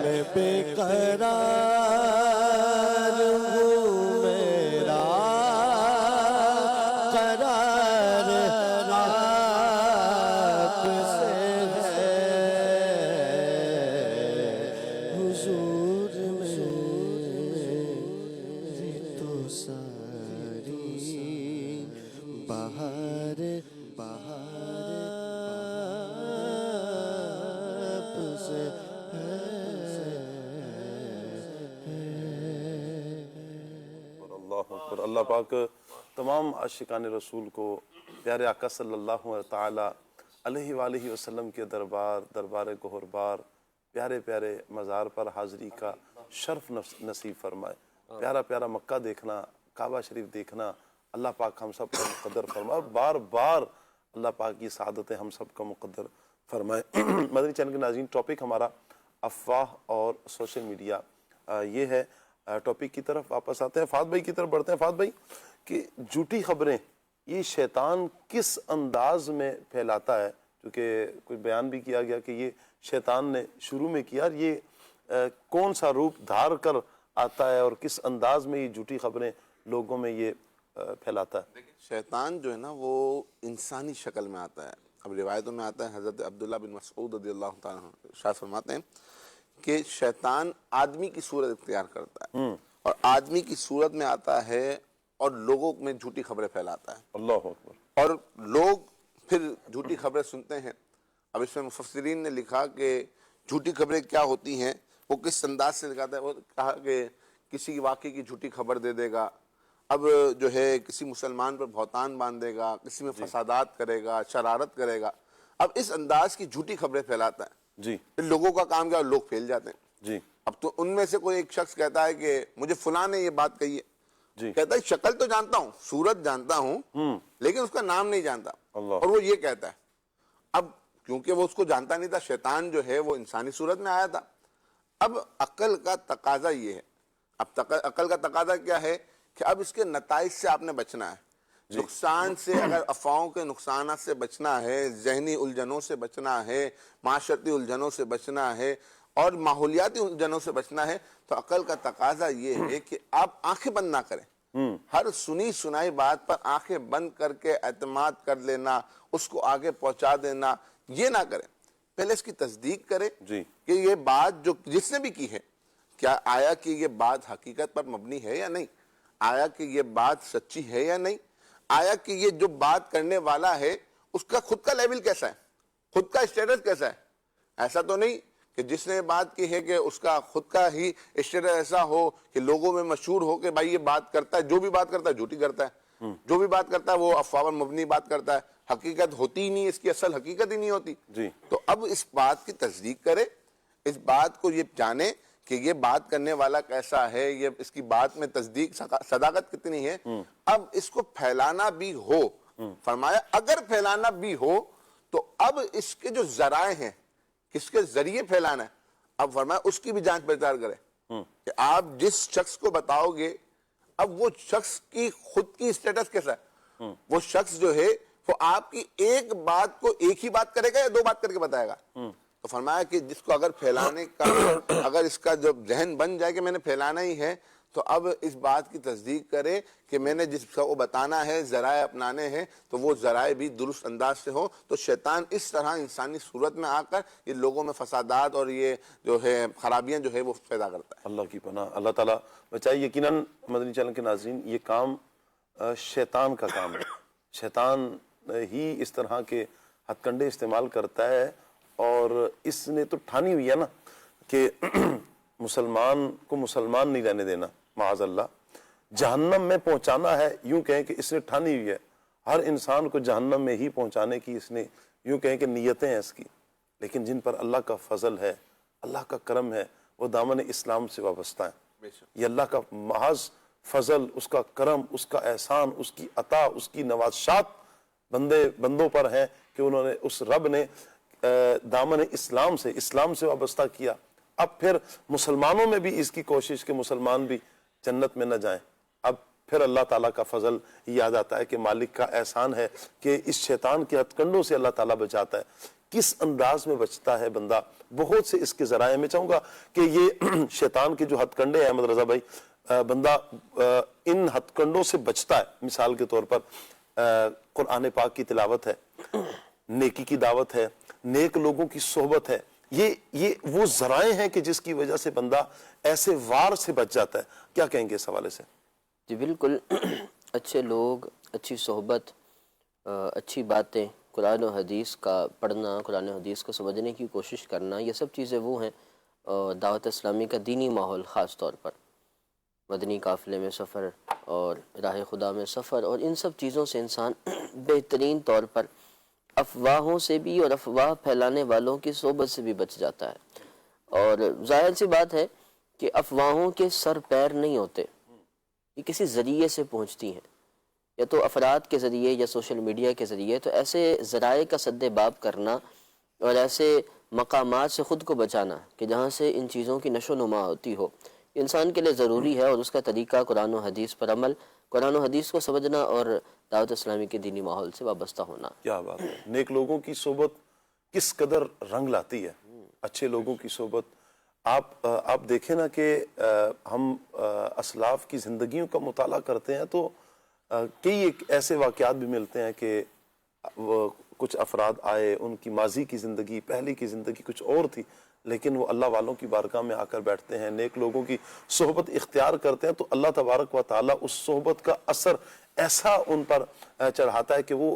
Speaker 4: میں بے قرار ہوں میرا قرار آپ سے ہے حضور میری تو ساری بہار آپ سے
Speaker 1: اللہ اکبر. اللہ پاک تمام عاشقان رسول کو پیارے آقا صلی اللہ تعالی علیہ وآلہ وسلم کے دربار گہربار پیارے پیارے مزار پر حاضری کا شرف نصیب فرمائے. پیارا پیارا مکہ دیکھنا، کعبہ شریف دیکھنا اللہ پاک ہم سب کا مقدر فرمائے. بار بار اللہ پاک کی سعادتیں ہم سب کا مقدر فرمائے. مدنی چینل کے ناظرین، ٹاپک ہمارا افواہ اور سوشل میڈیا یہ ہے. ٹاپک کی طرف واپس آتے ہیں، فہد بھائی کی طرف بڑھتے ہیں. فہد بھائی کہ جھوٹی خبریں یہ شیطان کس انداز میں پھیلاتا ہے؟ کیونکہ کوئی بیان بھی کیا گیا کہ یہ شیطان نے شروع میں کیا، یہ کون سا روپ دھار کر آتا ہے اور کس انداز میں یہ جھوٹی خبریں لوگوں میں یہ پھیلاتا ہے؟
Speaker 7: شیطان جو ہے نا وہ انسانی شکل میں آتا ہے. اب روایتوں میں آتا ہے، حضرت عبداللہ بن مسعود رضی اللہ تعالیٰ عنہ ارشاد فرماتے ہیں کہ شیطان آدمی کی صورت اختیار کرتا ہے اور آدمی کی صورت میں آتا ہے اور لوگوں میں جھوٹی خبریں پھیلاتا ہے.
Speaker 1: اللہ اکبر.
Speaker 7: اور لوگ پھر جھوٹی خبریں سنتے ہیں. اب اس میں مفسرین نے لکھا کہ جھوٹی خبریں کیا ہوتی ہیں، وہ کس انداز سے لکھاتا ہے. وہ کہا کہ کسی واقعے کی جھوٹی خبر دے دے گا، اب جو ہے کسی مسلمان پر بہتان باندھے گا، کسی میں فسادات کرے گا، شرارت کرے گا، اب اس انداز کی جھوٹی خبریں پھیلاتا ہے
Speaker 1: جی
Speaker 7: لوگوں کا کام کیا، لوگ پھیل جاتے ہیں
Speaker 1: جی
Speaker 7: اب تو ان میں سے کوئی ایک شخص کہتا ہے کہ مجھے فلاں نے یہ بات کہی ہے،
Speaker 1: جی
Speaker 7: کہتا ہے شکل تو جانتا ہوں، صورت جانتا ہوں، لیکن اس کا نام نہیں جانتا، اور وہ یہ کہتا ہے، اب کیونکہ وہ اس کو جانتا نہیں تھا، شیطان جو ہے وہ انسانی صورت میں آیا تھا۔ اب عقل کا تقاضا یہ ہے، اب عقل کا تقاضا کیا ہے کہ اب اس کے نتائج سے آپ نے بچنا ہے، نقصان سے، اگر افواہوں کے نقصانات سے بچنا ہے، ذہنی الجھنوں سے بچنا ہے، معاشرتی الجھنوں سے بچنا ہے اور ماحولیاتی الجھنوں سے بچنا ہے، تو عقل کا تقاضا یہ ہے کہ آپ آنکھیں بند نہ کریں، ہر سنی سنائی بات پر آنکھیں بند کر کے اعتماد کر لینا، اس کو آگے پہنچا دینا، یہ نہ کریں، پہلے اس کی تصدیق کریں کہ یہ بات جو جس نے بھی کی ہے، کیا آیا کہ یہ بات حقیقت پر مبنی ہے یا نہیں، آیا کہ یہ بات سچی ہے یا نہیں، آیا کہ یہ جو بات کرنے والا ہے اس کا خود کا لیول کیسا ہے، خود کا اسٹیٹس کیسا ہے، ایسا تو نہیں کہ جس نے بات کی ہے کہ اس کا خود کا ہی اسٹیٹس ایسا ہو کہ لوگوں میں مشہور ہو کہ بھائی یہ بات کرتا ہے، جو بھی بات کرتا ہے جھوٹی کرتا ہے، جو بھی بات کرتا ہے وہ افواہ پر مبنی بات کرتا ہے، حقیقت ہوتی ہی نہیں، اس کی اصل حقیقت ہی نہیں ہوتی۔ تو اب اس بات کی تصدیق کرے، اس بات کو یہ جانے کہ یہ بات کرنے والا کیسا ہے، یہ اس کی بات میں تصدیق صداقت کتنی ہے، اب اس کو پھیلانا بھی ہو، فرمایا اگر پھیلانا بھی ہو تو اب اس کے جو ذرائع ہیں، کس کے ذریعے پھیلانا ہے، اب فرمایا اس کی بھی جانچ پڑتال کرے کہ آپ جس شخص کو بتاؤ گے اب وہ شخص کی خود کی اسٹیٹس کیسا ہے، وہ شخص جو ہے وہ آپ کی ایک بات کو ایک ہی بات کرے گا یا دو بات کر کے بتائے گا، تو فرمایا کہ جس کو اگر پھیلانے کا اگر اس کا جو ذہن بن جائے کہ میں نے پھیلانا ہی ہے تو اب اس بات کی تصدیق کرے کہ میں نے جس کو بتانا ہے، ذرائع اپنانے ہیں تو وہ ذرائع بھی درست انداز سے ہوں، تو شیطان اس طرح انسانی صورت میں آ کر یہ لوگوں میں فسادات اور یہ جو ہے خرابیاں جو ہے وہ پیدا کرتا ہے۔
Speaker 1: اللہ کی پناہ، اللہ تعالیٰ بچائے۔ یقیناً مدنی چینل کے ناظرین یہ کام شیطان کا کام ہے، شیطان ہی اس طرح کے ہتھ کنڈے استعمال کرتا ہے، اور اس نے تو ٹھانی ہوئی ہے نا کہ مسلمان کو مسلمان نہیں رہنے دینا، معاذ اللہ جہنم میں پہنچانا ہے، یوں کہیں کہ اس نے ٹھانی ہوئی ہے ہر انسان کو جہنم میں ہی پہنچانے کی، اس نے یوں کہیں کہ نیتیں ہیں اس کی، لیکن جن پر اللہ کا فضل ہے، اللہ کا کرم ہے، وہ دامن اسلام سے وابستہ ہیں، یہ اللہ کا محض فضل، اس کا کرم، اس کا احسان، اس کی عطا، اس کی نوازشات بندوں پر ہیں کہ انہوں نے اس رب نے دامن اسلام سے وابستہ کیا۔ اب پھر مسلمانوں میں بھی اس کی کوشش کہ مسلمان بھی جنت میں نہ جائیں، اب پھر اللہ تعالیٰ کا فضل یاد آتا ہے کہ مالک کا احسان ہے کہ اس شیطان کے ہتھ کنڈوں سے اللہ تعالیٰ بچاتا ہے۔ کس انداز میں بچتا ہے بندہ، بہت سے اس کے ذرائع، میں چاہوں گا کہ یہ شیطان کے جو ہتھ کنڈے ہیں احمد رضا بھائی، بندہ ان ہتھ کنڈوں سے بچتا ہے۔ مثال کے طور پر قرآن پاک کی تلاوت ہے، نیکی کی دعوت ہے، نیک لوگوں کی صحبت ہے، یہ وہ ذرائع ہیں کہ جس کی وجہ سے بندہ ایسے وار سے بچ جاتا ہے۔ کیا کہیں گے اس حوالے سے؟
Speaker 6: جی بالکل، اچھے لوگ، اچھی صحبت، اچھی باتیں، قرآن و حدیث کا پڑھنا، قرآن و حدیث کو سمجھنے کی کوشش کرنا، یہ سب چیزیں وہ ہیں، دعوت اسلامی کا دینی ماحول خاص طور پر، مدنی قافلے میں سفر اور راہ خدا میں سفر، اور ان سب چیزوں سے انسان بہترین طور پر افواہوں سے بھی اور افواہ پھیلانے والوں کی صحبت سے بھی بچ جاتا ہے۔ اور ظاہر سی بات ہے کہ افواہوں کے سر پیر نہیں ہوتے، یہ کسی ذریعے سے پہنچتی ہیں، یا تو افراد کے ذریعے یا سوشل میڈیا کے ذریعے، تو ایسے ذرائع کا سد باب کرنا اور ایسے مقامات سے خود کو بچانا کہ جہاں سے ان چیزوں کی نشو و نما ہوتی ہو، انسان کے لیے ضروری ہے، اور اس کا طریقہ قرآن و حدیث پر عمل، قرآن و حدیث کو سمجھنا اور دعوت اسلامی کے دینی ماحول سے وابستہ ہونا۔
Speaker 1: کیا بات ہے، نیک لوگوں کی صحبت کس قدر رنگ لاتی ہے، اچھے لوگوں کی صحبت۔ آپ دیکھیں نا کہ ہم اسلاف کی زندگیوں کا مطالعہ کرتے ہیں تو کئی ایسے واقعات بھی ملتے ہیں کہ کچھ افراد آئے، ان کی ماضی کی زندگی، پہلے کی زندگی کچھ اور تھی، لیکن وہ اللہ والوں کی بارگاہ میں آ کر بیٹھتے ہیں، نیک لوگوں کی صحبت اختیار کرتے ہیں، تو اللہ تبارک و تعالیٰ اس صحبت کا اثر ایسا ان پر چڑھاتا ہے کہ وہ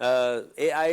Speaker 5: AI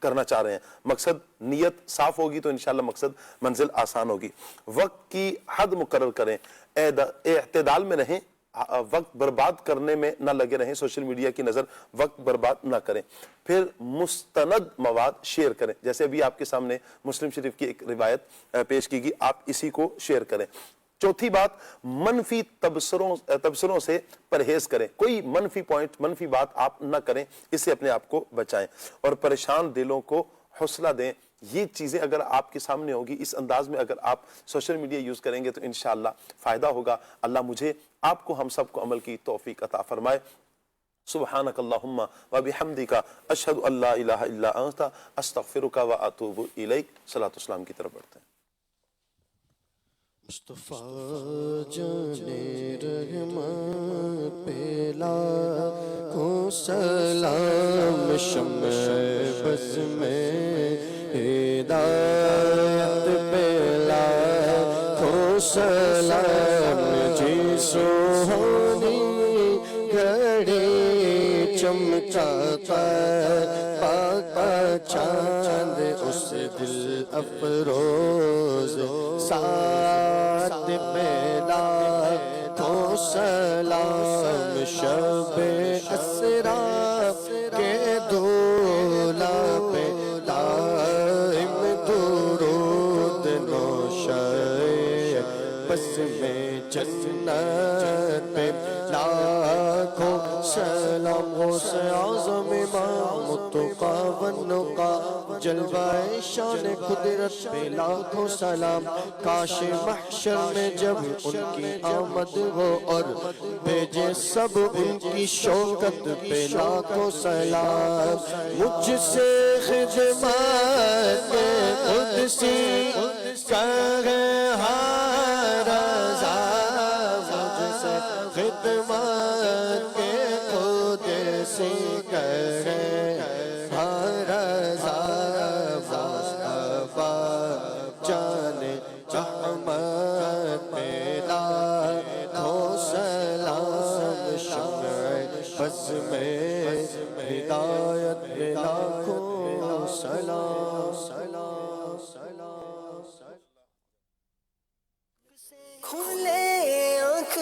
Speaker 1: کرنا چاہ رہے ہیں. مقصد نیت صاف ہوگی تو انشاءاللہ مقصد منزل آسان ہوگی. وقت کی حد مقرر کریں, اعتدال میں رہیں, وقت برباد کرنے میں نہ لگے رہیں, سوشل میڈیا کی نظر وقت برباد نہ کریں. پھر مستند مواد شیئر کریں, جیسے ابھی آپ کے سامنے مسلم شریف کی ایک روایت پیش کی گئی, آپ اسی کو شیئر کریں. چوتھی بات, منفی تبصروں سے پرہیز کریں. کوئی منفی پوائنٹ, منفی بات آپ نہ کریں, اس سے اپنے آپ کو بچائیں. اور پریشان دلوں کو حوصلہ دیں. یہ چیزیں اگر آپ کے سامنے ہوگی, اس انداز میں اگر آپ سوشل میڈیا یوز کریں گے تو انشاءاللہ فائدہ ہوگا. اللہ مجھے, آپ کو, ہم سب کو عمل کی توفیق عطا فرمائے. سبحانک اللہم و بحمدک اشہد ان لا الہ الا انت استغفرک و اتوب الیک. صلاۃ والسلام کی طرف بڑھتے ہیں.
Speaker 4: مصطفیٰ جانے رحمت پہ لاکھوں سلام, شمع بس میں ہدایت پہ لاکھوں سلام. جی سوہنی گھڑی چمکاتا پاک چاند, اس دل افروز ساتھ پہ لاکھوں سلام. شب اسرا کے دولا پہ دائم درود نوشائے, بس میں جنت پہ لاکھوں سلام. غوث اعظم امام متقی والنقی, جلوہ شان قدرت پہ لاکھوں سلام. کاش محشر میں جب ان کی آمد ہو اور بھیجے سب ان کی شوکت پہ لاکھوں سلام. مجھ سے خدمت قدسی کرے ہر رضا, مجھ سے خدمت قدسی کرے ہر رضا. جان احمد پہ لاکھوں سلام. شمع بس میں ہدایت پہ لاکھوں سلام.
Speaker 17: کھولے آنکھ